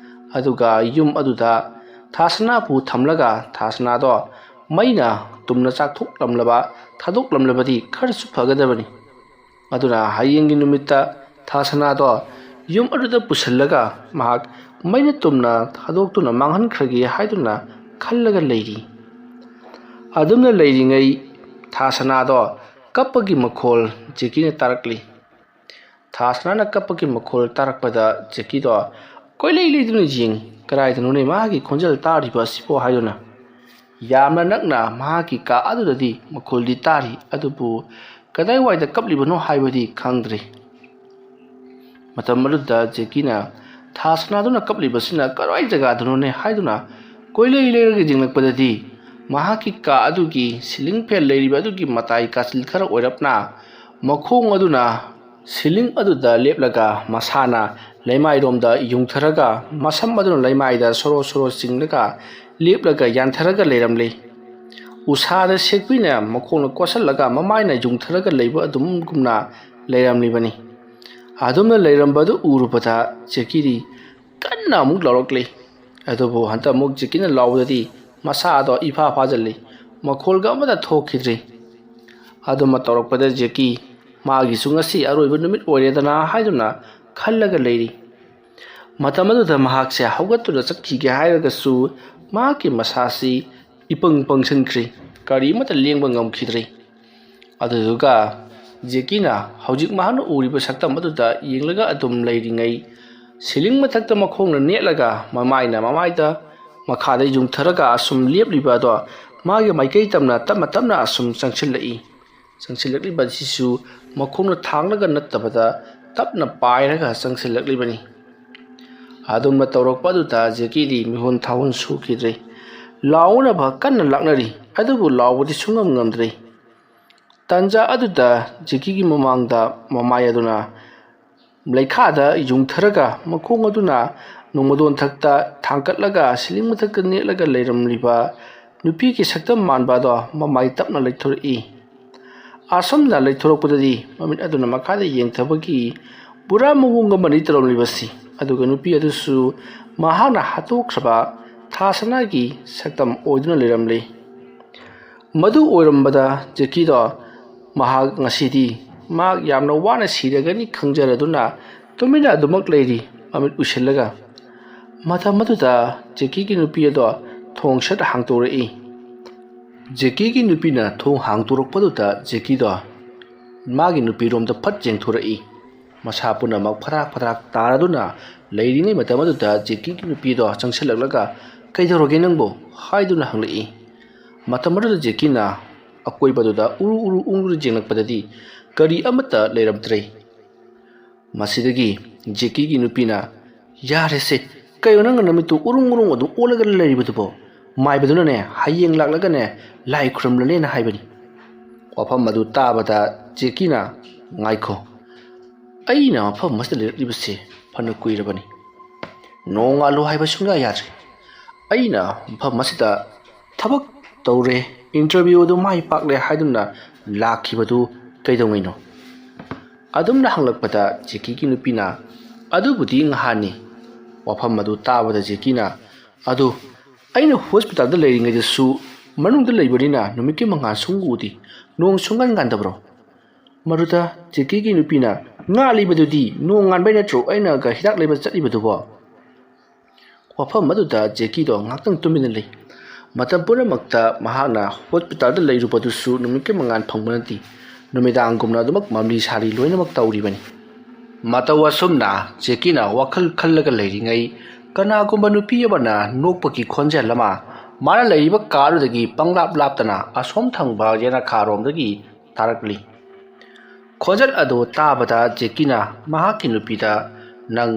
ꯑꯗꯨꯒ ꯌꯨꯝ ꯑꯗꯨꯗ ꯊꯥꯁꯅꯥꯕꯨ ꯊꯝꯂꯒ ꯊꯥꯁꯅꯥꯗꯣ ꯃꯩꯅ ꯇꯨꯝꯅ ꯊꯥꯗꯣꯛꯂꯝꯂꯕꯗꯤ ꯈꯔꯁꯨ ꯐꯒꯗꯕꯅꯤ ꯑꯗꯨꯅ ꯍꯌꯦꯡꯒꯤ ꯅꯨꯃꯤꯠꯇ ꯊꯥꯁꯅꯥꯗꯣ ꯌꯨꯝ ꯑꯗꯨꯗ ꯄꯨꯁꯤꯜꯂꯒ ꯃꯍꯥꯛ ꯃꯩꯅ ꯇꯨꯝꯅ ꯊꯥꯗꯣꯛꯇꯨꯅ ꯃꯥꯡꯍꯟꯈ꯭ꯔꯒꯦ ꯍꯥꯏꯗꯨꯅ ꯈꯜꯂꯒ ꯂꯩꯔꯤ ꯑꯗꯨꯝꯅ ꯂꯩꯔꯤꯉꯩ ꯊꯥꯁꯅꯥꯗꯣ ꯀꯞꯄꯒꯤ ꯃꯈꯣꯜ ꯖꯦꯀꯤꯅ ꯇꯥꯔꯛꯂꯤ ꯊꯥꯁꯅꯥꯅ ꯀꯞꯄꯒꯤ ꯃꯈꯣꯜ ꯇꯥꯔꯛꯄꯗ ꯖꯦꯀꯤꯗꯣ ꯀꯣꯏꯂꯩ ꯂꯩꯗꯨꯅ ꯌꯦꯡꯉꯤ ꯀꯗꯥꯏꯗꯅꯣꯅꯦ ꯃꯍꯥꯛꯀꯤ ꯈꯣꯟꯖꯦꯜ ꯇꯥꯔꯤꯕ ꯑꯁꯤꯕꯣ ꯍꯥꯏꯗꯨꯅ ꯌꯥꯝꯅ ꯅꯛꯅ ꯃꯍꯥꯛꯀꯤ ꯀꯥ ꯑꯗꯨꯗꯗꯤ ꯃꯈꯣꯜꯗꯤ ꯇꯥꯔꯤ ꯑꯗꯨꯕꯨ ꯀꯗꯥꯏꯋꯥꯏꯗ ꯀꯞꯂꯤꯕꯅꯣ ꯍꯥꯏꯕꯗꯤ ꯈꯪꯗ꯭ꯔꯤ ꯃꯇꯝ ꯑꯗꯨꯗ ꯖꯦꯀꯤꯅ ꯊꯥꯁꯅꯥꯗꯨꯅ ꯀꯞꯂꯤꯕꯁꯤꯅ ꯀꯔꯥꯏ ꯖꯒꯥꯗꯅꯣꯅꯦ ꯍꯥꯏꯗꯨꯅ ꯀꯣꯏꯂꯩ ꯂꯩꯔꯒ ꯌꯦꯡꯂꯛꯄꯗꯗꯤ ꯃꯍꯥꯛꯀꯤ ꯀꯥ ꯑꯗꯨꯒꯤ ꯁꯤꯂꯤꯡ ꯐꯦꯟ ꯂꯩꯔꯤꯕ ꯑꯗꯨꯒꯤ ꯃꯇꯥꯏ ꯀꯥꯆꯤꯜ ꯈꯔ ꯑꯣꯏꯔꯞꯅ ꯃꯈꯣꯡ ꯑꯗꯨꯅ ꯁꯤꯂꯤꯡ ꯑꯗꯨꯗ ꯂꯦꯞꯂꯒ ꯃꯁꯥꯅ ꯂꯩꯃꯥꯏꯔꯣꯝꯗ ꯌꯨꯡꯊꯔꯒ ꯃꯁꯝ ꯑꯗꯨꯅ ꯂꯩꯃꯥꯏꯗ ꯁꯣꯔꯣ ꯆꯤꯡꯂꯒ ꯂꯦꯞꯂꯒ ꯌꯥꯟꯊꯔꯒ ꯂꯩꯔꯝꯂꯤ ꯎꯁꯥꯗ ꯁꯦꯛꯄꯤꯅ ꯃꯈꯣꯡꯅ ꯀꯣꯠꯁꯜꯂꯒ ꯃꯃꯥꯏꯅ ꯌꯨꯡꯊꯔꯒ ꯂꯩꯕ ꯑꯗꯨꯝꯒꯨꯝꯅ ꯂꯩꯔꯝꯂꯤꯕꯅꯤ ꯑꯗꯨꯝꯅ ꯂꯩꯔꯝꯕꯗꯨ ꯎꯔꯨꯕꯗ ꯖꯦꯀꯤꯗꯤ ꯀꯟꯅ ꯑꯃꯨꯛ ꯂꯥꯎꯔꯛꯂꯤ ꯑꯗꯨꯕꯨ ꯍꯟꯇꯛ ꯑꯃꯨꯛ ꯖꯦꯀꯤꯅ ꯂꯥꯎꯕꯗꯗꯤ ꯃꯁꯥ ꯑꯗꯣ ꯏꯐꯥ ꯐꯥꯖꯤꯜꯂꯤ ꯃꯈꯣꯜꯒ ꯑꯃꯠꯇ ꯊꯣꯛꯈꯤꯗ꯭ꯔꯤ ꯑꯗꯨꯃ ꯇꯧꯔꯛꯄꯗ ꯖꯦꯀꯤ ꯃꯥꯒꯤꯁꯨ ꯉꯁꯤ ꯑꯔꯣꯏꯕ ꯅꯨꯃꯤꯠ ꯑꯣꯏꯔꯦꯗꯅ ꯍꯥꯏꯗꯨꯅ ꯈꯜꯂꯒ ꯂꯩꯔꯤ ꯃꯇꯝ ꯑꯗꯨꯗ ꯃꯍꯥꯛꯁꯦ ꯍꯧꯒꯠꯇꯨꯅ ꯆꯠꯈꯤꯒꯦ ꯍꯥꯏꯔꯒꯁꯨ ꯃꯍꯥꯛꯀꯤ ꯃꯁꯥꯁꯤ ꯏꯄꯪ ꯄꯪꯁꯤꯟꯈ꯭ꯔꯤ ꯀꯔꯤꯃꯠꯇ ꯂꯦꯡꯕ ꯉꯝꯈꯤꯗ꯭ꯔꯤ ꯑꯗꯨꯗꯨꯒ ꯖꯦꯀꯤꯅ ꯍꯧꯖꯤꯛ ꯃꯍꯥꯛꯅ ꯎꯔꯤꯕ ꯁꯛꯇꯝ ꯑꯗꯨꯗ ꯌꯦꯡꯂꯒ ꯑꯗꯨꯝ ꯂꯩꯔꯤꯉꯩ ꯁꯤꯂꯤꯡ ꯃꯊꯛꯇ ꯃꯈꯣꯡꯅ ꯅꯦꯠꯂꯒ ꯃꯃꯥꯏꯗ ꯃꯈꯥꯗ ꯌꯨꯡꯊꯔꯒ ꯑꯁꯨꯝ ꯂꯦꯞꯂꯤꯕ ꯑꯗꯣ ꯃꯥꯒꯤ ꯃꯥꯏꯀꯩ ꯇꯞꯅ ꯑꯁꯨꯝ ꯆꯪꯁꯤꯜꯂꯛꯂꯤꯕꯁꯤꯁꯨ ꯃꯈꯣꯡꯅ ꯊꯥꯡꯂꯒ ꯅꯠꯇꯕꯗ ꯇꯞꯅ ꯄꯥꯏꯔꯒ ꯆꯪꯁꯤꯜꯂꯛꯂꯤꯕꯅꯤ ꯑꯗꯨꯝꯅ ꯇꯧꯔꯛꯄ ꯑꯗꯨꯗ ꯖꯦꯀꯤꯗꯤ ꯃꯤꯍꯨꯟ ꯊꯥꯍꯨꯟ ꯁꯨꯈꯤꯗ꯭ꯔꯤ ꯂꯥꯎꯅꯕ ꯀꯟꯅ ꯂꯥꯛꯅꯔꯤ ꯑꯗꯨꯕꯨ ꯂꯥꯎꯕꯗꯤ ꯁꯨꯡꯉꯝ ꯉꯝꯗ꯭ꯔꯤ ꯇꯥꯟꯖꯥ ꯑꯗꯨꯗ ꯖꯦꯀꯤꯒꯤ ꯃꯃꯥꯡꯗ ꯃꯃꯥꯏ ꯑꯗꯨꯅ ꯂꯩꯈꯥꯗ ꯌꯨꯡꯊꯔꯒ ꯃꯈꯣꯡ ꯑꯗꯨꯅ ꯅꯣꯡꯃꯗꯣꯟꯊꯛꯇ ꯊꯥꯡꯀꯠꯂꯒ ꯁꯤꯂꯤꯡ ꯃꯊꯛꯇ ꯅꯦꯠꯂꯒ ꯂꯩꯔꯝꯂꯤꯕ ꯅꯨꯄꯤꯒꯤ ꯁꯛꯇꯝ ꯃꯥꯟꯕ ꯑꯗꯣ ꯃꯃꯥꯏ ꯇꯞꯅ ꯂꯩꯊꯣꯔꯛꯏ ꯑꯁꯨꯝꯅ ꯂꯩꯊꯣꯔꯛꯄꯗꯗꯤ ꯃꯃꯤꯠ ꯑꯗꯨꯅ ꯃꯈꯥꯗ ꯌꯦꯡꯊꯕꯒꯤ ꯄꯨꯔꯥ ꯃꯑꯣꯡ ꯑꯃꯅꯤ ꯇꯧꯔꯝꯂꯤꯕꯁꯤ ꯑꯗꯨꯒ ꯅꯨꯄꯤ ꯑꯗꯨꯁꯨ ꯃꯍꯥꯛꯅ ꯍꯥꯠꯇꯣꯛꯈ꯭ꯔꯕ ꯊꯥꯁꯅꯥꯒꯤ ꯁꯛꯇꯝ ꯑꯣꯏꯗꯨꯅ ꯂꯩꯔꯝꯂꯤ ꯃꯗꯨ ꯑꯣꯏꯔꯝꯕꯗ ꯖꯦꯀꯤꯗꯣ ꯃꯍꯥꯛ ꯉꯁꯤꯗꯤ ꯃꯍꯥꯛ ꯌꯥꯝꯅ ꯋꯥꯅ ꯁꯤꯔꯒꯅꯤ ꯈꯪꯖꯔꯗꯨꯅ ꯇꯨꯃꯤꯟꯅ ꯑꯗꯨꯃꯛ ꯂꯩꯔꯤ ꯃꯃꯤꯠ ꯎꯏꯁꯤꯜꯂꯒ ꯃꯇꯝ ꯑꯗꯨꯗ ꯖꯦꯀꯤꯒꯤ ꯅꯨꯄꯤ ꯑꯗꯣ ꯊꯣꯡ ꯁꯠ ꯍꯥꯡꯇꯣꯔꯛꯏ ꯖꯦꯀꯤꯒꯤ ꯅꯨꯄꯤꯅ ꯊꯣꯡ ꯍꯥꯡꯗꯣꯔꯛꯄꯗꯨꯗ ꯖꯦꯀꯤꯗꯣ ꯃꯥꯒꯤ ꯅꯨꯄꯤꯔꯣꯝꯗ ꯐꯠ ꯌꯦꯡꯊꯣꯔꯛꯏ꯫ ꯃꯁꯥ ꯄꯨꯝꯅꯃꯛ ꯐꯔꯥꯛ ꯇꯥꯔꯗꯨꯅ ꯂꯩꯔꯤꯉꯩ ꯃꯇꯝ ꯑꯗꯨꯗ ꯖꯦꯀꯤꯒꯤ ꯅꯨꯄꯤꯗꯣ ꯆꯪꯁꯤꯜꯂꯛꯂꯒ "ꯀꯩꯗꯧꯔꯒꯦ ꯅꯪꯕꯨ?" ꯍꯥꯏꯗꯨꯅ ꯍꯪꯂꯛꯏ꯫ ꯃꯇꯝ ꯑꯗꯨꯗ ꯖꯦꯀꯤꯅ ꯑꯀꯣꯏꯕꯗꯨꯗ ꯎꯔꯨ ꯎꯪꯗꯨꯅ ꯌꯦꯡꯂꯛꯄꯗꯗꯤ ꯀꯔꯤ ꯑꯃꯠꯇ ꯂꯩꯔꯝꯗ꯭ꯔꯦ꯫ ꯃꯁꯤꯗꯒꯤ ꯖꯦꯀꯤꯒꯤ ꯅꯨꯄꯤꯅ "ꯌꯥꯔꯦꯁꯦ, ꯀꯩꯅꯣ ꯅꯪꯅ ꯅꯃꯤꯠꯇꯨ ꯎꯔꯨꯡ ꯑꯗꯨꯝ ꯑꯣꯜꯂꯒ ꯂꯩꯔꯤꯕꯗꯨꯕꯣ? ꯃꯥꯏꯕꯗꯨꯅꯅꯦ ꯍꯌꯦꯡ ꯂꯥꯛꯂꯒꯅꯦ ꯂꯥꯏ ꯈꯨꯔꯨꯝꯂꯅꯦꯅ ꯍꯥꯏꯕꯅꯤ." ꯋꯥꯐꯝ ꯑꯗꯨ ꯇꯥꯕꯗ ꯖꯦꯀꯤꯅ "ꯉꯥꯏꯈꯣ, ꯑꯩꯅ ꯃꯐꯝ ꯑꯁꯤꯗ ꯂꯩꯔꯛꯂꯤꯕꯁꯦ ꯐꯅ ꯀꯨꯏꯔꯕꯅꯤ. ꯅꯣꯡꯉꯥꯜꯂꯣ ꯍꯥꯏꯕ ꯁꯨꯡꯌꯥ ꯌꯥꯗ꯭ꯔꯦ. ꯑꯩꯅ ꯃꯐꯝ ꯑꯁꯤꯗ ꯊꯕꯛ ꯇꯧꯔꯦ, ꯏꯟꯇꯔꯚ꯭ꯌꯨ ꯑꯗꯨ ꯃꯥꯏ ꯄꯥꯛꯂꯦ ꯍꯥꯏꯗꯨꯅ ꯂꯥꯛꯈꯤꯕꯗꯨ ꯀꯩꯗꯧꯉꯩꯅꯣ?" ꯑꯗꯨꯝꯅ ꯍꯪꯂꯛꯄꯗ ꯖꯦꯀꯤꯒꯤ ꯅꯨꯄꯤꯅ "ꯑꯗꯨꯕꯨꯗꯤ ꯉꯍꯥꯟꯅꯤ." ꯋꯥꯐꯝ ꯑꯗꯨ ꯇꯥꯕꯗ ꯖꯦꯀꯤꯅ "ꯑꯗꯨ ꯑꯩꯅ ꯍꯣꯁꯄꯤꯇꯥꯜꯗ ꯂꯩꯔꯤꯉꯩꯗꯁꯨ ꯃꯅꯨꯡꯗ ꯂꯩꯕꯅꯤꯅ ꯅꯨꯃꯤꯠꯀꯤ ꯃꯉꯥꯜ ꯁꯨꯡꯎ ꯎꯗꯦ, ꯅꯣꯡ ꯁꯨꯡꯉꯥꯟ ꯉꯥꯟꯗꯕ꯭ꯔꯣ?" ꯃꯗꯨꯗ ꯖꯦꯀꯤꯒꯤ ꯅꯨꯄꯤꯅ "ꯉꯥꯜꯂꯤꯕꯗꯨꯗꯤ ꯅꯣꯡ ꯉꯥꯟꯕꯩ ꯅꯠꯇ꯭ꯔꯣ ꯑꯩꯅꯒ ꯍꯤꯗꯥꯛ ꯂꯩꯕ ꯆꯠꯂꯤꯕꯗꯨꯕꯣ?" ꯋꯥꯐꯝ ꯑꯗꯨꯗ ꯖꯦꯀꯤꯗꯣ ꯉꯥꯛꯇꯪ ꯇꯨꯃꯤꯟꯅ ꯂꯩ꯫ ꯃꯇꯝ ꯄꯨꯝꯅꯃꯛꯇ ꯃꯍꯥꯛꯅ ꯍꯣꯁꯄꯤꯇꯥꯜꯗ ꯂꯩꯔꯨꯕꯗꯨꯁꯨ ꯅꯨꯃꯤꯠꯀꯤ ꯃꯉꯥꯜ ꯐꯪꯕ ꯅꯠꯇꯦ, ꯅꯨꯃꯤꯗꯥꯡꯒꯨꯝꯅ ꯑꯗꯨꯃꯛ ꯃꯝꯂꯤ ꯁꯥꯔꯤ ꯂꯣꯏꯅꯃꯛ ꯇꯧꯔꯤꯕꯅꯤ꯫ ꯃꯇꯧ ꯑꯁꯨꯝꯅ ꯖꯦꯀꯤꯅ ꯋꯥꯈꯜ ꯈꯜꯂꯒ ꯂꯩꯔꯤꯉꯩ ꯀꯅꯥꯒꯨꯝꯕ ꯅꯨꯄꯤ ꯑꯃꯅ ꯅꯣꯛꯄꯒꯤ ꯈꯣꯟꯖꯦꯜ ꯑꯃ ꯃꯥꯅ ꯂꯩꯔꯤꯕ ꯀꯥꯗꯨꯗꯒꯤ ꯄꯪꯂꯥꯞ ꯂꯥꯞꯇꯅ ꯑꯁꯣꯝ ꯊꯪꯕ ꯌꯦꯅꯈꯥꯔꯣꯝꯗꯒꯤ ꯇꯥꯔꯛꯂꯤ꯫ ꯈꯣꯟꯖꯦꯜ ꯑꯗꯨ ꯇꯥꯕꯗ ꯖꯦꯀꯤꯅ ꯃꯍꯥꯛꯀꯤ ꯅꯨꯄꯤꯗ "ꯅꯪ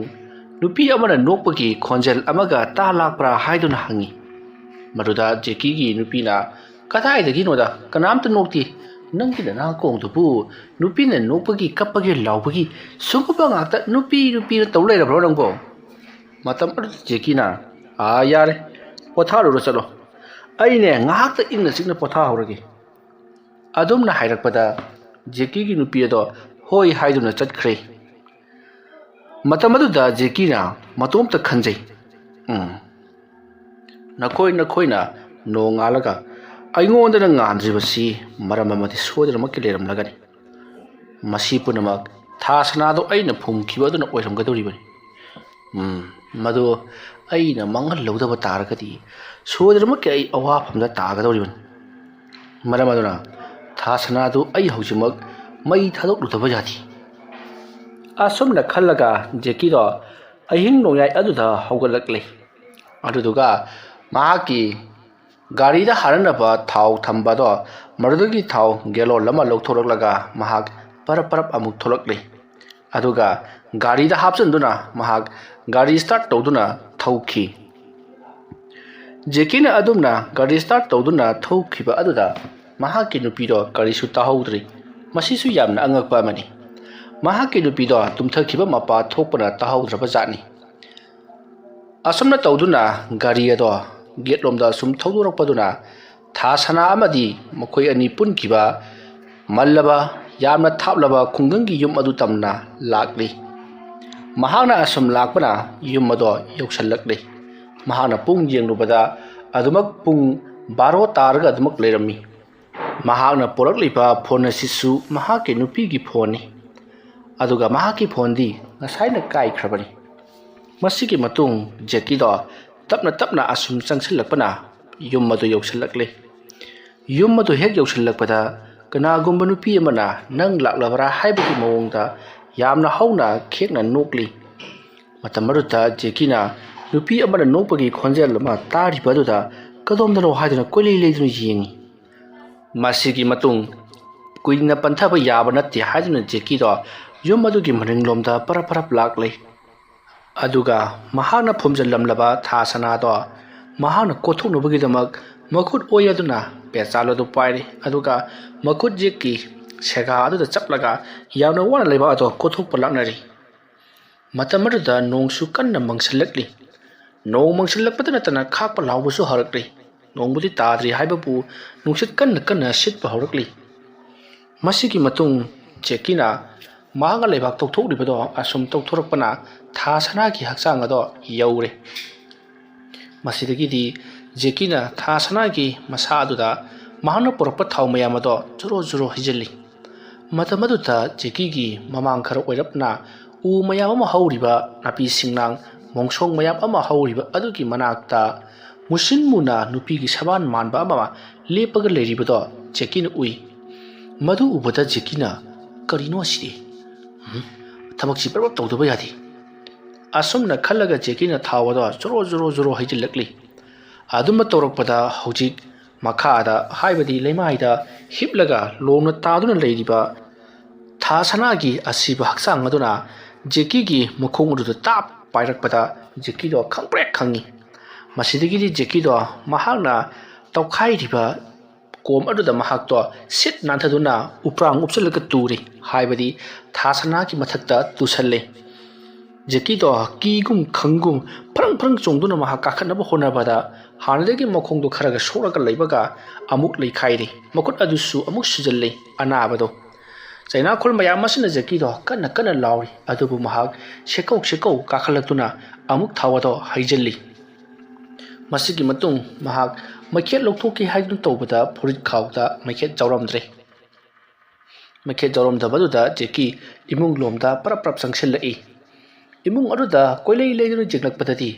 ꯅꯨꯄꯤ ꯑꯃꯅ ꯅꯣꯛꯄꯒꯤ ꯈꯣꯟꯖꯦꯜ ꯑꯃꯒ ꯇꯥ ꯂꯥꯛꯄ꯭ꯔꯥ?" ꯍꯥꯏꯗꯨꯅ ꯍꯪꯉꯤ꯫ ꯃꯗꯨꯗ ꯖꯦꯀꯤꯒꯤ ꯅꯨꯄꯤꯅ "ꯀꯗꯥꯏꯗꯒꯤꯅꯣꯗ, ꯀꯅꯥꯝꯇ ꯅꯣꯛꯇꯦ. ꯅꯪꯒꯤ ꯅꯅꯥꯀꯣꯡꯗꯨꯕꯨ ꯅꯨꯄꯤꯅ ꯅꯣꯛꯄꯒꯤ, ꯀꯞꯄꯒꯤ, ꯂꯥꯎꯕꯒꯤ ꯁꯨꯒꯨꯝꯕ ꯉꯥꯛꯇ ꯅꯨꯄꯤꯅ ꯇꯧ ꯂꯩꯔꯕ꯭ꯔꯣ ꯅꯪꯕꯣ?" ꯃꯇꯝ ꯑꯗꯨꯗ ꯖꯦꯀꯤꯅ "ꯌꯥꯔꯦ, ꯄꯣꯊꯥꯔꯨꯔꯣ ꯆꯠꯂꯣ. ꯑꯩꯅꯦ ꯉꯥꯏꯍꯥꯛꯇ ꯏꯪꯅ ꯆꯤꯛꯅ ꯄꯣꯊꯥꯍꯧꯔꯒꯦ." ꯑꯗꯨꯝꯅ ꯍꯥꯏꯔꯛꯄꯗ ꯖꯦꯀꯤꯒꯤ ꯅꯨꯄꯤ ꯑꯗꯣ ꯍꯣꯏ ꯍꯥꯏꯗꯨꯅ ꯆꯠꯈ꯭ꯔꯦ꯫ ꯃꯇꯝ ꯑꯗꯨꯗ ꯖꯦꯀꯤꯅ ꯃꯇꯣꯝꯇ ꯈꯟꯖꯩ, ꯅꯈꯣꯏꯅ ꯅꯣꯡꯉꯥꯜꯂꯒ ꯑꯩꯉꯣꯟꯗꯅ ꯉꯥꯟꯗ꯭ꯔꯤꯕꯁꯤ ꯃꯔꯝ ꯑꯃꯗꯤ ꯁꯣꯏꯗꯅꯃꯛꯀꯤ ꯂꯩꯔꯝꯂꯒꯅꯤ. ꯃꯁꯤ ꯄꯨꯝꯅꯃꯛ ꯊꯥ ꯁꯅꯥꯗꯣ ꯑꯩꯅ ꯐꯨꯝꯈꯤꯕ ꯑꯗꯨꯅ ꯑꯣꯏꯔꯝꯒꯗꯧꯔꯤꯕꯅꯤ. ꯃꯗꯨ ꯑꯩꯅ ꯃꯥꯡꯍꯜꯍꯧꯗꯕ ꯇꯥꯔꯒꯗꯤ ꯁꯣꯏꯗꯅꯃꯛꯀꯤ ꯑꯩ ꯑꯋꯥꯐꯝꯗ ꯇꯥꯒꯗꯧꯔꯤꯕꯅꯤ. ꯃꯔꯝ ꯑꯗꯨꯅ ꯊꯥ ꯁꯅꯥꯗꯨ ꯑꯩ ꯍꯧꯖꯤꯛꯃꯛ ꯃꯩ ꯊꯥꯗꯣꯛꯂꯨꯗꯕ ꯌꯥꯗꯦ." ꯑꯁꯨꯝꯅ ꯈꯜꯂꯒ ꯖꯦꯀꯤꯗꯣ ꯑꯍꯤꯡ ꯅꯣꯡꯌꯥꯏ ꯑꯗꯨꯗ ꯍꯧꯒꯠꯂꯛꯂꯦ꯫ ꯑꯗꯨꯗꯨꯒ ꯃꯍꯥꯛꯀꯤ ꯒꯥꯔꯤꯗ ꯍꯥꯟꯅꯅꯕ ꯊꯥꯎ ꯊꯝꯕꯗꯣ ꯃꯗꯨꯗꯒꯤ ꯊꯥꯎ ꯒꯦꯂꯣꯟ ꯑꯃ ꯂꯧꯊꯣꯔꯛꯂꯒ ꯃꯍꯥꯛ ꯄꯔꯞ ꯑꯃꯨꯛ ꯊꯣꯛꯂꯛꯂꯦ꯫ ꯑꯗꯨꯒ ꯒꯥꯔꯤꯗ ꯍꯥꯞꯆꯤꯟꯗꯨꯅ ꯃꯍꯥꯛ ꯒꯥꯔꯤ ꯁ꯭ꯇꯥꯔꯠ ꯇꯧꯗꯨꯅ ꯊꯧꯈꯤ꯫ ꯖꯦꯀꯤꯅ ꯑꯗꯨꯝꯅ ꯒꯥꯔꯤ ꯁ꯭ꯇꯥꯔꯠ ꯇꯧꯗꯨꯅ ꯊꯧꯈꯤꯕ ꯑꯗꯨꯗ ꯃꯍꯥꯛꯀꯤ ꯅꯨꯄꯤꯗꯣ ꯀꯔꯤꯁꯨ ꯇꯥꯍꯧꯗ꯭ꯔꯦ꯫ ꯃꯁꯤꯁꯨ ꯌꯥꯝꯅ ꯑꯉꯛꯄ ꯑꯃꯅꯤ꯫ ꯃꯍꯥꯛꯀꯤ ꯅꯨꯄꯤꯗꯣ ꯇꯨꯝꯊꯈꯤꯕ ꯃꯄꯥ ꯊꯣꯛꯄꯅ ꯇꯥꯍꯧꯗ꯭ꯔꯕ ꯖꯥꯠꯅꯤ꯫ ꯑꯁꯨꯝꯅ ꯇꯧꯗꯨꯅ ꯒꯥꯔꯤ ꯑꯗꯣ ꯒꯦꯠꯂꯣꯝꯗ ꯁꯨꯝ ꯊꯧꯗꯣꯔꯛꯄꯗꯨꯅ ꯊꯥ ꯁꯅꯥ ꯑꯃꯗꯤ ꯃꯈꯣꯏ ꯑꯅꯤ ꯄꯨꯟꯈꯤꯕ ꯃꯜꯂꯕ, ꯌꯥꯝꯅ ꯊꯥꯞꯂꯕ ꯈꯨꯡꯒꯪꯒꯤ ꯌꯨꯝ ꯑꯗꯨ ꯇꯝꯅ ꯂꯥꯛꯂꯤ꯫ ꯃꯍꯥꯛꯅ ꯑꯁꯨꯝ ꯂꯥꯛꯄꯅ ꯌꯨꯝ ꯑꯗꯣ ꯌꯧꯁꯜꯂꯛꯂꯦ꯫ ꯃꯍꯥꯛꯅ ꯄꯨꯡ ꯌꯦꯡꯂꯨꯕꯗ ꯑꯗꯨꯃꯛ ꯄꯨꯡ 12 ꯇꯥꯔꯒ ꯑꯗꯨꯃꯛ ꯂꯩꯔꯝꯃꯤ꯫ ꯃꯍꯥꯛꯅ ꯄꯣꯔꯛꯂꯤꯕ ꯐꯣꯟ ꯑꯁꯤꯁꯨ ꯃꯍꯥꯛꯀꯤ ꯅꯨꯄꯤꯒꯤ ꯐꯣꯟꯅꯤ꯫ ꯑꯗꯨꯒ ꯃꯍꯥꯛꯀꯤ ꯐꯣꯟꯗꯤ ꯉꯁꯥꯏꯅ ꯀꯥꯏꯈ꯭ꯔꯕꯅꯤ꯫ ꯃꯁꯤꯒꯤ ꯃꯇꯨꯡ ꯖꯦꯀꯤꯗꯣ ꯇꯞꯅ ꯑꯁꯨꯝ ꯆꯪꯁꯤꯜꯂꯛꯄꯅ ꯌꯨꯝ ꯑꯗꯨ ꯌꯧꯁꯜꯂꯛꯂꯦ꯫ ꯌꯨꯝ ꯑꯗꯨ ꯍꯦꯛ ꯌꯧꯁꯜꯂꯛꯄꯗ ꯀꯅꯥꯒꯨꯝꯕ ꯅꯨꯄꯤ ꯑꯃꯅ "ꯅꯪ ꯂꯥꯛꯂꯕ꯭ꯔꯥ?" ꯍꯥꯏꯕꯒꯤ ꯃꯑꯣꯡꯗ ꯌꯥꯝꯅ ꯍꯧꯅ ꯈꯦꯡꯅ ꯅꯣꯛꯂꯤ꯫ ꯃꯇꯝ ꯑꯗꯨꯗ ꯖꯦꯀꯤꯅ ꯅꯨꯄꯤ ꯑꯃꯅ ꯅꯣꯛꯄꯒꯤ ꯈꯣꯟꯖꯦꯜ ꯑꯃ ꯇꯥꯔꯤꯕ ꯑꯗꯨꯗ ꯀꯗꯣꯝꯗꯅꯣ ꯍꯥꯏꯗꯨꯅ ꯀꯣꯏꯂꯩ ꯂꯩꯗꯨꯅ ꯌꯦꯡꯉꯤ꯫ ꯃꯁꯤꯒꯤ ꯃꯇꯨꯡ ꯀꯨꯏꯅ ꯄꯟꯊꯕ ꯌꯥꯕ ꯅꯠꯇꯦ ꯍꯥꯏꯗꯨꯅ ꯖꯦꯀꯤꯗꯣ ꯌꯨꯝ ꯑꯗꯨꯒꯤ ꯃꯅꯤꯡꯂꯣꯝꯗ ꯄꯔꯞ ꯂꯥꯛꯂꯦ꯫ ꯑꯗꯨꯒ ꯃꯍꯥꯛꯅ ꯐꯨꯝꯖꯤꯜꯂꯝꯂꯕ ꯊꯥ ꯁꯅꯥꯗꯣ ꯃꯍꯥꯛꯅ ꯀꯣꯠꯊꯣꯛꯅꯕꯒꯤꯗꯃꯛ ꯃꯈꯨꯠ ꯑꯣꯏꯌꯗꯨꯅ ꯄꯦꯆꯥꯜ ꯑꯗꯨ ꯄꯥꯏꯔꯦ꯫ ꯑꯗꯨꯒ ꯃꯈꯨꯠ ꯌꯦꯠꯀꯤ ꯁꯦꯒꯥ ꯑꯗꯨꯗ ꯆꯞꯂꯒ ꯌꯥꯝꯅ ꯋꯥꯅ ꯂꯩꯕꯥꯛ ꯑꯗꯣ ꯀꯣꯠꯊꯣꯛꯄ ꯂꯥꯛꯅꯔꯤ꯫ ꯃꯇꯝ ꯑꯗꯨꯗ ꯅꯣꯡꯁꯨ ꯀꯟꯅ ꯃꯪꯁꯤꯜꯂꯛꯂꯤ꯫ ꯅꯣꯡ ꯃꯪꯁꯤꯜꯂꯛꯄꯇ ꯅꯠꯇꯅ ꯈꯥꯛꯄ ꯂꯥꯎꯕꯁꯨ ꯍꯧꯔꯛꯂꯤ꯫ ꯅꯣꯡꯕꯨꯗꯤ ꯇꯥꯗ꯭ꯔꯤ ꯍꯥꯏꯕꯕꯨ ꯅꯨꯡꯁꯤꯠ ꯀꯟꯅ ꯁꯤꯠꯄ ꯍꯧꯔꯛꯂꯤ꯫ ꯃꯁꯤꯒꯤ ꯃꯇꯨꯡ ꯖꯦꯀꯤꯅ ꯃꯍꯥꯛꯅ ꯂꯩꯕꯥꯛ ꯇꯧꯊꯣꯛꯂꯤꯕꯗꯣ ꯑꯁꯨꯝ ꯇꯧꯊꯣꯔꯛꯄꯅ ꯊꯥ ꯁꯅꯥꯒꯤ ꯍꯛꯆꯥꯡ ꯑꯗꯣ ꯌꯧꯔꯦ꯫ ꯃꯁꯤꯗꯒꯤꯗꯤ ꯖꯦꯀꯤꯅ ꯊꯥ ꯁꯅꯥꯒꯤ ꯃꯁꯥ ꯑꯗꯨꯗ ꯃꯍꯥꯛꯅ ꯄꯨꯔꯛꯄ ꯊꯥꯎ ꯃꯌꯥꯝ ꯑꯗꯣ ꯖꯣꯔꯣ ꯍꯩꯖꯤꯜꯂꯤ꯫ ꯃꯇꯝ ꯑꯗꯨꯗ ꯖꯦꯀꯤꯒꯤ ꯃꯃꯥꯡ ꯈꯔ ꯑꯣꯏꯔꯞꯅ ꯎ ꯃꯌꯥꯝ ꯑꯃ ꯍꯧꯔꯤꯕ, ꯅꯥꯄꯤ ꯁꯤꯡꯅꯥꯡ ꯃꯣꯡꯁꯣꯡ ꯃꯌꯥꯝ ꯑꯃ ꯍꯧꯔꯤꯕ ꯑꯗꯨꯒꯤ ꯃꯅꯥꯛꯇ musin muna nupi gi saban man ba ama lepaga leiribado Jackie na ui madu ubada Jackie na karino asidi thabak si parab tawdaba yadi asumna khalaga Jackie na thawada zoro haijilakli aduma tawrakpada hojik makhada haibadi leimaida hiplaga lomna taduna leiriba tha sanagi asiba haksang aduna Jackie gi mukhong adu tap pairakpada Jackie do khangprek khangi masidagi Jackie do mahakna tawkhairiba kom aduda mahak to sit nanthaduna uprang upsalaka turi haibadi tha sanagi mathakta tusalle Jackie do kigum khangum prang chongduna mahak kakhanaba honabada hanadagi mokhong do kharaga soraga leibaga amuk leikhairi makut adusu amuk sujalle anabado China khol mayam masina Jackie do kana lauri adubu mahak sekau kakhalatuna amuk thawado haijalli masigi matung mahak makhet lokthoki haidun tawbada phurit khawda makhet jawramdre makhet jawramdabaduda Jackie imung lomda parap sangselai imung aduda koilei leiduna jiglakpadadi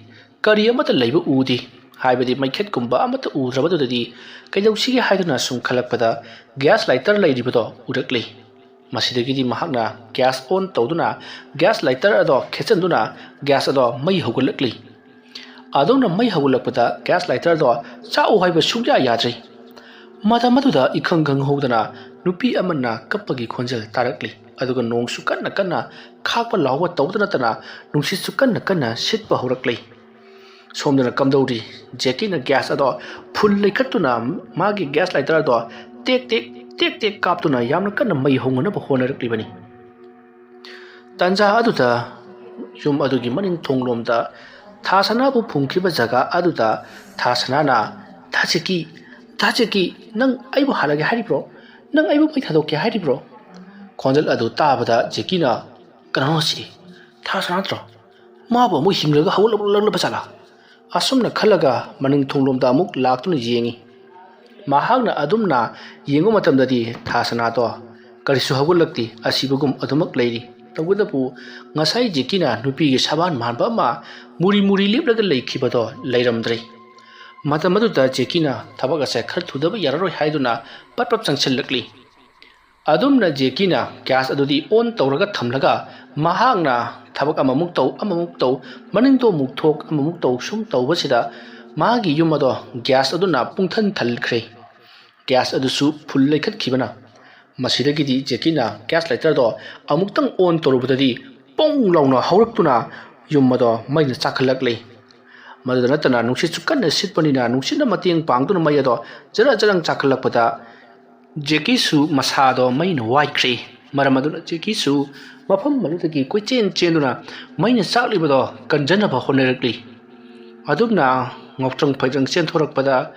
kari amata leiba udi haibadi makhet kumba amata udrabadudadi kaidawsigi haiduna sum khalakpada gas lighter leiribado urakli masidagidi mahakna gas on tawduna gas lighter ado khechanduna gas ado mai hogulakli adona mai hawulakpada gas lighter do chau haiba sugya yadri madaduda ikhang hodana nupi amanna kappagi khonjal tarakli aduga nong su kanna khakpa lawa tawdana tana nungsi su kanna sitpa horakli somdana kamdawri Jackie na gas ado phul lekhatuna magi gas lighter do tek kaptuna yamna kanna mai hongana ba honarakli bani tanja aduda yum adugi maning thonglomda Thasana bu phungkhiba jaga aduda thasana ta Jackie nang aibu halage haribro nang aibu pai thadokke haribro khonjal adu tabada Jackie na kanano si thasana tro ma bo mu himlaga hawla basala asumna khalaga maning thonglomda amuk laktuna yengi mahagna adumna yengo matamdadi thasana to karisu hawulakti asibugum adumak leiri tawudapu ngasai Jackie na nupi gi saban manba ma muri leplaga leikibado leiramdre matamaduda Jackie na thabaga se khar thudaba yararoi haiduna patpap changchelakli adumna Jackie na gas adudi on tawraga thamlaga mahakna thabak amamuk taw maningto mukthok amamuk taw sum tawbasida magi yumado gas aduna pungthan thalkhre gas adusu phul lekhat khibana masidagidi Jackie na gas lighter do amuktang on torubadadi pong launa hawraktuna yummado maina chakhalakle madana tana nungsi chukanna sitpanina nungsina matiang pangtuna mayado jarang chakhalakpada Jackie su masado maina waikre maramaduna Jackie su mafam malutagi koichenduna maina chaklibado kanjana ba honarakli adumna ngoptrang phaijang chen thorakpada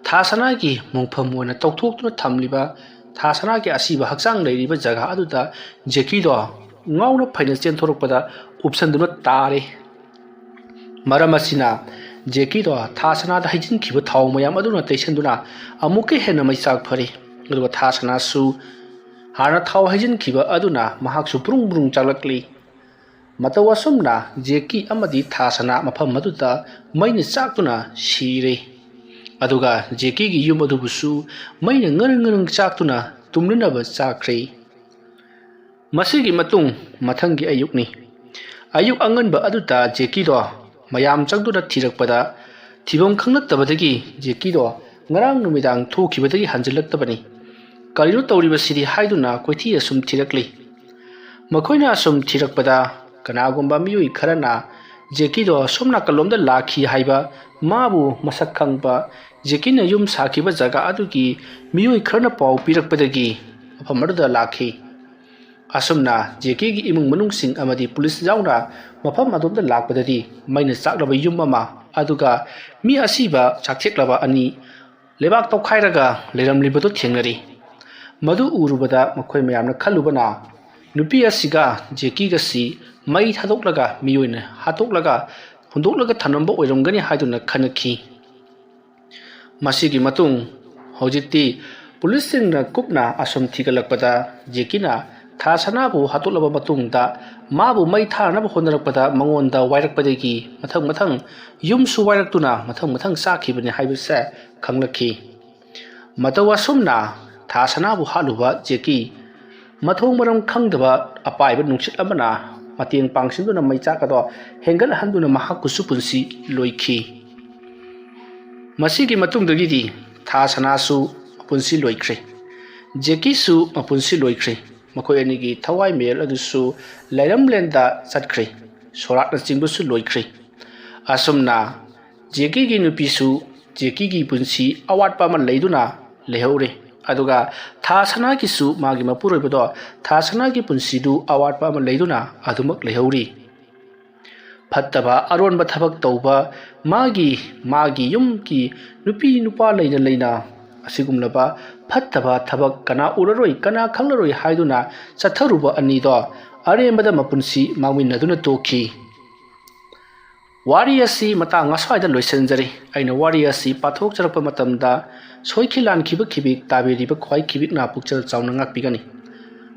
thasanagi mongpham ona tawthoktuna thamliba thasana ke asiba haksang leiriba jaga aduda Jackie do ngauna phaina chen thorakpada upsanduna tare maramasina Jackie do thasana da haijin khiba thaw mayam aduna teisanduna amuke hena mai sak phari aduga thasana su hana thaw haijin khiba aduna mahak su brung chalakli matawasumna Jackie amadi thasana mafam maduda maina chaktuna sire aduga Jackie gi yum adubusu maina ngarang chaktuna tumnunaba chakre masigi matung mathangi ayukni ayuk anganba aduta Jackie do mayam changduna thirakpada thibam khangnaktabadagi Jackie do ngarang numidang thokibadagi hanjilaktabani karino tawribasidi haiduna koithi asum thirakli makoina asum thirakpada kanagumba miyoi kharana Jackie do somna kalomda lakhi haiba mabu masak khangba Jackie na yum sakiba jaga adugi miyoi kharna pau pirakpadagi afamaduda lakhi asumna Jackie gi imung manung sing amadi police jauna mafam adumda lakpadadi maina chaklaba yum ama aduga mi asiba chaktheklaba ani lebak tawkhairaga leiramlibado thengnari madu urubada makhoi mayamna khalubana nupi asiga Jackie ga si mai thadoklaga miyoina hatoklaga hundoklaga thanamba oiramgani haiduna khanakhi masigi matung hojiti police singna kupna asum thigalakpada Jackie na ꯊꯥ ꯁꯅꯥꯕꯨ ꯍꯥꯠꯇꯣꯛꯂꯕ ꯃꯇꯨꯡꯗ ꯃꯥꯕꯨ ꯃꯩ ꯊꯥꯅꯕ ꯍꯣꯠꯅꯔꯛꯄꯗ ꯃꯉꯣꯟꯗ ꯋꯥꯏꯔꯛꯄꯗꯒꯤ ꯃꯊꯪ ꯌꯨꯝꯁꯨ ꯋꯥꯏꯔꯛꯇꯨꯅ ꯃꯊꯪ ꯆꯥꯈꯤꯕꯅꯤ ꯍꯥꯏꯕꯁꯦ ꯈꯪꯂꯛꯈꯤ꯫ ꯃꯇꯧ ꯑꯁꯨꯝꯅ ꯊꯥ ꯁꯅꯥꯕꯨ ꯍꯥꯠꯂꯨꯕ ꯖꯦꯀꯤ ꯃꯊꯣꯡ ꯃꯔꯝ ꯈꯪꯗꯕ ꯑꯄꯥꯏꯕ ꯅꯨꯡꯁꯤꯠ ꯑꯃꯅ ꯃꯇꯦꯡ ꯄꯥꯡꯁꯤꯟꯗꯨꯅ ꯃꯩꯆꯥꯛ ꯑꯗꯣ ꯍꯦꯟꯒꯠꯍꯟꯗꯨꯅ ꯃꯍꯥꯛꯄꯨꯁꯨ ꯄꯨꯟꯁꯤ ꯂꯣꯏꯈꯤ꯫ ꯃꯁꯤꯒꯤ ꯃꯇꯨꯡꯗꯒꯤꯗꯤ ꯊꯥ ꯁꯅꯥꯁꯨ ꯃꯄꯨꯟꯁꯤ ꯂꯣꯏꯈ꯭ꯔꯦ, ꯖꯦꯀꯤꯁꯨ ꯃꯄꯨꯟꯁꯤ ꯂꯣꯏꯈ꯭ꯔꯦ꯫ ꯃꯈꯣꯏ ꯑꯅꯤꯒꯤ ꯊꯋꯥꯏ ꯃꯦꯜ ꯑꯗꯨꯁꯨ ꯂꯩꯔꯝꯂꯦꯟꯗ ꯆꯠꯈ꯭ꯔꯦ, ꯁꯣꯔꯥꯠꯅꯆꯤꯡꯕꯁꯨ ꯂꯣꯏꯈ꯭ꯔꯦ꯫ ꯑꯁꯨꯝꯅ ꯖꯦꯀꯤꯒꯤ ꯅꯨꯄꯤꯁꯨ ꯖꯦꯀꯤꯒꯤ ꯄꯨꯟꯁꯤ ꯑꯋꯥꯠꯄ ꯑꯃ ꯂꯩꯗꯨꯅ ꯂꯩꯍꯧꯔꯦ, ꯑꯗꯨꯒ ꯊꯥ ꯁꯅꯥꯒꯤꯁꯨ ꯃꯥꯒꯤ ꯃꯄꯨꯔꯣꯏꯕꯗꯣ ꯊꯥ ꯁꯅꯥꯒꯤ ꯄꯨꯟꯁꯤꯗꯨ ꯑꯋꯥꯠꯄ ꯑꯃ ꯂꯩꯗꯨꯅ ꯑꯗꯨꯃꯛ ꯂꯩꯍꯧꯔꯤ꯫ ꯐꯠꯇꯕ ꯑꯔꯣꯟꯕ ꯊꯕꯛ ꯇꯧꯕ, ꯃꯥꯒꯤ ꯌꯨꯝꯒꯤ ꯅꯨꯄꯤ ꯅꯨꯄꯥ ꯂꯩꯅ ꯑꯁꯤꯒꯨꯝꯂꯕ ꯐꯠꯇꯕ ꯊꯕꯛ ꯀꯅꯥ ꯎꯔꯔꯣꯏ ꯀꯅꯥ ꯈꯪꯂꯔꯣꯏ ꯍꯥꯏꯗꯨꯅ ꯆꯠꯊꯔꯨꯕ ꯑꯅꯤꯗꯣ ꯑꯔꯦꯝꯕꯗ ꯃꯄꯨꯟꯁꯤ ꯃꯥꯡꯃꯤꯟꯅꯗꯨꯅ ꯇꯣꯛꯈꯤ꯫ ꯋꯥꯔꯤ ꯑꯁꯤ ꯃꯇꯥꯡ ꯑꯁ꯭ꯋꯥꯏꯗ ꯂꯣꯏꯁꯤꯟꯖꯔꯤ꯫ ꯑꯩꯅ ꯋꯥꯔꯤ ꯑꯁꯤ ꯄꯥꯊꯣꯛꯆꯔꯛꯄ ꯃꯇꯝꯗ ꯁꯣꯏꯈꯤ ꯂꯥꯟꯈꯤꯕ ꯈꯤꯕꯤꯛ ꯇꯥꯕꯤꯔꯤꯕ ꯈ꯭ꯋꯥꯏ ꯈꯤꯕꯤꯛꯅ ꯄꯨꯛꯆꯦꯜ ꯆꯥꯎꯅ ꯉꯥꯛꯄꯤꯒꯅꯤ꯫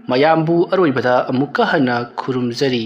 ꯃꯌꯥꯝꯕꯨ ꯑꯔꯣꯏꯕꯗ ꯑꯃꯨꯛꯀ ꯍꯟꯅ ꯈꯨꯔꯨꯝꯖꯔꯤ꯫